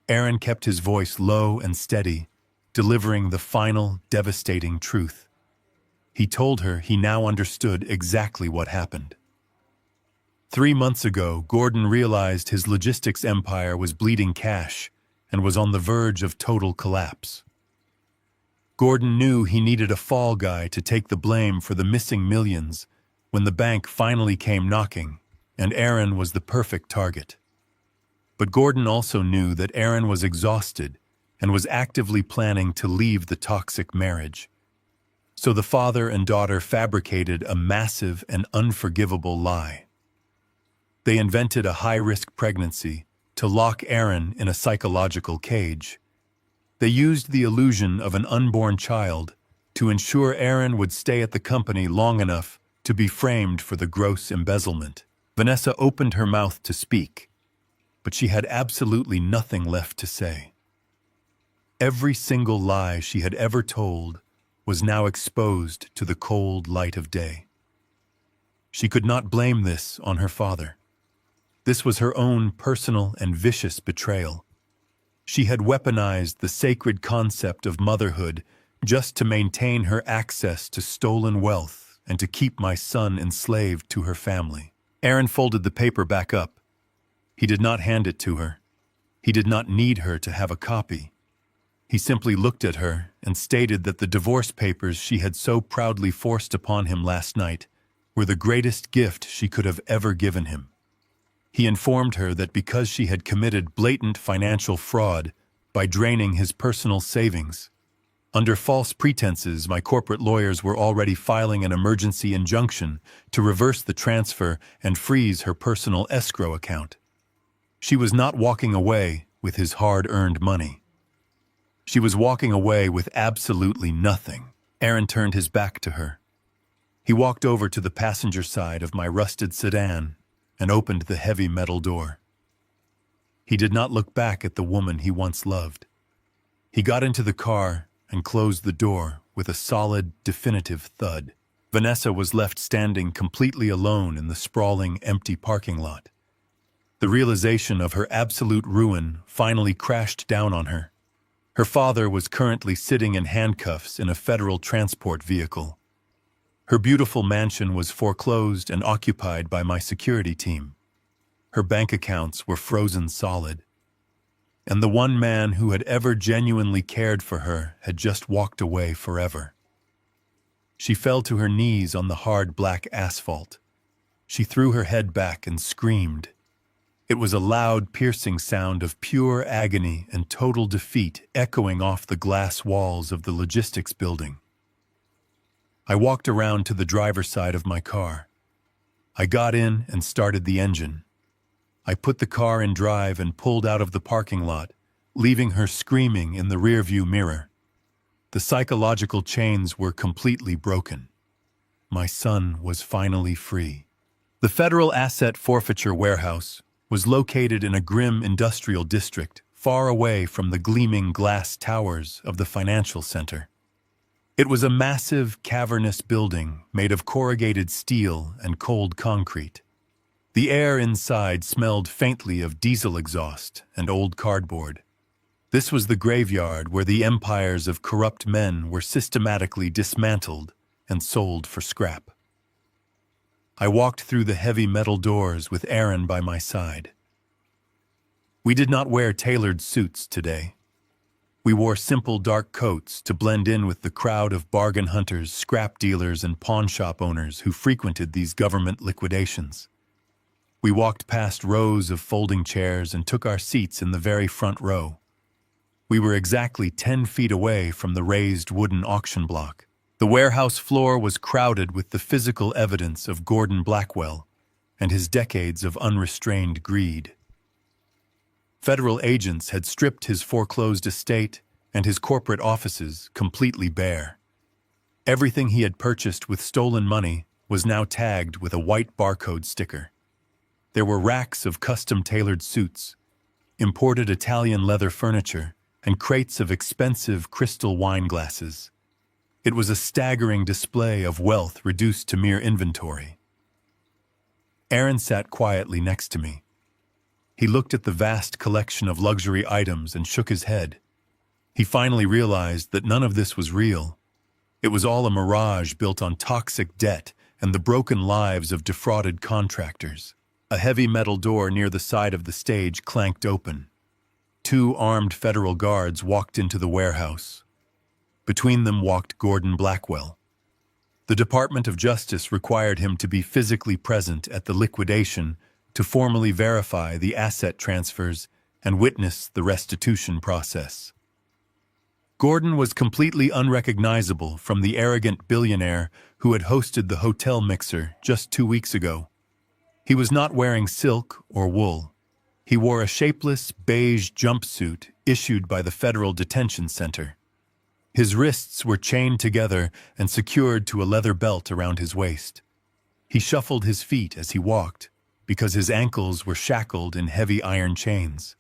Speaker 1: Aaron kept his voice low and steady, delivering the final, devastating truth. He told her he now understood exactly what happened. 3 months ago, Gordon realized his logistics empire was bleeding cash and was on the verge of total collapse. Gordon knew he needed a fall guy to take the blame for the missing millions when the bank finally came knocking, and Aaron was the perfect target. But Gordon also knew that Aaron was exhausted and was actively planning to leave the toxic marriage. So the father and daughter fabricated a massive and unforgivable lie. They invented a high-risk pregnancy to lock Aaron in a psychological cage. They used the illusion of an unborn child to ensure Aaron would stay at the company long enough to be framed for the gross embezzlement. Vanessa opened her mouth to speak, but she had absolutely nothing left to say. Every single lie she had ever told was now exposed to the cold light of day. She could not blame this on her father. This was her own personal and vicious betrayal. She had weaponized the sacred concept of motherhood just to maintain her access to stolen wealth and to keep my son enslaved to her family. Aaron folded the paper back up. He did not hand it to her. He did not need her to have a copy. He simply looked at her and stated that the divorce papers she had so proudly forced upon him last night were the greatest gift she could have ever given him. He informed her that because she had committed blatant financial fraud by draining his personal savings, under false pretenses, my corporate lawyers were already filing an emergency injunction to reverse the transfer and freeze her personal escrow account. She was not walking away with his hard-earned money. She was walking away with absolutely nothing. Aaron turned his back to her. He walked over to the passenger side of my rusted sedan and opened the heavy metal door. He did not look back at the woman he once loved. He got into the car and closed the door with a solid, definitive thud. Vanessa was left standing completely alone in the sprawling, empty parking lot. The realization of her absolute ruin finally crashed down on her. Her father was currently sitting in handcuffs in a federal transport vehicle. Her beautiful mansion was foreclosed and occupied by my security team. Her bank accounts were frozen solid. And the one man who had ever genuinely cared for her had just walked away forever. She fell to her knees on the hard black asphalt. She threw her head back and screamed. It was a loud, piercing sound of pure agony and total defeat echoing off the glass walls of the logistics building. I walked around to the driver's side of my car. I got in and started the engine. I put the car in drive and pulled out of the parking lot, leaving her screaming in the rearview mirror. The psychological chains were completely broken. My son was finally free. The Federal Asset Forfeiture Warehouse was located in a grim industrial district far away from the gleaming glass towers of the financial center. It was a massive, cavernous building made of corrugated steel and cold concrete. The air inside smelled faintly of diesel exhaust and old cardboard. This was the graveyard where the empires of corrupt men were systematically dismantled and sold for scrap. I walked through the heavy metal doors with Aaron by my side. We did not wear tailored suits today. We wore simple dark coats to blend in with the crowd of bargain hunters, scrap dealers, and pawn shop owners who frequented these government liquidations. We walked past rows of folding chairs and took our seats in the very front row. We were exactly 10 feet away from the raised wooden auction block. The warehouse floor was crowded with the physical evidence of Gordon Blackwell and his decades of unrestrained greed. Federal agents had stripped his foreclosed estate and his corporate offices completely bare. Everything he had purchased with stolen money was now tagged with a white barcode sticker. There were racks of custom-tailored suits, imported Italian leather furniture, and crates of expensive crystal wine glasses. It was a staggering display of wealth reduced to mere inventory. Aaron sat quietly next to me. He looked at the vast collection of luxury items and shook his head. He finally realized that none of this was real. It was all a mirage built on toxic debt and the broken lives of defrauded contractors. A heavy metal door near the side of the stage clanked open. 2 armed federal guards walked into the warehouse. Between them walked Gordon Blackwell. The Department of Justice required him to be physically present at the liquidation to formally verify the asset transfers and witness the restitution process. Gordon was completely unrecognizable from the arrogant billionaire who had hosted the hotel mixer just 2 weeks ago. He was not wearing silk or wool. He wore a shapeless, beige jumpsuit issued by the Federal Detention Center. His wrists were chained together and secured to a leather belt around his waist. He shuffled his feet as he walked, because his ankles were shackled in heavy iron chains.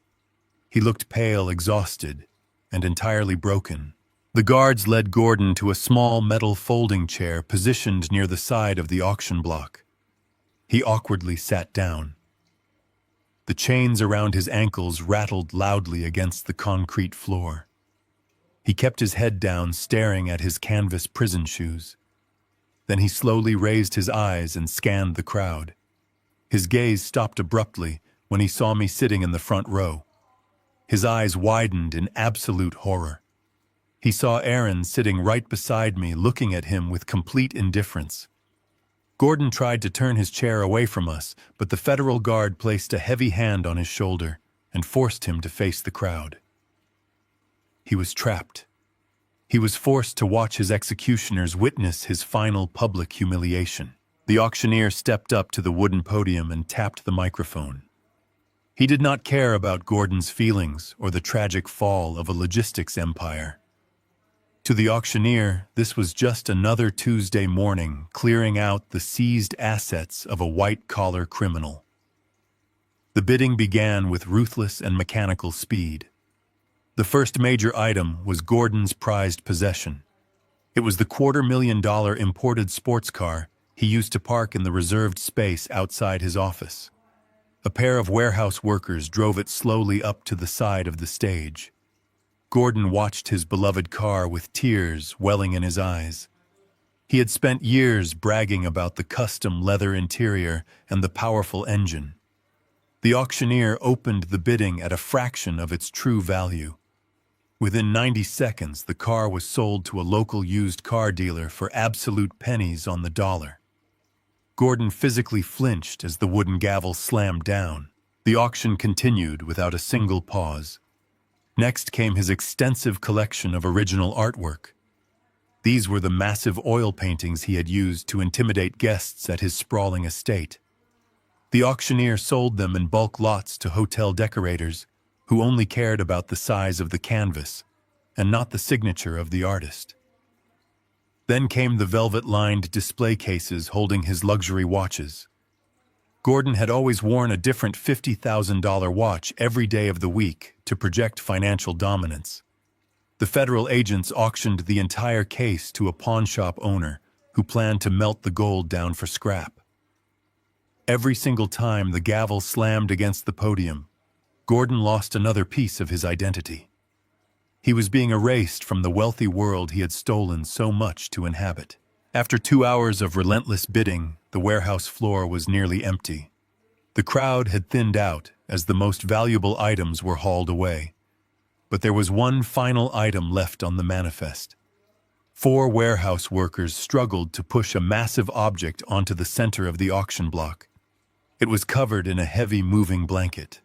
Speaker 1: He looked pale, exhausted, and entirely broken. The guards led Gordon to a small metal folding chair positioned near the side of the auction block. He awkwardly sat down. The chains around his ankles rattled loudly against the concrete floor. He kept his head down, staring at his canvas prison shoes. Then he slowly raised his eyes and scanned the crowd. His gaze stopped abruptly when he saw me sitting in the front row. His eyes widened in absolute horror. He saw Aaron sitting right beside me, looking at him with complete indifference. Gordon tried to turn his chair away from us, but the federal guard placed a heavy hand on his shoulder and forced him to face the crowd. He was trapped. He was forced to watch his executioners witness his final public humiliation. The auctioneer stepped up to the wooden podium and tapped the microphone. He did not care about Gordon's feelings or the tragic fall of a logistics empire. To the auctioneer, this was just another Tuesday morning clearing out the seized assets of a white-collar criminal. The bidding began with ruthless and mechanical speed. The first major item was Gordon's prized possession. It was the $250,000 imported sports car he used to park in the reserved space outside his office. A pair of warehouse workers drove it slowly up to the side of the stage. Gordon watched his beloved car with tears welling in his eyes. He had spent years bragging about the custom leather interior and the powerful engine. The auctioneer opened the bidding at a fraction of its true value. Within 90 seconds, the car was sold to a local used car dealer for absolute pennies on the dollar. Gordon physically flinched as the wooden gavel slammed down. The auction continued without a single pause. Next came his extensive collection of original artwork. These were the massive oil paintings he had used to intimidate guests at his sprawling estate. The auctioneer sold them in bulk lots to hotel decorators who only cared about the size of the canvas and not the signature of the artist. Then came the velvet-lined display cases holding his luxury watches. Gordon had always worn a different $50,000 watch every day of the week to project financial dominance. The federal agents auctioned the entire case to a pawnshop owner who planned to melt the gold down for scrap. Every single time the gavel slammed against the podium, Gordon lost another piece of his identity. He was being erased from the wealthy world he had stolen so much to inhabit. After 2 hours of relentless bidding, the warehouse floor was nearly empty. The crowd had thinned out as the most valuable items were hauled away. But there was one final item left on the manifest. 4 warehouse workers struggled to push a massive object onto the center of the auction block. It was covered in a heavy moving blanket.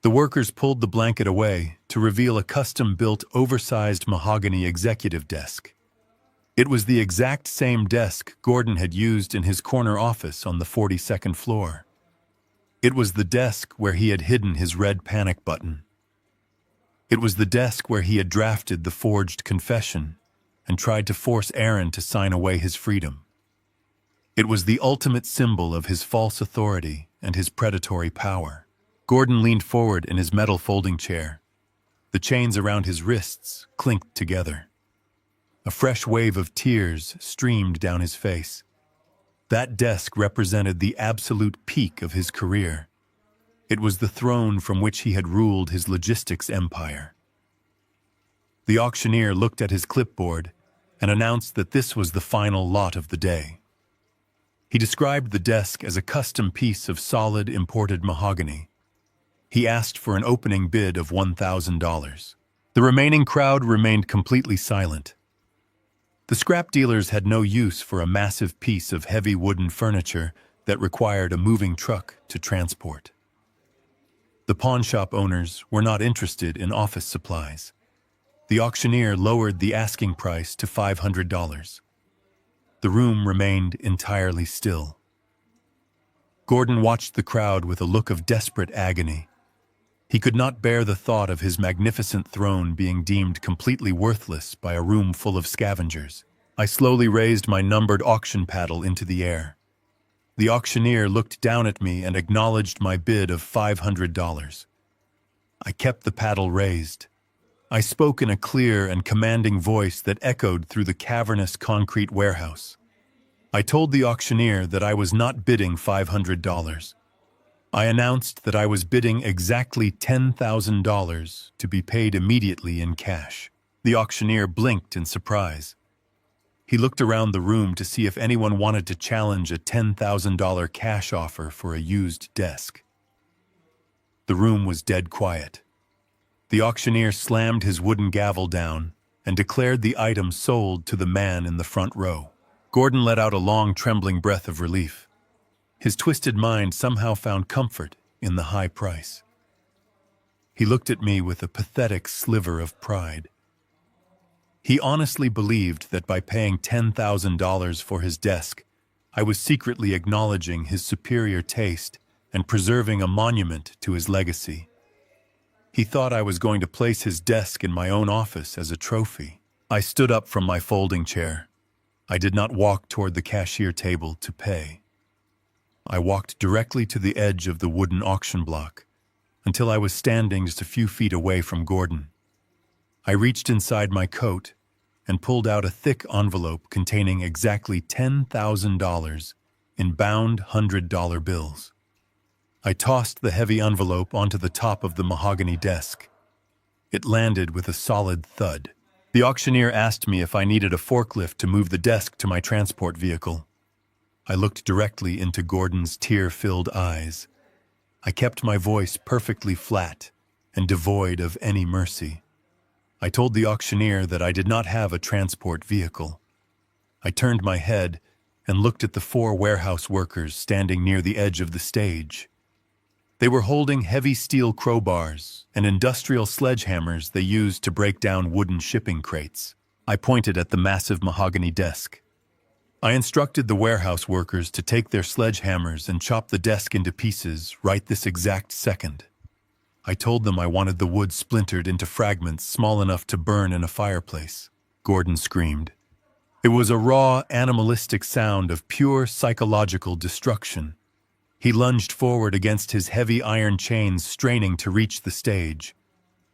Speaker 1: The workers pulled the blanket away to reveal a custom-built, oversized mahogany executive desk. It was the exact same desk Gordon had used in his corner office on the 42nd floor. It was the desk where he had hidden his red panic button. It was the desk where he had drafted the forged confession and tried to force Aaron to sign away his freedom. It was the ultimate symbol of his false authority and his predatory power. Gordon leaned forward in his metal folding chair. The chains around his wrists clinked together. A fresh wave of tears streamed down his face. That desk represented the absolute peak of his career. It was the throne from which he had ruled his logistics empire. The auctioneer looked at his clipboard and announced that this was the final lot of the day. He described the desk as a custom piece of solid imported mahogany. He asked for an opening bid of $1,000. The remaining crowd remained completely silent. The scrap dealers had no use for a massive piece of heavy wooden furniture that required a moving truck to transport. The pawnshop owners were not interested in office supplies. The auctioneer lowered the asking price to $500. The room remained entirely still. Gordon watched the crowd with a look of desperate agony. He could not bear the thought of his magnificent throne being deemed completely worthless by a room full of scavengers. I slowly raised my numbered auction paddle into the air. The auctioneer looked down at me and acknowledged my bid of $500. I kept the paddle raised. I spoke in a clear and commanding voice that echoed through the cavernous concrete warehouse. I told the auctioneer that I was not bidding $500. I announced that I was bidding exactly $10,000 to be paid immediately in cash. The auctioneer blinked in surprise. He looked around the room to see if anyone wanted to challenge a $10,000 cash offer for a used desk. The room was dead quiet. The auctioneer slammed his wooden gavel down and declared the item sold to the man in the front row. Gordon let out a long, trembling breath of relief. His twisted mind somehow found comfort in the high price. He looked at me with a pathetic sliver of pride. He honestly believed that by paying $10,000 for his desk, I was secretly acknowledging his superior taste and preserving a monument to his legacy. He thought I was going to place his desk in my own office as a trophy. I stood up from my folding chair. I did not walk toward the cashier table to pay. I walked directly to the edge of the wooden auction block until I was standing just a few feet away from Gordon. I reached inside my coat and pulled out a thick envelope containing exactly $10,000 in bound $100 bills. I tossed the heavy envelope onto the top of the mahogany desk. It landed with a solid thud. The auctioneer asked me if I needed a forklift to move the desk to my transport vehicle. I looked directly into Gordon's tear-filled eyes. I kept my voice perfectly flat and devoid of any mercy. I told the auctioneer that I did not have a transport vehicle. I turned my head and looked at the 4 warehouse workers standing near the edge of the stage. They were holding heavy steel crowbars and industrial sledgehammers they used to break down wooden shipping crates. I pointed at the massive mahogany desk. I instructed the warehouse workers to take their sledgehammers and chop the desk into pieces right this exact second. I told them I wanted the wood splintered into fragments small enough to burn in a fireplace. Gordon screamed. It was a raw, animalistic sound of pure psychological destruction. He lunged forward against his heavy iron chains, straining to reach the stage.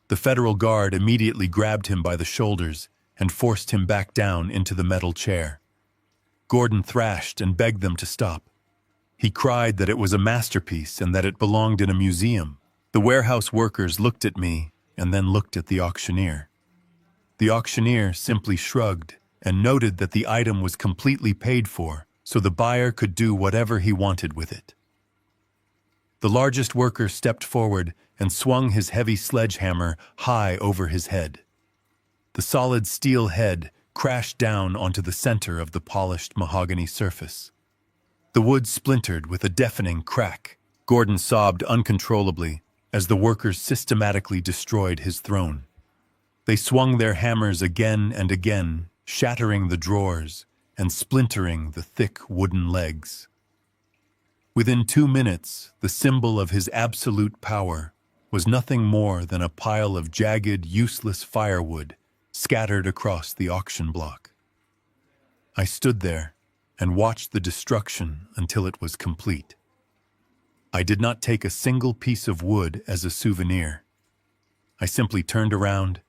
Speaker 1: The federal guard immediately grabbed him by the shoulders and forced him back down into the metal chair. Gordon thrashed and begged them to stop. He cried that it was a masterpiece and that it belonged in a museum. The warehouse workers looked at me and then looked at the auctioneer. The auctioneer simply shrugged and noted that the item was completely paid for, so the buyer could do whatever he wanted with it. The largest worker stepped forward and swung his heavy sledgehammer high over his head. The solid steel head crashed down onto the center of the polished mahogany surface. The wood splintered with a deafening crack. Gordon sobbed uncontrollably as the workers systematically destroyed his throne. They swung their hammers again and again, shattering the drawers and splintering the thick wooden legs. Within 2 minutes, the symbol of his absolute power was nothing more than a pile of jagged, useless firewood scattered across the auction block. I stood there and watched the destruction until it was complete. I did not take a single piece of wood as a souvenir. I simply turned around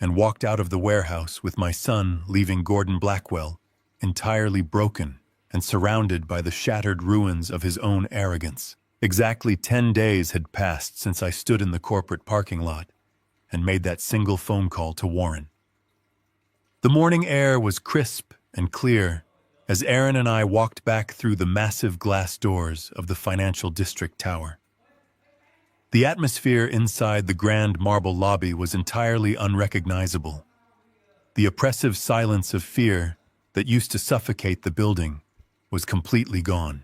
Speaker 1: and walked out of the warehouse with my son, leaving Gordon Blackwell entirely broken and surrounded by the shattered ruins of his own arrogance. Exactly 10 days had passed since I stood in the corporate parking lot and made that single phone call to Warren. The morning air was crisp and clear as Aaron and I walked back through the massive glass doors of the Financial District Tower. The atmosphere inside the grand marble lobby was entirely unrecognizable. The oppressive silence of fear that used to suffocate the building was completely gone.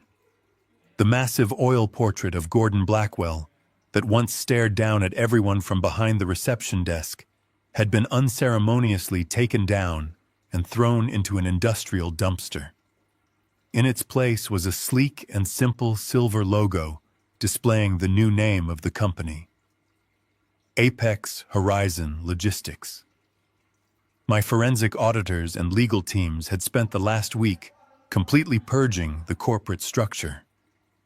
Speaker 1: The massive oil portrait of Gordon Blackwell that once stared down at everyone from behind the reception desk had been unceremoniously taken down and thrown into an industrial dumpster. In its place was a sleek and simple silver logo displaying the new name of the company: Apex Horizon Logistics. My forensic auditors and legal teams had spent the last week completely purging the corporate structure.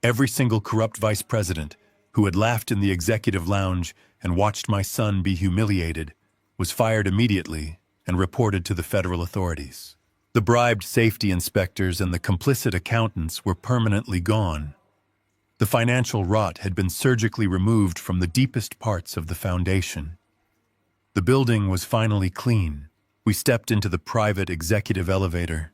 Speaker 1: Every single corrupt vice president who had laughed in the executive lounge and watched my son be humiliated was fired immediately and reported to the federal authorities. The bribed safety inspectors and the complicit accountants were permanently gone. The financial rot had been surgically removed from the deepest parts of the foundation. The building was finally clean. We stepped into the private executive elevator.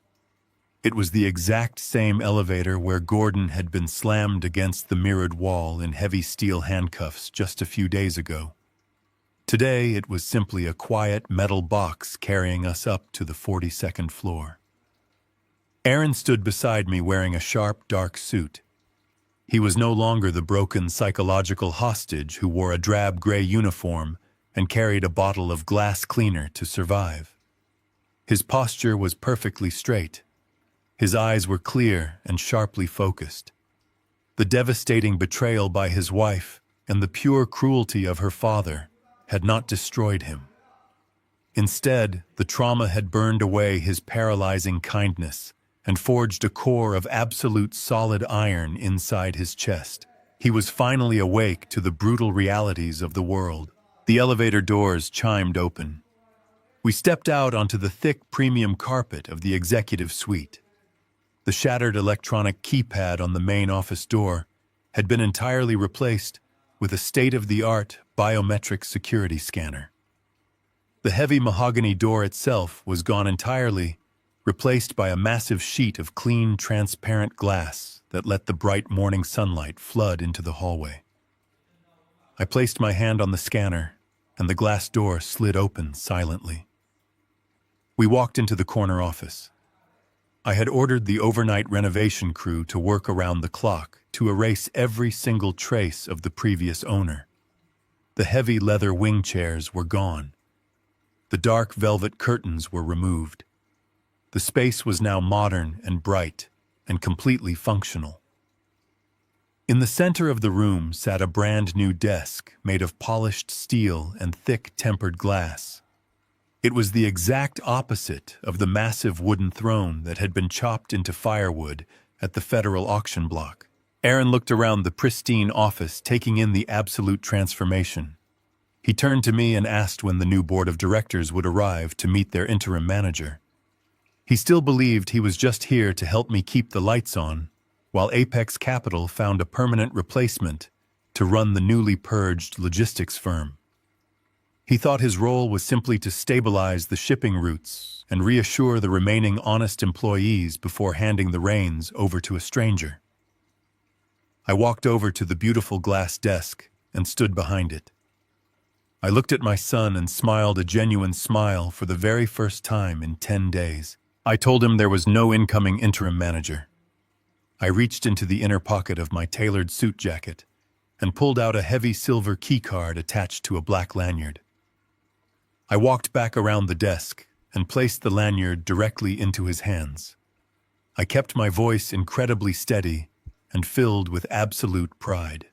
Speaker 1: It was the exact same elevator where Gordon had been slammed against the mirrored wall in heavy steel handcuffs just a few days ago. Today, it was simply a quiet metal box carrying us up to the 42nd floor. Aaron stood beside me wearing a sharp, dark suit. He was no longer the broken psychological hostage who wore a drab gray uniform and carried a bottle of glass cleaner to survive. His posture was perfectly straight. His eyes were clear and sharply focused. The devastating betrayal by his wife and the pure cruelty of her father had not destroyed him. Instead, the trauma had burned away his paralyzing kindness and forged a core of absolute solid iron inside his chest. He was finally awake to the brutal realities of the world. The elevator doors chimed open. We stepped out onto the thick premium carpet of the executive suite. The shattered electronic keypad on the main office door had been entirely replaced with a state-of-the-art biometric security scanner. The heavy mahogany door itself was gone entirely, replaced by a massive sheet of clean, transparent glass that let the bright morning sunlight flood into the hallway. I placed my hand on the scanner, and the glass door slid open silently. We walked into the corner office. I had ordered the overnight renovation crew to work around the clock to erase every single trace of the previous owner. The heavy leather wing chairs were gone. The dark velvet curtains were removed. The space was now modern and bright and completely functional. In the center of the room sat a brand new desk made of polished steel and thick tempered glass. It was the exact opposite of the massive wooden throne that had been chopped into firewood at the federal auction block. Aaron looked around the pristine office, taking in the absolute transformation. He turned to me and asked when the new board of directors would arrive to meet their interim manager. He still believed he was just here to help me keep the lights on, while Apex Capital found a permanent replacement to run the newly purged logistics firm. He thought his role was simply to stabilize the shipping routes and reassure the remaining honest employees before handing the reins over to a stranger. I walked over to the beautiful glass desk and stood behind it. I looked at my son and smiled a genuine smile for the very first time in 10 days. I told him there was no incoming interim manager. I reached into the inner pocket of my tailored suit jacket and pulled out a heavy silver key card attached to a black lanyard. I walked back around the desk and placed the lanyard directly into his hands. I kept my voice incredibly steady and filled with absolute pride.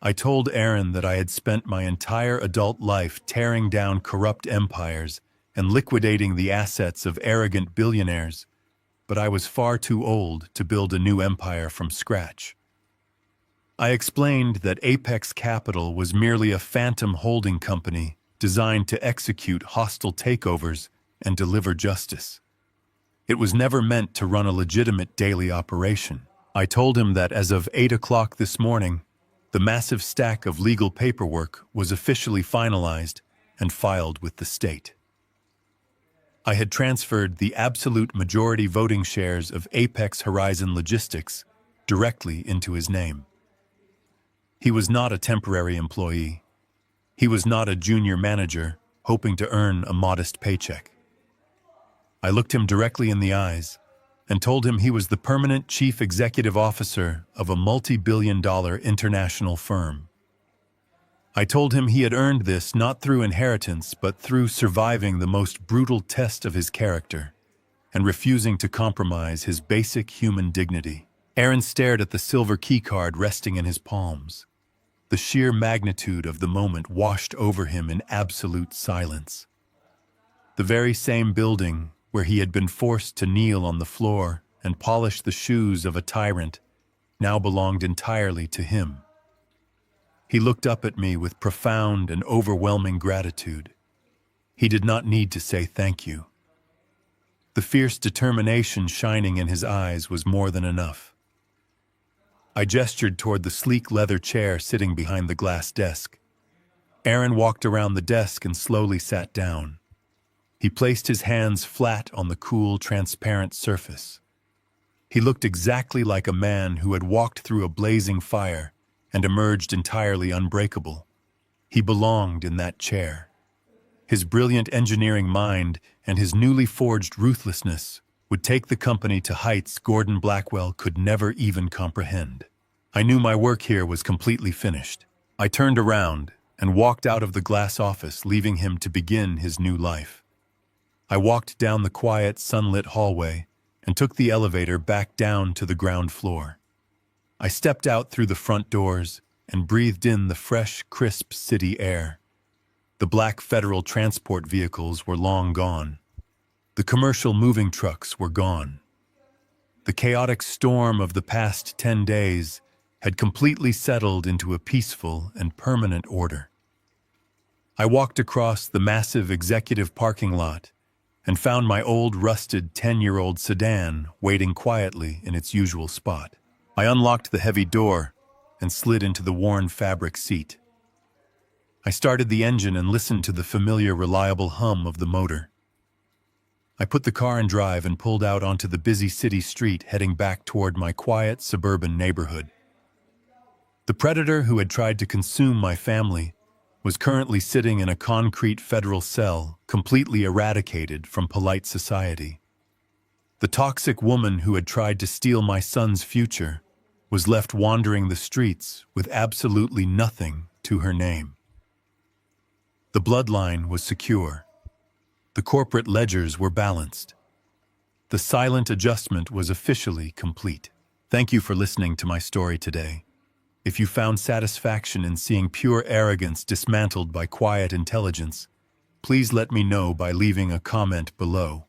Speaker 1: I told Aaron that I had spent my entire adult life tearing down corrupt empires and liquidating the assets of arrogant billionaires, but I was far too old to build a new empire from scratch. I explained that Apex Capital was merely a phantom holding company designed to execute hostile takeovers and deliver justice. It was never meant to run a legitimate daily operation. I told him that as of 8 o'clock this morning, the massive stack of legal paperwork was officially finalized and filed with the state. I had transferred the absolute majority voting shares of Apex Horizon Logistics directly into his name. He was not a temporary employee. He was not a junior manager hoping to earn a modest paycheck. I looked him directly in the eyes and told him he was the permanent chief executive officer of a multi-billion-dollar international firm. I told him he had earned this not through inheritance but through surviving the most brutal test of his character, and refusing to compromise his basic human dignity. Aaron stared at the silver keycard resting in his palms. The sheer magnitude of the moment washed over him in absolute silence. The very same building where he had been forced to kneel on the floor and polish the shoes of a tyrant now belonged entirely to him. He looked up at me with profound and overwhelming gratitude. He did not need to say thank you. The fierce determination shining in his eyes was more than enough. I gestured toward the sleek leather chair sitting behind the glass desk. Aaron walked around the desk and slowly sat down. He placed his hands flat on the cool, transparent surface. He looked exactly like a man who had walked through a blazing fire and emerged entirely unbreakable. He belonged in that chair. His brilliant engineering mind and his newly forged ruthlessness would take the company to heights Gordon Blackwell could never even comprehend. I knew my work here was completely finished. I turned around and walked out of the glass office, leaving him to begin his new life. I walked down the quiet, sunlit hallway and took the elevator back down to the ground floor. I stepped out through the front doors and breathed in the fresh, crisp city air. The black federal transport vehicles were long gone. The commercial moving trucks were gone. The chaotic storm of the past 10 days had completely settled into a peaceful and permanent order. I walked across the massive executive parking lot and found my old rusted 10-year-old sedan waiting quietly in its usual spot. I unlocked the heavy door and slid into the worn fabric seat. I started the engine and listened to the familiar, reliable hum of the motor. I put the car in drive and pulled out onto the busy city street, heading back toward my quiet suburban neighborhood. The predator who had tried to consume my family was currently sitting in a concrete federal cell, completely eradicated from polite society. The toxic woman who had tried to steal my son's future was left wandering the streets with absolutely nothing to her name. The bloodline was secure. The corporate ledgers were balanced. The silent adjustment was officially complete. Thank you for listening to my story today. If you found satisfaction in seeing pure arrogance dismantled by quiet intelligence, please let me know by leaving a comment below.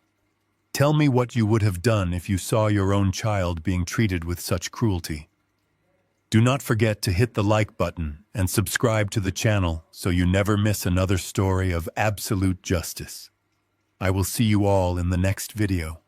Speaker 1: Tell me what you would have done if you saw your own child being treated with such cruelty. Do not forget to hit the like button and subscribe to the channel so you never miss another story of absolute justice. I will see you all in the next video.